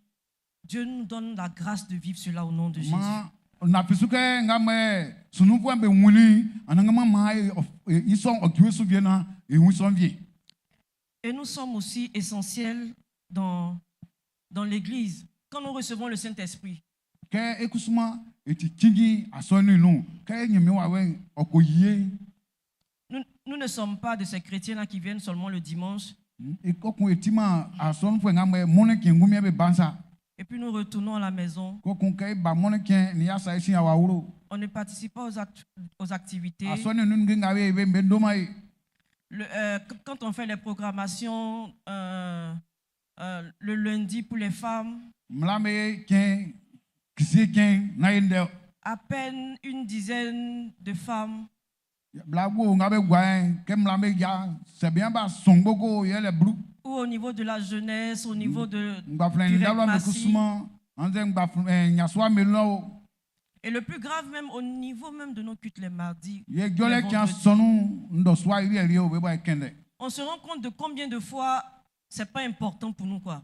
Dieu nous donne la grâce de vivre cela au nom de Jésus. Et nous sommes aussi essentiels dans l'Église. Quand nous recevons le Saint-Esprit, nous ne sommes pas de ces chrétiens-là qui viennent seulement le dimanche. Et puis nous retournons à la maison. On ne participe pas aux activités. Quand on fait les programmations le lundi pour les femmes, à peine une dizaine de femmes. Ou au niveau de la jeunesse, au niveau du et le plus grave même au niveau même de nos cultes les mardis. On se rend compte de combien de fois c'est pas important pour nous quoi.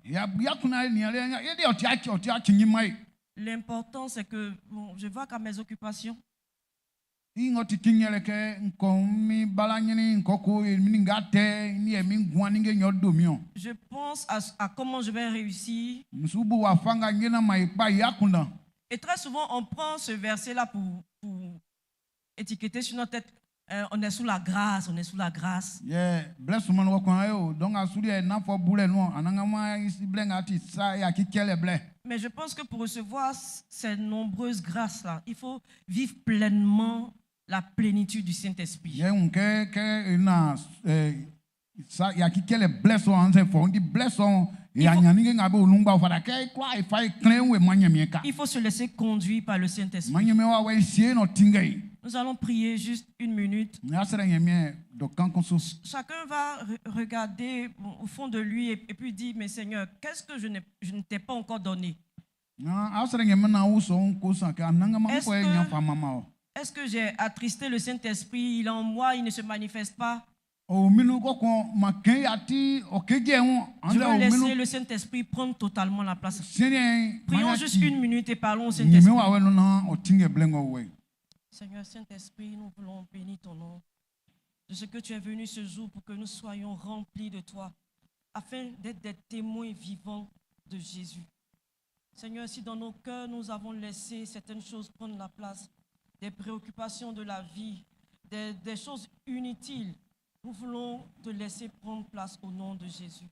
L'important c'est que bon, je vois qu'à mes occupations. Je pense à comment je vais réussir. Et très souvent, on prend ce verset-là pour étiqueter sur notre tête. On est sous la grâce, on est sous la grâce. Mais je pense que pour recevoir ces nombreuses grâces-là, il faut vivre pleinement la plénitude du Saint-Esprit. Il faut se laisser conduire par le Saint-Esprit. Nous allons prier juste une minute. Chacun va regarder au fond de lui et puis dire, mais Seigneur, qu'est-ce que je ne t'ai pas encore donné? Est-ce que j'ai attristé le Saint-Esprit? Il est en moi, il ne se manifeste pas. Je vais laisser le Saint-Esprit prendre totalement la place. Prions juste une minute et parlons au Saint-Esprit. Seigneur Saint-Esprit, nous voulons bénir ton nom de ce que tu es venu ce jour pour que nous soyons remplis de toi, afin d'être des témoins vivants de Jésus. Seigneur, si dans nos cœurs nous avons laissé certaines choses prendre la place, des préoccupations de la vie, des choses inutiles, nous voulons te laisser prendre place au nom de Jésus.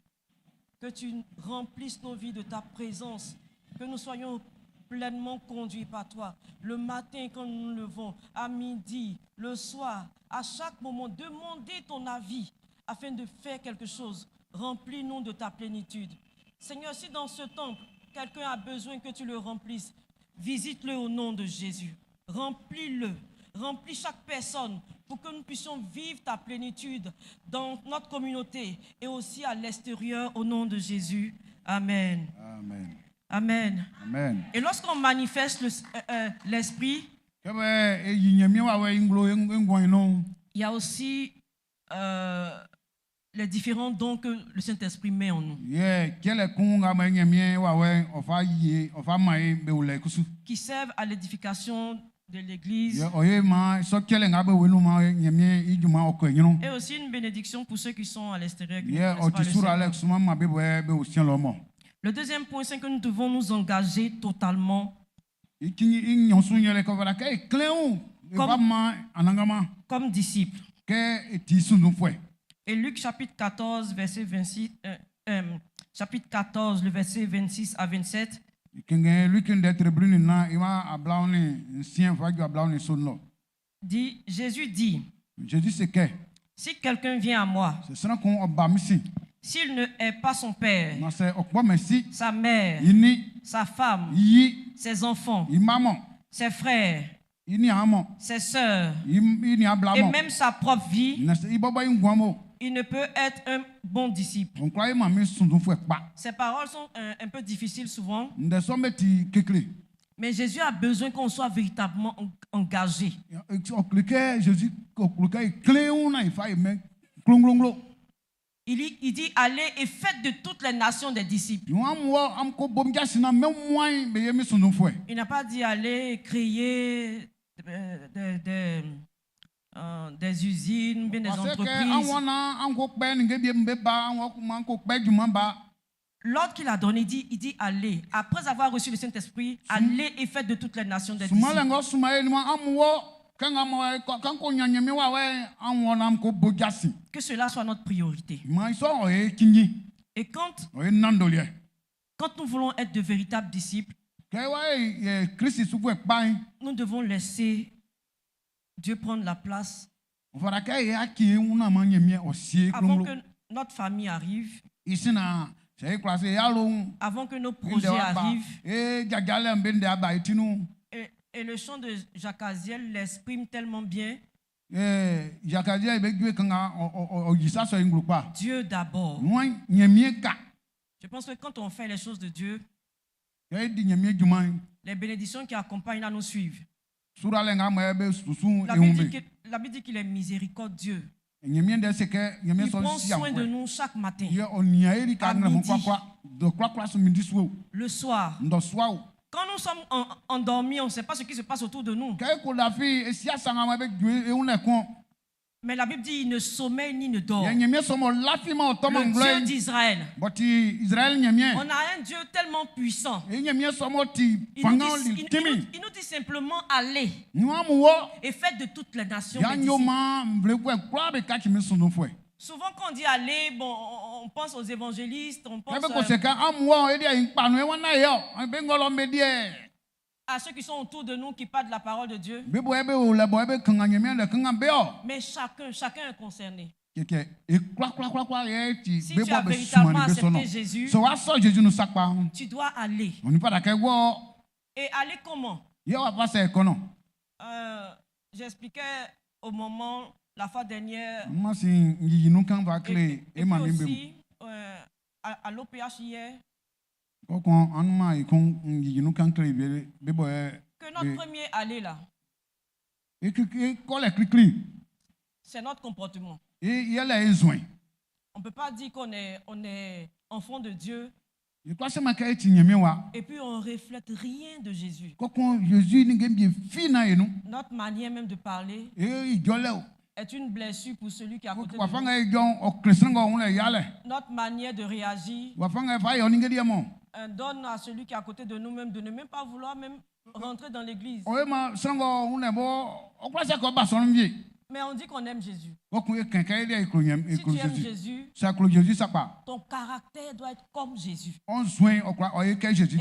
Que tu remplisses nos vies de ta présence, que nous soyons pleinement conduits par toi. Le matin quand nous nous levons, à midi, le soir, à chaque moment, demander ton avis afin de faire quelque chose. Remplis-nous de ta plénitude. Seigneur, si dans ce temple, quelqu'un a besoin que tu le remplisses, visite-le au nom de Jésus. Remplis-le. Remplis chaque personne pour que nous puissions vivre ta plénitude dans notre communauté et aussi à l'extérieur au nom de Jésus. Amen. Amen. Amen. Amen. Et lorsqu'on manifeste l'esprit, Kebe eyi nyamie wa we nglo ngwan no. il y a aussi les différents dons que le Saint-Esprit met en nous. Ye kele kunga ma nyamie wa we ofa ye ofa mai be ule kusu. Qui servent à l'édification de l'église. Ye oye ma so kele nga be welu ma nyamie ijuma okoyino. Et aussi une bénédiction pour ceux qui sont à l'extérieur. qui ne Ye connaissent pas le otisura Seigneur. alex ma ma be be osien lomo. Le deuxième point, c'est que nous devons nous engager totalement comme disciples. Et Luc chapitre 14, verset 26, chapitre 14, le verset 26 à 27. Dit, Jésus dit, si quelqu'un vient à moi, s'il ne hait pas son père, sa mère, sa femme, ses enfants, ses frères, ses sœurs, et même sa propre vie, il ne peut être un bon disciple. Ces paroles sont un peu difficiles souvent, mais Jésus a besoin qu'on soit véritablement engagé. Il dit, allez et faites de toutes les nations des disciples. Il n'a pas dit, allez créer des usines, bien des entreprises. L'ordre qu'il a donné, il dit, allez. Après avoir reçu le Saint-Esprit, allez et faites de toutes les nations des disciples. Que cela soit notre priorité. Et quand nous voulons être de véritables disciples, nous devons laisser Dieu prendre la place avant que notre famille arrive, avant que nos projets arrivent. Et le chant de Jacques Aziel l'exprime tellement bien. Dieu d'abord. Je pense que quand on fait les choses de Dieu, les bénédictions qui accompagnent là nous suivent. La Bible dit qu'il est miséricordieux. Il prend soin de nous chaque matin, à midi, le soir. Quand nous sommes endormis, on ne sait pas ce qui se passe autour de nous. Mais la Bible dit il ne sommeille ni ne dort. Le Dieu d'Israël. On a un Dieu tellement puissant. Il nous dit simplement allez et faites de toutes les nations des disciples. Souvent quand on dit aller, bon, on pense aux évangélistes, on pense à ceux qui sont autour de nous qui parlent de la parole de Dieu. Mais chacun est concerné. Si tu as véritablement accepté Jésus, tu dois aller. Et aller comment? J'expliquais au moment, la fois dernière, et puis aussi à l'OPH hier, que notre premier aller là, c'est notre comportement. On ne peut pas dire qu'on est enfant de Dieu et puis on ne reflète rien de Jésus. Notre manière même de parler est une blessure pour celui qui est à côté de nous. Notre manière de réagir donne à celui qui est à côté de nous même de ne même pas vouloir même rentrer dans l'église. Mais on dit qu'on aime Jésus. Si tu aimes Jésus, ton caractère doit être comme Jésus. Et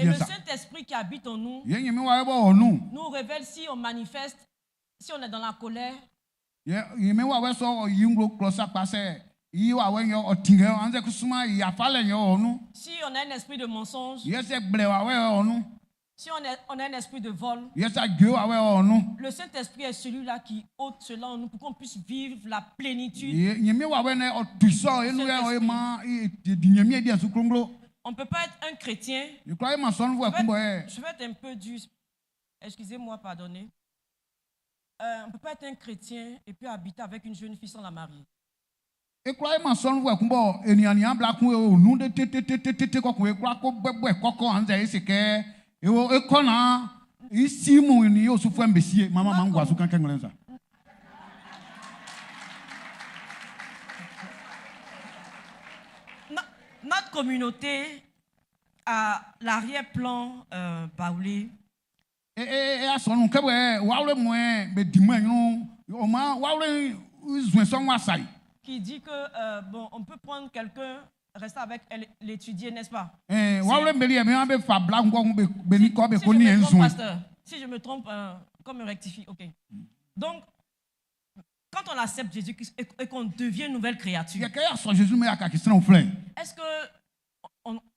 le Saint-Esprit qui habite en nous nous révèle si on manifeste, si on est dans la colère, si on a un esprit de mensonge, si on a un esprit de vol. Le Saint-Esprit est celui-là qui ôte cela en nous pour qu'on puisse vivre la plénitude. on ne peut pas être un chrétien. Je crois que ma sonne voit comme Je vais être un peu dur. Excusez-moi, pardonnez. On ne peut pas être un chrétien et puis habiter avec une jeune fille sans la marier. Et crois que ma sonne voit comme et ni en blanc ou nous de tété quoi que quoi que en zay c'est que et qu'on a ici mon ni au souffle imbécile maman mangwa sous quelqu'un comme ça. Notre communauté à l'arrière-plan Baoulé. Et à son nom, que ouais, moins, mais dis-moi, au moins, ouais, Qui dit que bon, on peut prendre quelqu'un, rester avec elle, l'étudier, n'est-ce pas? Si je me trompe, comme me rectifie, ok. Donc, quand on accepte Jésus-Christ et qu'on devient une nouvelle créature, est-ce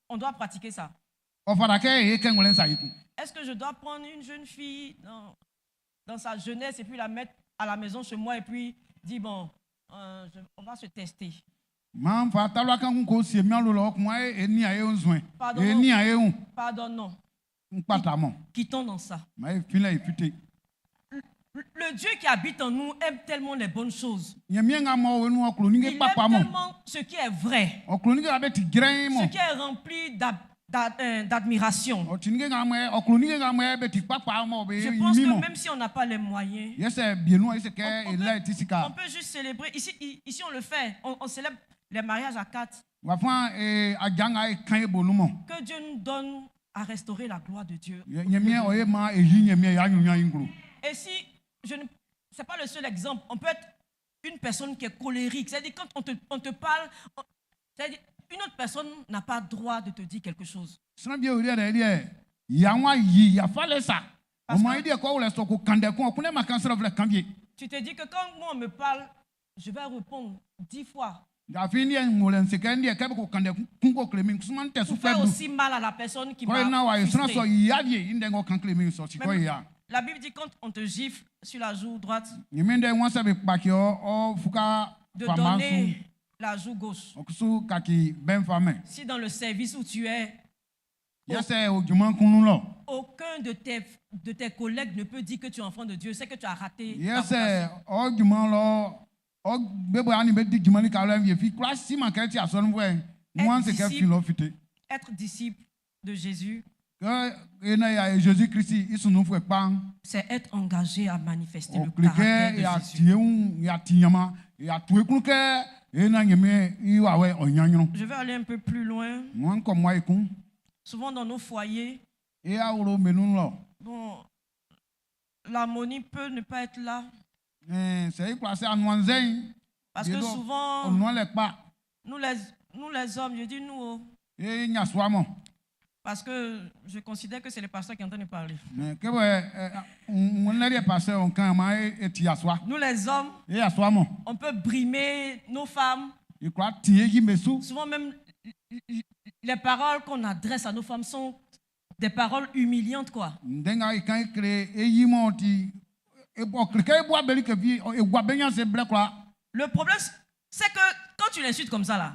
qu'on doit pratiquer ça? Est-ce que je dois prendre une jeune fille dans sa jeunesse et puis la mettre à la maison chez moi et puis dire, bon, on va se tester? Pardon, non. Quittons dans ça. Le Dieu qui habite en nous aime tellement les bonnes choses. Il aime tellement ce qui est vrai. Ce qui est rempli d'admiration. Je pense que même si on n'a pas les moyens, on peut juste célébrer. Ici on le fait. On célèbre les mariages à 4. Que Dieu nous donne à restaurer la gloire de Dieu. Et si c'est pas le seul exemple, on peut être une personne qui est colérique. C'est-à-dire quand on te parle, c'est-à-dire une autre personne n'a pas le droit de te dire quelque chose. Tu te dis que quand moi on me parle, je vais répondre 10 fois. Pour faire aussi mal à la personne qui m'a frustré. La Bible dit quand on te gifle sur la joue droite, de donner la joue gauche. Si dans le service où tu es, aucun de tes collègues ne peut dire que tu es enfant de Dieu, c'est que tu as raté ta vocation. Être disciple de Jésus, c'est être engagé à manifester le caractère de Jésus. Je vais aller un peu plus loin. Souvent dans nos foyers, bon, l'harmonie peut ne pas être là. Parce que souvent, nous les hommes, je dis nous, parce que je considère que c'est le pasteur qui est en train de parler. Nous les hommes, on peut brimer nos femmes. Souvent même, les paroles qu'on adresse à nos femmes sont des paroles humiliantes, quoi. Le problème, c'est que quand tu l'insultes comme ça, là,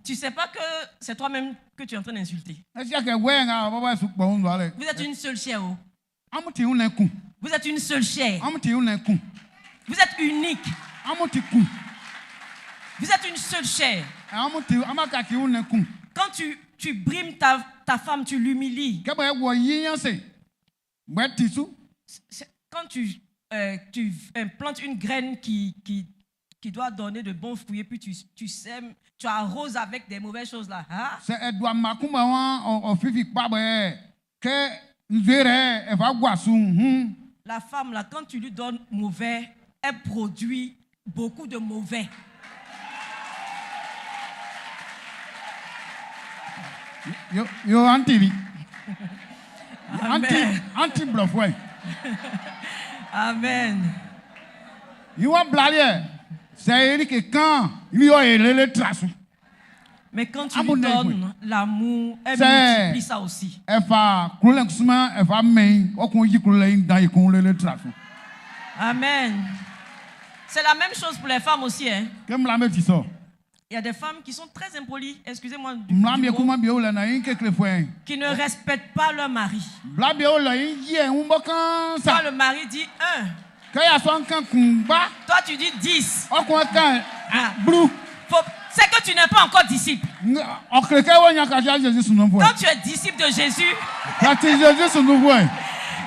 tu sais pas que c'est toi-même que tu es en train d'insulter. Vous êtes une seule chair. Vous êtes une seule chair. Vous êtes unique. Vous êtes une seule chair. Quand tu brimes ta femme, tu l'humilies. Quand tu plantes une graine qui doit donner de bons fruits, et puis tu sèmes, tu arroses avec des mauvaises choses là. Hein? La femme là, quand tu lui donnes mauvais, elle produit beaucoup de mauvais. Yo anti bluff ouais. Amen. You want blalier? C'est que quand il y a les traces. Mais quand tu lui donnes l'amour, elle multiplie ça aussi. Amen. C'est la même chose pour les femmes aussi, hein. Il y a des femmes qui sont très impolies, excusez-moi, Mlambie kuma bio la na inke klefwen. qui ne respectent pas leur mari. Blabio la inje umbokan Quand sa. le mari dit 1, Kaya son kan kumba. toi tu dis 10. Okwa kan Ah. blue. C'est que tu n'es pas encore disciple. Okreke wonya ka Jésus sunu fwe. Quand tu es disciple de Jésus, Ka ti Jésus sunu fwe.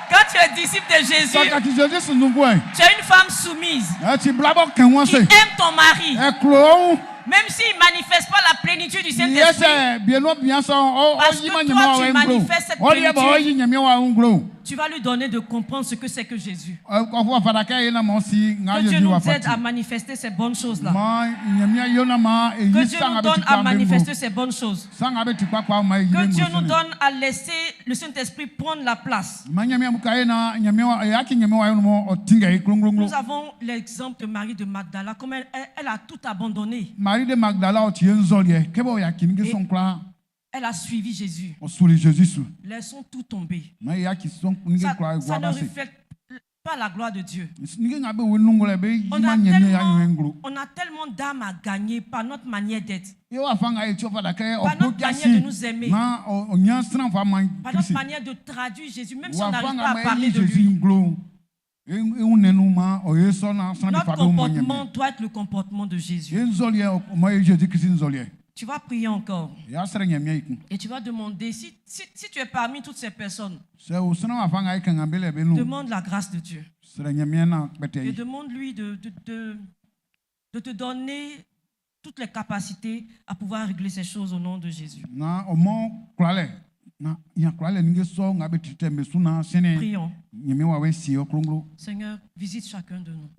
quand tu es disciple de Jésus, Ka ti Jésus sunu fwe. tu es une femme soumise Ti blabo kan won qui se. aime ton mari. Eklo. Même s'il ne manifeste pas la plénitude du Yes, Saint-Esprit, bien no bien so o Parce que toi, tu manifestes cette plénitude. Tu vas lui donner de comprendre ce que c'est que Jésus. Que Dieu nous aide à manifester ces bonnes choses-là. Que Dieu nous donne à manifester ces bonnes choses. Que Dieu nous donne à laisser le Saint-Esprit prendre la place. Nous avons l'exemple de Marie de Magdala, comme elle a tout abandonné. Marie de Magdala Elle a suivi Jésus. Laissons tout tomber. Ça ne reflète pas la gloire de Dieu. On a tellement d'âmes à gagner par notre manière d'être, par notre manière de nous aimer, par notre manière de traduire Jésus, même si on n'arrive pas à parler de lui. Notre comportement doit être le comportement de Jésus. Tu vas prier encore. Et tu vas demander, si tu es parmi toutes ces personnes, demande la grâce de Dieu. Et demande-lui de te donner toutes les capacités à pouvoir régler ces choses au nom de Jésus. Prions. Seigneur, visite chacun de nous.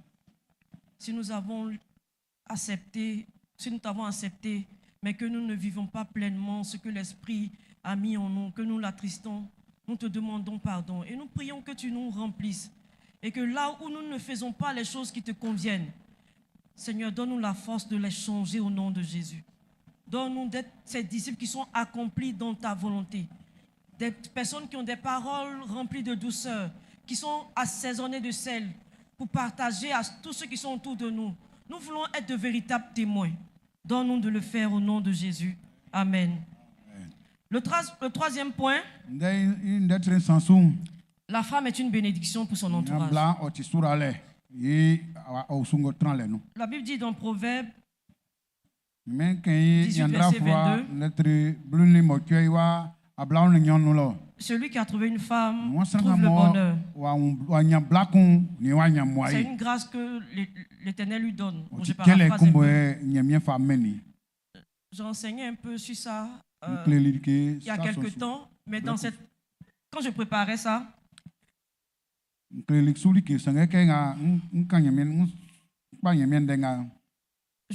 Si nous avons accepté, mais que nous ne vivons pas pleinement ce que l'Esprit a mis en nous, que nous l'attristons, nous te demandons pardon. Et nous prions que tu nous remplisses. Et que là où nous ne faisons pas les choses qui te conviennent, Seigneur, donne-nous la force de les changer au nom de Jésus. Donne-nous d'être ces disciples qui sont accomplis dans ta volonté. Des personnes qui ont des paroles remplies de douceur, qui sont assaisonnées de sel pour partager à tous ceux qui sont autour de nous. Nous voulons être de véritables témoins. Donne-nous de le faire au nom de Jésus. Amen. Le troisième point, la femme est une bénédiction pour son entourage. La Bible dit dans Proverbe 18, verset 22, celui qui a trouvé une femme trouve le bonheur. C'est une grâce que l'Éternel lui donne. Bon, je paraphrase un peu. J'enseignais un peu sur ça il y a quelques temps, mais quand je préparais ça, je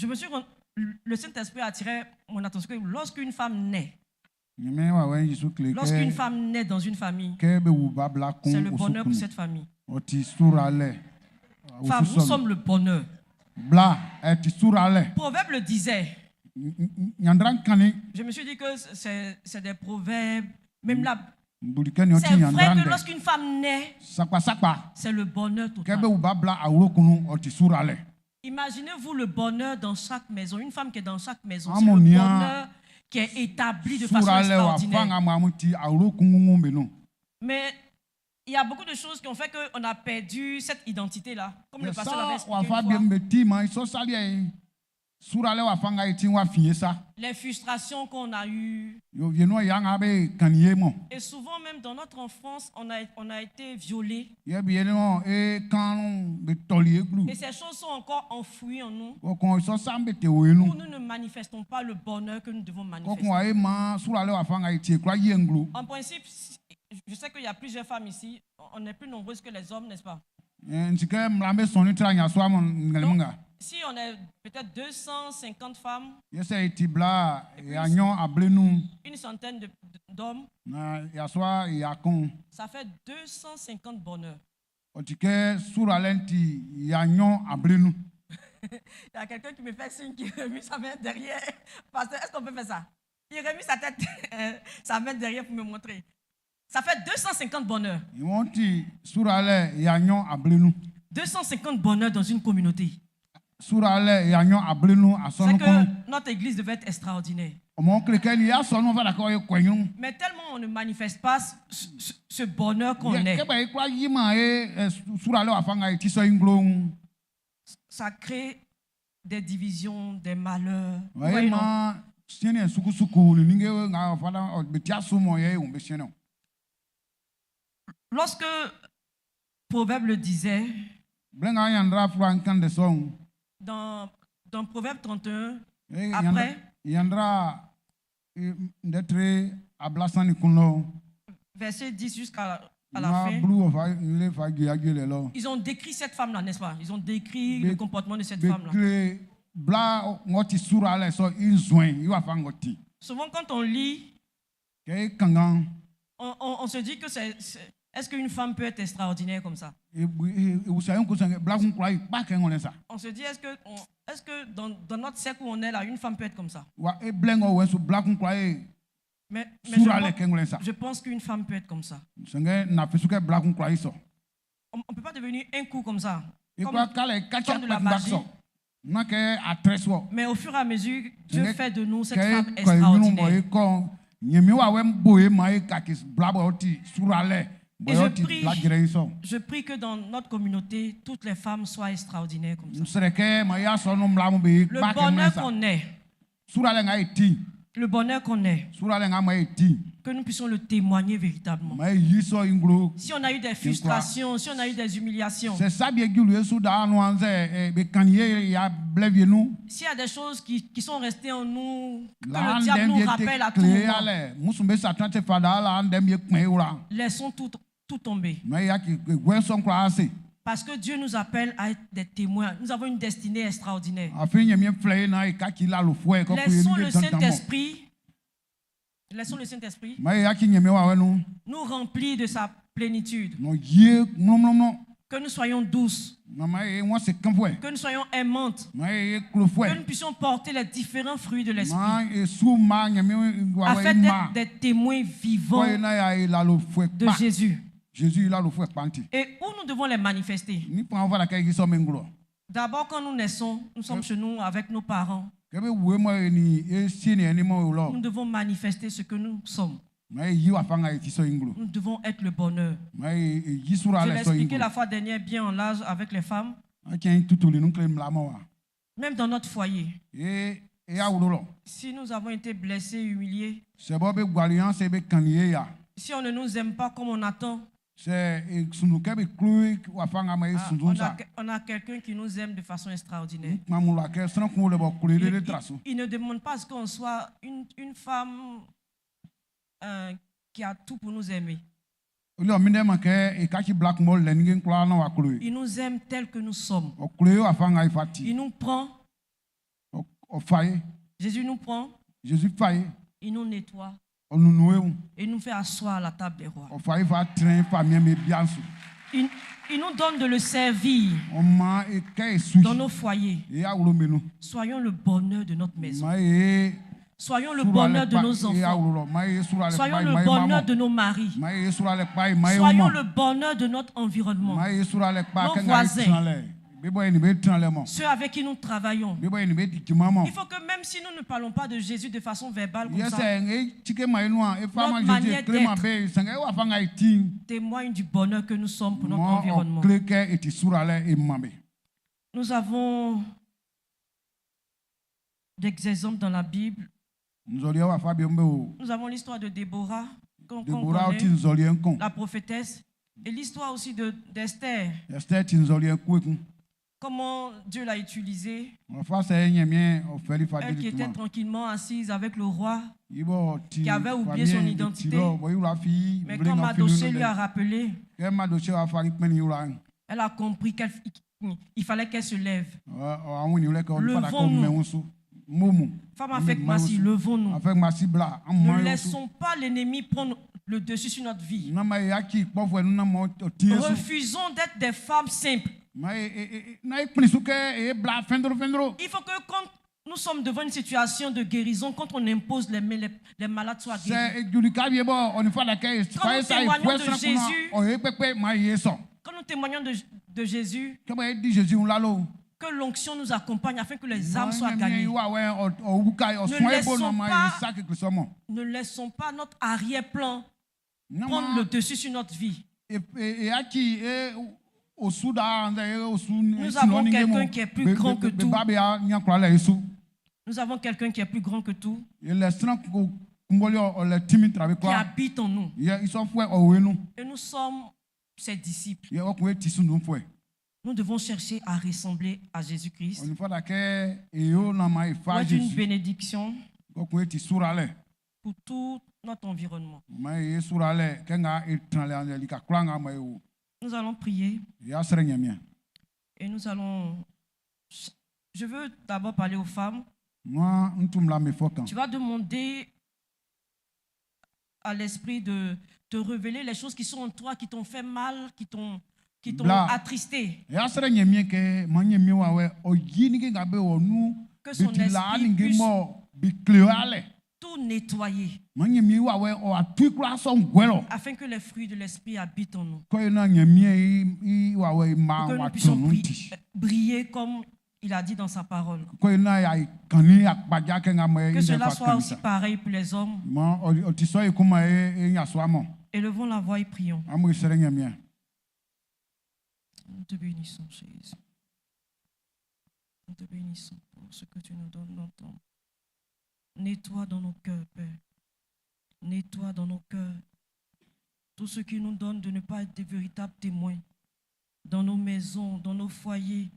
me suis rendu, le Saint-Esprit a attiré mon attention que lorsqu'une femme naît, dans une famille, c'est le bonheur pour cette famille. Enfin, nous sommes le bonheur. Proverbe le disait. Je me suis dit que c'est des proverbes, même là. C'est vrai que lorsqu'une femme naît, c'est le bonheur total. Imaginez-vous le bonheur dans chaque maison. Une femme qui est dans chaque maison, c'est le bonheur qui est établi de façon extraordinaire. Mais il y a beaucoup de choses qui ont fait qu'on a perdu cette identité-là. Comme le pasteur l'avait expliqué une fois. Les frustrations qu'on a eues. Et souvent même dans notre enfance, on a été violé. Et ces choses sont encore enfouies en nous. Où nous ne manifestons pas le bonheur que nous devons manifester. En principe, je sais qu'il y a plusieurs femmes ici. On est plus nombreuses que les hommes, n'est-ce pas? Donc, si on est peut-être 250 femmes, une centaine d'hommes, ça fait 250 bonheurs. Il y a quelqu'un qui me fait signe qui remet sa main derrière. Pasteur, est-ce qu'on peut faire ça? Il remet sa tête, sa main derrière pour me montrer. Ça fait 250 bonheurs. 250 bonheurs dans une communauté. surale ya nyo ablenu C'est asonu kono. que notre église devait être extraordinaire. Omo klekeli ya sonu va d'accord ye kwenyu. Mais tellement on ne manifeste pas ce bonheur qu'on est, Ke ba ikwa yima e surale wa fanga itiso inglo. ça crée des divisions, des malheurs. Vous Wa voyez, non? ma siene suku ni ninge nga fada betia sumo ye umbe siene. Lorsque Proverbe le disait, Blenga yandra frankan de song. dans Proverbe 31, Eh, après, yandra d'être ablasani kunlo. verset 10 jusqu'à la Na fin, blue of le fagi agile lo. ils ont décrit cette femme-là, n'est-ce pas? Ils ont décrit le comportement de cette femme-là. Bekle bla ngoti sura le so inzoin yo afangoti. Souvent, quand on lit, Ke kangan on se dit que est-ce qu'une femme peut être extraordinaire comme ça? e usayon ko sange bla kun kwai pa ke ngole sa. On se dit, est-ce que dans notre cercle où on est là, une femme peut être comme ça? Wa e blengo wen so bla kun kwai Mais sura le ke ngole sa. je pense qu'une femme peut être comme ça. Sange na fisuke bla kun kwai so. On ne peut pas devenir un coup comme ça. E Comme- kwa kale kacha comme de la pa magie. so. Na ke atres wo. Mais au fur et à mesure, Dieu fait de nous cette Ke femme ko yunu mo extraordinaire. e ko nyemi wa wem boye mai kakis bla boti sura le. Et je Boyoti prie, bla gire so. je prie que dans notre communauté, toutes les femmes soient extraordinaires comme ça. Msereke ma ya so no mlamu be Le pa ke bonheur ngole sa. qu'on est, Sura le nga eti. le bonheur qu'on est, Sura le nga ma eti. que nous puissions le témoigner véritablement. Ma yiso inglo. Si on a eu des frustrations, si on a eu des humiliations, C'est ça bien gilu yesu da anu anze be kanye ya blevie nu. s'il y a des choses qui sont restées en nous, que La le diable andem nous ye rappelle à te tout clé moment, ale. Musumbe satan te fada la andem ye kme ura. laissons tout tomber. Mais ya ki gwen son kwa ase. Parce que Dieu nous appelle à être des témoins. Nous avons une destinée extraordinaire. Afi nye mien fleye na e ka ki la lo fwe ko Laissons le Saint-Esprit Mais ya ki nye me wa wenu. nous remplir de sa plénitude. No ye no. Que nous soyons douces, Na ma e won se kan fwe. que nous soyons aimantes, Ma e klo fwe. que nous puissions porter les différents fruits de l'Esprit, Ma e sou ma nye me wa afin we ma. d'être des témoins vivants Ko na ya e la lo fwe de pa. Jésus. Jésus la lo fwe panti. Et où nous devons les manifester? Ni pa on va la ka ki so menglo. D'abord, quand nous naissons, nous sommes chez nous avec nos parents. Kebe we mo ni e sini ni mo lo. Nous devons manifester ce que nous sommes. Mais yi wa fanga ti so inglo. Nous devons être le bonheur. Mais yi sura Je le l'ai so expliqué inglo. la fois dernière bien en large avec les femmes. Akin tutuli nu klem la mo wa. Même dans notre foyer, E ya wulo lo. si nous avons été blessés, humiliés, Se bo be gwalian se be kanye ya. si on ne nous aime pas comme on attend, Se sunu kebe klui wa fanga ma e sunzun sa. on a quelqu'un qui nous aime de façon extraordinaire. Ma mu la ke sran kun le bo kulele de traso. Il ne demande pas à ce qu'on soit une femme qui a tout pour nous aimer. Ole o minde ma ke e ka ki black mole le ngi kla na wa klui. Il nous aime tel que nous sommes. O klui wa fanga ifati. Il nous prend, O faye. Jésus nous prend, Jésus faye. il nous nettoie O nunu et nous fait asseoir à la table des rois. o faye va train fa mi me biansu. Il nous donne de le servir O ma e ke su. dans nos foyers. E ya wulo menu. Soyons le bonheur de notre maison. Ma e Soyons le bonheur de nos enfants. Soyons le bonheur de nos maris. Soyons le bonheur de notre environnement. Nos voisins. Ceux avec qui nous travaillons. Il faut que même si nous ne parlons pas de Jésus de façon verbale comme ça, notre manière d'être témoigne du bonheur que nous sommes pour notre environnement. Nous avons des exemples dans la Bible. Nous avons l'histoire de Déborah, qu'on connaît, la prophétesse, et l'histoire aussi d'Esther. Comment Dieu l'a utilisée. Elle qui était tranquillement assise avec le roi, qui avait oublié son identité. Mais quand Mardochée lui a rappelé, elle a compris qu'il fallait qu'elle se lève. Levons-nous. Femme avec Massi, levons-nous. Ne laissons pas l'ennemi prendre le dessus sur notre vie. Refusons d'être des femmes simples. Il faut que quand nous sommes devant une situation de guérison, quand on impose les malades soient guéris. Quand nous témoignons de Jésus, que Que l'onction nous accompagne afin que les âmes soient gagnées. Ne laissons pas notre arrière-plan prendre le dessus sur notre vie. Nous avons quelqu'un qui est plus grand que tout. Nous avons quelqu'un qui est plus grand que tout. Qui habite en nous. Et nous sommes ses disciples. Nous devons chercher à ressembler à Jésus-Christ. Pour être une bénédiction pour tout notre environnement. Nous allons prier. Et nous allons... Je veux d'abord parler aux femmes. Tu vas demander à l'esprit de te révéler les choses qui sont en toi, qui t'ont fait mal, qui t'ont attristé. Que son esprit puisse tout nettoyer. Afin que les fruits de l'esprit habitent en nous. Pour que nous puissions briller comme il a dit dans sa parole. Que cela soit aussi pareil pour les hommes. Élevons la voix et prions. Nous te bénissons, Jésus. Nous te bénissons pour ce que tu nous donnes d'entendre. Nettoie dans nos cœurs, Père. Nettoie dans nos cœurs tout ce qui nous donne de ne pas être des véritables témoins dans nos maisons, dans nos foyers,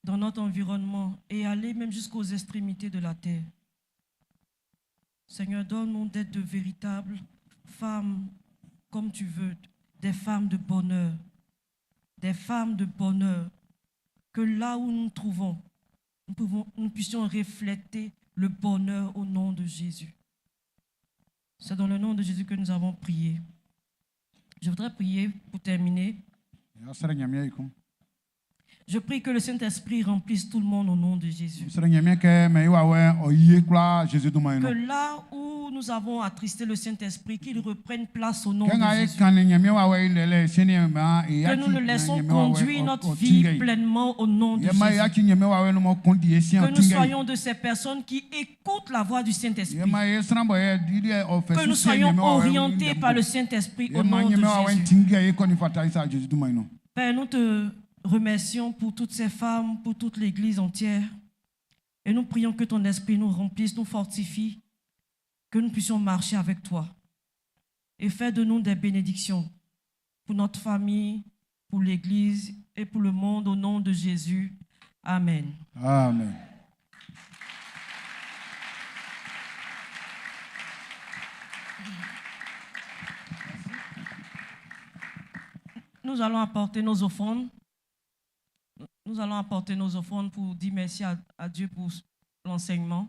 dans notre environnement et aller même jusqu'aux extrémités de la terre. Seigneur, donne-nous d'être de véritables femmes comme tu veux, des femmes de bonheur. Des femmes de bonheur, que là où nous nous trouvons, nous puissions refléter le bonheur au nom de Jésus. C'est dans le nom de Jésus que nous avons prié. Je voudrais prier pour terminer. Je prie que le Saint-Esprit remplisse tout le monde au nom de Jésus. Que là où nous avons attristé le Saint-Esprit, qu'il reprenne place au nom de Jésus. Que nous le laissons conduire notre vie pleinement au nom de Jésus. Que nous soyons de ces personnes qui écoutent la voix du Saint-Esprit. Que nous soyons orientés par le Saint-Esprit au nom de Jésus. Père, nous te remercions pour toutes ces femmes, pour toute l'Église entière. Et nous prions que ton esprit nous remplisse, nous fortifie, que nous puissions marcher avec toi. Et faire de nous des bénédictions pour notre famille, pour l'Église et pour le monde au nom de Jésus. Amen. Amen. Nous allons apporter nos offrandes. Nous allons apporter nos offrandes pour dire merci à Dieu pour l'enseignement.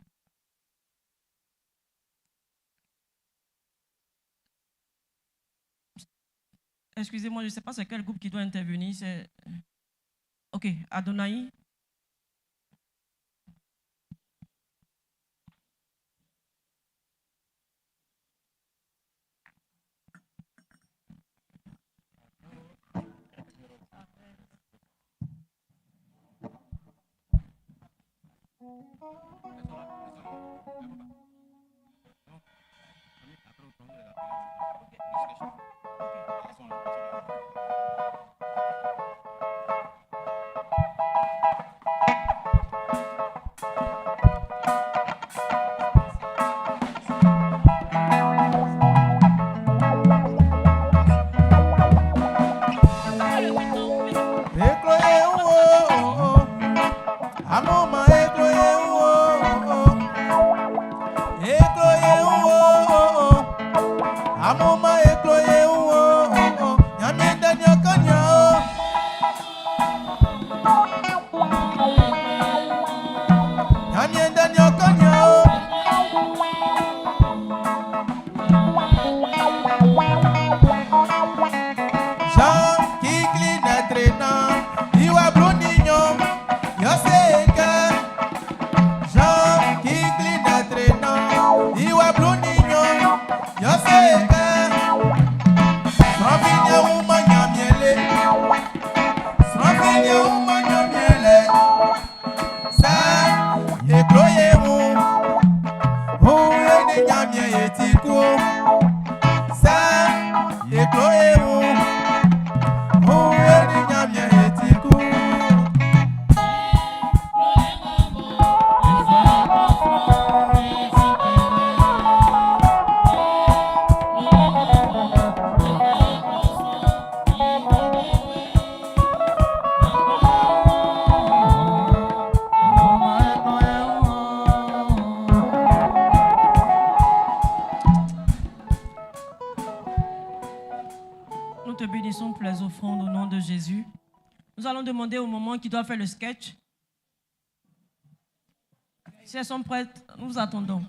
Excusez-moi, je ne sais pas c'est quel groupe qui doit intervenir. Ok, Adonai. Amoma ekloye, Nous allons demander au moment qui doit faire le sketch. Si elles sont prêtes, nous attendons.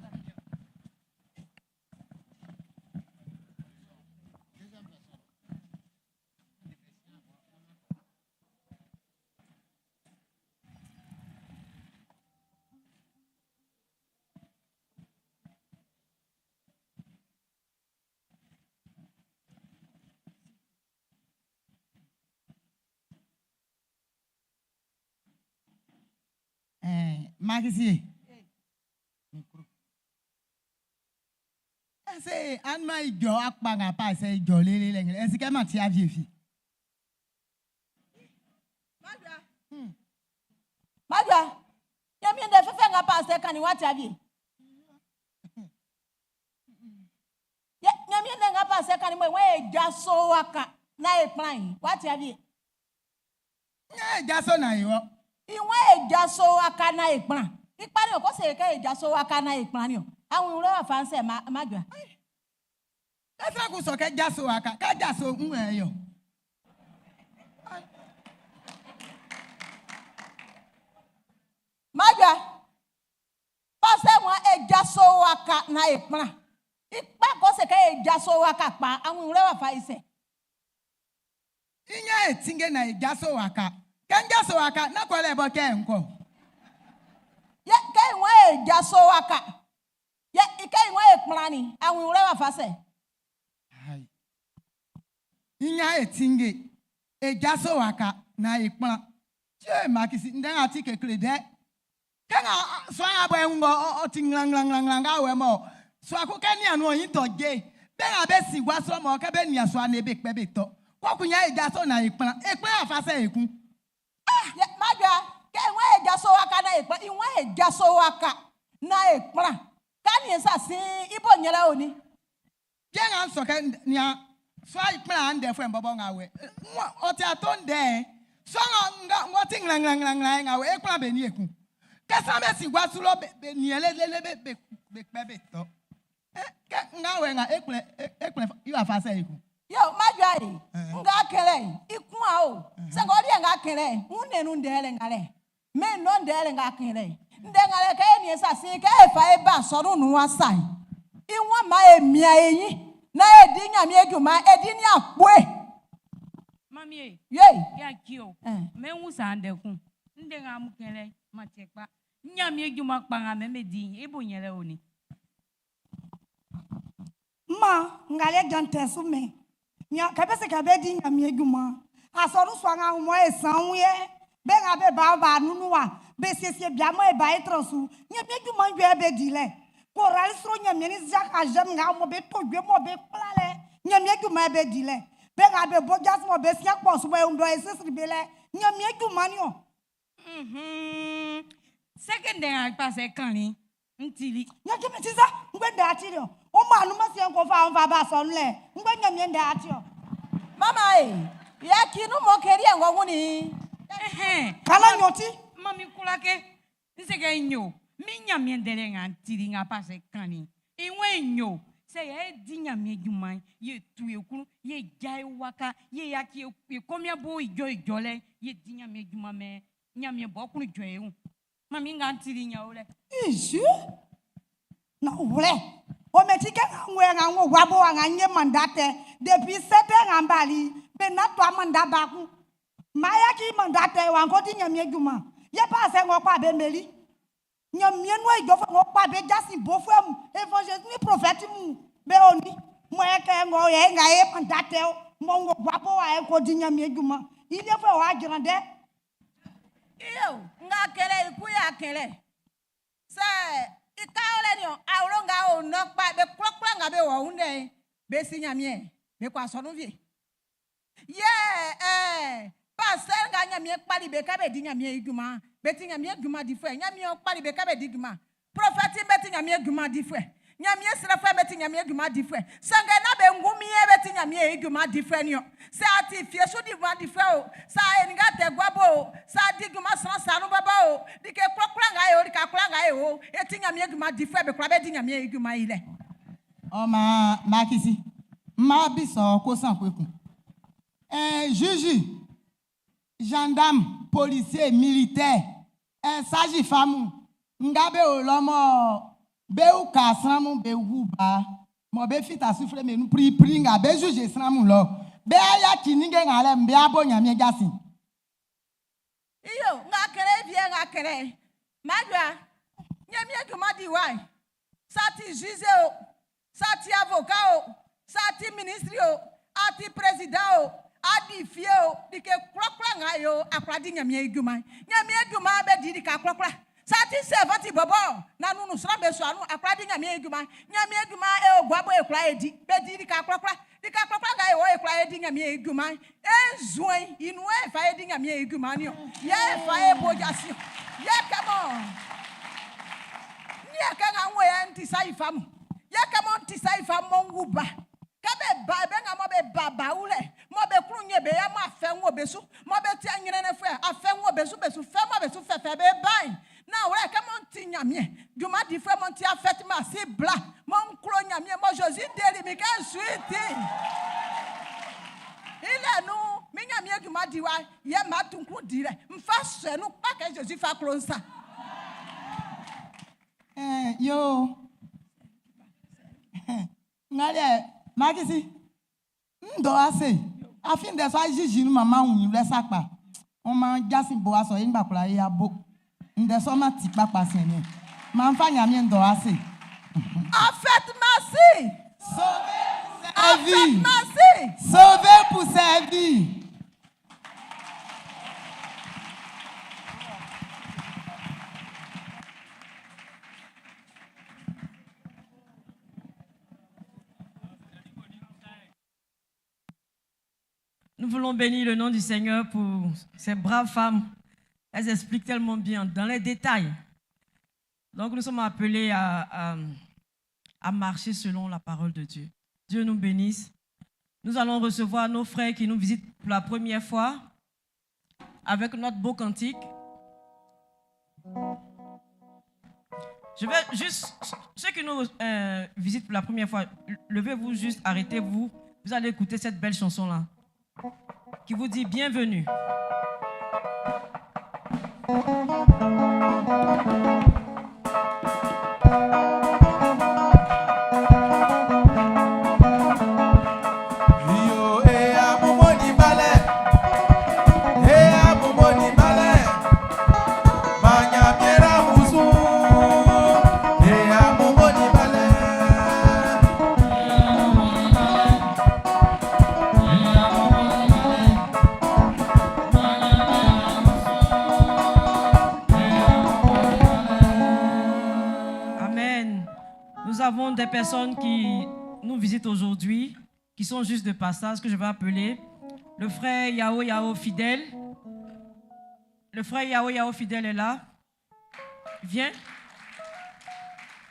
Magisi. C'est un ma ijo akpanga pas c'est ijo lele lengele. Est-ce que ma tia viefi? Magua. Ya mi de fefe nga pastor kan wa tia vie. Ya mi de nga pastor kan mo we jaso waka na e plan wa tia vie. Nya jaso na yo. Iwe ejaso aka na ipran. Ipari oko se ke ejaso aka na ipran ni o. Awon ure wa fanse magua. Esa ku so ke jaso aka, ka jaso nwe yo. Magua. Pase mo ejaso aka na ipran. Ipa ko se ke ejaso aka pa awon ure wa fanse. Inya etinge na ejaso aka. Kanja so aka na kwale bo ke nko. Ye ke nwe jaso aka. Ye ike nwe ekplani awun ure wa fase. Hai. Inya etinge ejaso aka na ekplan. Je makisi ndan ati kekle de. Kanga so abo engo otinglang awe mo. So akuke ni anu oyin toje. Be na be sigwa so mo ke be ni aso na ebe pe be to. Kwakunya ejaso na ekplan. Ekplan afase ekun. Ya magua ke nwe ejaso aka na ekplan, inwe ejaso aka na ekplan. Kan yen sa sin ibo nyela oni. Jenga so ke nia so ekplan ande fo mbobo ngawe. Oti aton de. So nga ngoti nglang ngawe ekplan be ni ekun. Kesa me sigwa sulo be ni lele be to. Ke ngawe nga ekplan you afase ekun. Yo magua nga kere ikun a o. Se go ri nga kere unenu ndele ngale. Me no ndele nga kere. Ndengale ka eni esa sin ka efa eba so no nu asai. Iwa ma emia eyin na edi nyame eduma edi ni apoe. Mami Yey ya kio. Me wusa ndekun. Ndenga mu kere ma tekpa. Nyame eduma kpanga me medi ebo nyele oni. Ma ngale jante sume. Nya kabese kabedi nyame eduma. Asoru swanga mo esanwe be nga be ba nunuwa be sesie bia mo e ba etrosu nyame eduma nwe be dile. Koral sro nyame ni jak ajem nga mo be togwe mo be plale. Nyame eduma be dile. Be nga be bojas mo be sia kposu be ndo esesri bele. Nyame eduma ni o. Second day passe kanni ntili. Nyame metisa ngwe nda atiri o. O ma anu ma se nko fa on fa ba so nle. Ngwe nyame nda atiri o. Mama ya kinu mo keri engo nguni. Kala nyoti. Mami kulake. Nsege nyo. Mi nyame ndele nga ntili nga passe kanni. Inwe nyo. Se ye di nyame eduma ye tu ekuru ye jai waka ye yaki e komia bo ijo le ye di nyame eduma me nyame bo kunu jo ehun. Mami nga ntili nya ole. Iju. Na ule. O metike ngwe nga ngo wabo nga nye mandate depuis 7 ans mbali be na to amanda baku. Maya ki mandate wa ngoti nyame eduma. Ye pa se ngo pa be meli. Nyame no ijo fo ngo pa be jasi bofu am evangeliste ni prophète mu be oni. Mo e ke ngo ye nga ye mandate mo ngo wabo wa e ko di nyame eduma. Ile fo wa grande. Iyo nga kere ikuya kere. Se ikaole ni awronga o nokpa be klokla nga be wo hunde be sinyamie be kwa sonu vie. Pastor nga nyamie kpali be ka be di nyamie iduma be ti nyamie duma di fwe nyamie kpali be ka be di duma prophet be ti nyamie duma di fwe nyamie srafa be ti nyamie duma di fwe sanga na be ngumi e be ti nyamie duma di fwe ni o se ati fie so di duma di fwe o sa eniga te gwabo sa di duma san sanu baba o di ke klokla nga e o di ka kla nga e o e ti nyamie duma di fwe be kla be di nyamie duma ile o ma kisi ma bi so ko san kwekun Juju gendarme, policier, militaire, sage femme, ngabe olomo, be ou kasramu be uba, mo be fita souffle me nou pri ngabe juge sramu lo, be aya kininge ngale mbe abo nyamie gasi. Iyo, ngakere vie ngakere. Magwa, nyamie kuma diwai. Sati juge o, sati avocat o, sati ministre o, ati président o, adi fie o, dike krokra ngayo akradi nyamie guma. Nyamie guma be di dika krokra. Sati servant bobo na nunu srambe so anu akradi nyamie guma. Nyamie guma e ogwabo e kra edi be di dika krokra. Dika krokra ngayo e kra edi nyamie guma. Enzoin inu e fa edi nyamie guma ni o. Ye fa e bojasi. Ye come on. Ye kan anwe anti sai famu. Ye come on ti sai famu nguba. Kabe ba be nga mo be baba ule. Mo be krunye be ya mo afenwo besu. Mo be ti anyere ne fe afenwo besu fe mo besu fe be ban. Na we come on ti nyamie. Duma di fe mo ti afet ma si bla. Mo nkro nyamie mo Josi deli mi kan sweet. Ile nu mi nyamie duma di wa ye ma tunku di re. Mfa se nu pa ke Josi fa klonsa. Yo. Ngale Magisi. Ndo ase. Afin de so ajiji nu mama unyu le sapa. On ma jasin bo aso yin gba kula ya bo. Nde so ma ti papa sen ni. Ma nfa nyamie ndo ase. Afet merci. Sauver merci. Sauver pour servir. Nous voulons bénir le nom du Seigneur pour ces braves femmes. Elles expliquent tellement bien, dans les détails. Donc nous sommes appelés à marcher selon la parole de Dieu. Dieu nous bénisse. Nous allons recevoir nos frères qui nous visitent pour la première fois avec notre beau cantique. Je vais juste, ceux qui nous visitent pour la première fois, levez-vous juste, arrêtez-vous. Vous allez écouter cette belle chanson-là qui vous dit bienvenue. Des personnes qui nous visitent aujourd'hui, qui sont juste de passage, que je vais appeler le frère Yao Yao Fidèle. Le frère Yao Yao Fidèle est là. Viens.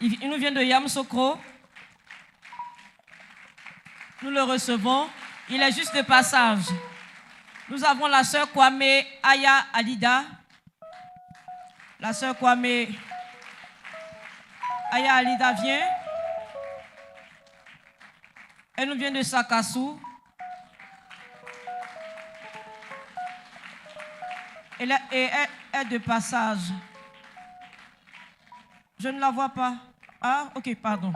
Il nous vient de Yamoussoukro. Nous le recevons. Il est juste de passage. Nous avons la sœur Kwame Aya Alida. La sœur Kwame Aya Alida vient. Elle nous vient de Sakassou. Elle est de passage. Je ne la vois pas. Ah, ok, pardon.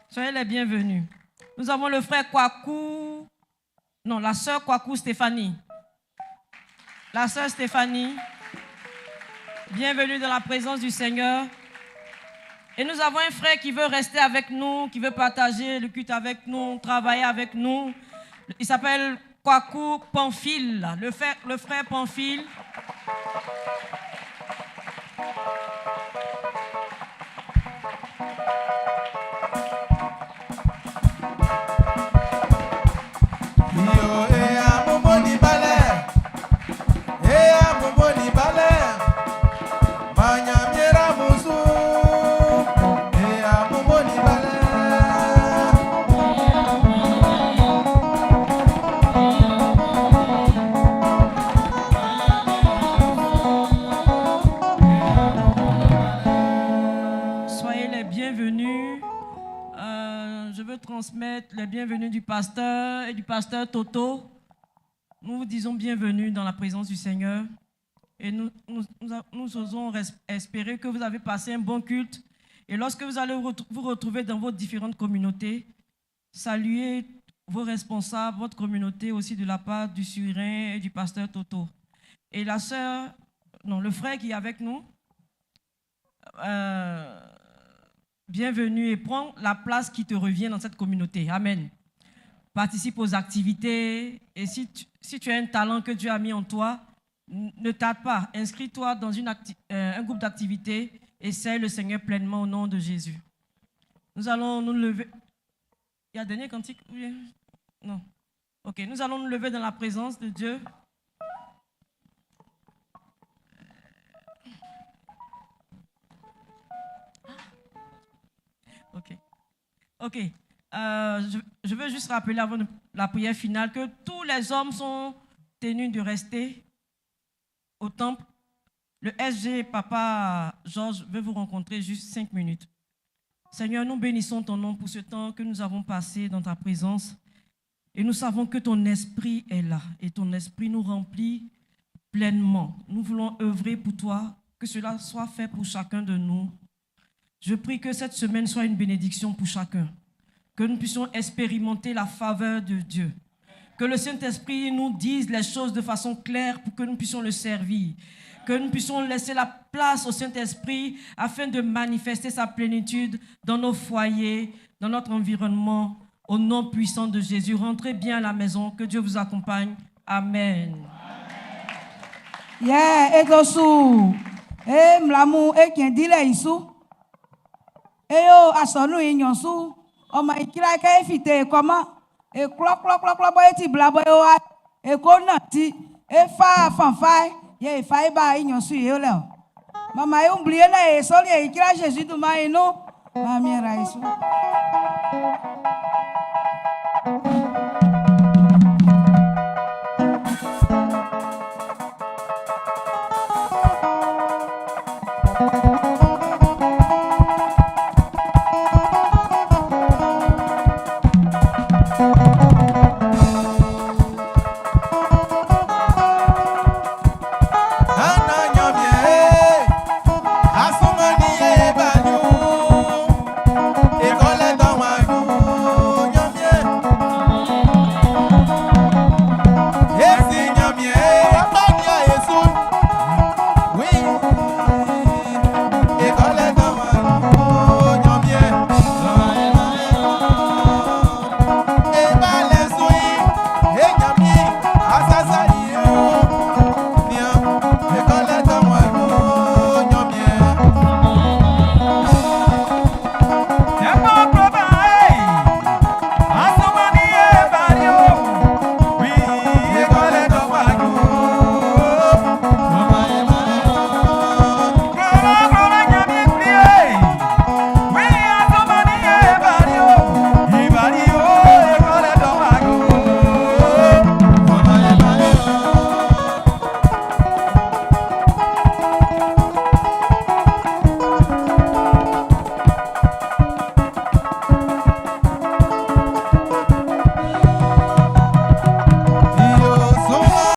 Soyez les bienvenus. Nous avons le frère Kwaku. Non, la sœur Kwaku Stéphanie. La sœur Stéphanie. Bienvenue dans la présence du Seigneur. Et nous avons un frère qui veut rester avec nous, qui veut partager le culte avec nous, travailler avec nous. Il s'appelle Kwaku Pamphile, le frère Pamphile. transmettre les bienvenus du pasteur et du pasteur Toto. nous vous disons bienvenue dans la présence du Seigneur et nous osons espérer que vous avez passé un bon culte et lorsque vous allez vous retrouver dans vos différentes communautés, saluez vos responsables, votre communauté aussi de la part du surin et du pasteur Toto. Et le frère qui est avec nous, bienvenue et prends la place qui te revient dans cette communauté. Amen. Participe aux activités et si tu as un talent que Dieu a mis en toi, ne tarde pas, inscris-toi dans un groupe d'activités et sers le Seigneur pleinement au nom de Jésus. Nous allons nous lever. Il y a un dernier cantique? Non. Ok, nous allons nous lever dans la présence de Dieu. Ok. Je veux juste rappeler avant la prière finale que tous les hommes sont tenus de rester au temple. Le SG, Papa Georges, veut vous rencontrer juste 5 minutes. Seigneur, nous bénissons ton nom pour ce temps que nous avons passé dans ta présence. Et nous savons que ton esprit est là. Et ton esprit nous remplit pleinement. Nous voulons œuvrer pour toi, que cela soit fait pour chacun de nous. Je prie que cette semaine soit une bénédiction pour chacun. Que nous puissions expérimenter la faveur de Dieu. Que le Saint-Esprit nous dise les choses de façon claire pour que nous puissions le servir. Que nous puissions laisser la place au Saint-Esprit afin de manifester sa plénitude dans nos foyers, dans notre environnement. Au nom puissant de Jésus, rentrez bien à la maison. Que Dieu vous accompagne. Amen. Yeah, egosu. Mlamu ekendile isu. Eyo asonu inyosu. Oma ikira ka efite koma. E klo boy ti bla boy wa. E ko na ti e fa fanfai. Ye fa ba inyosu ye le. Mama e oublier na e soli e ikira Jésus du maino. Mami raisu. Thank you.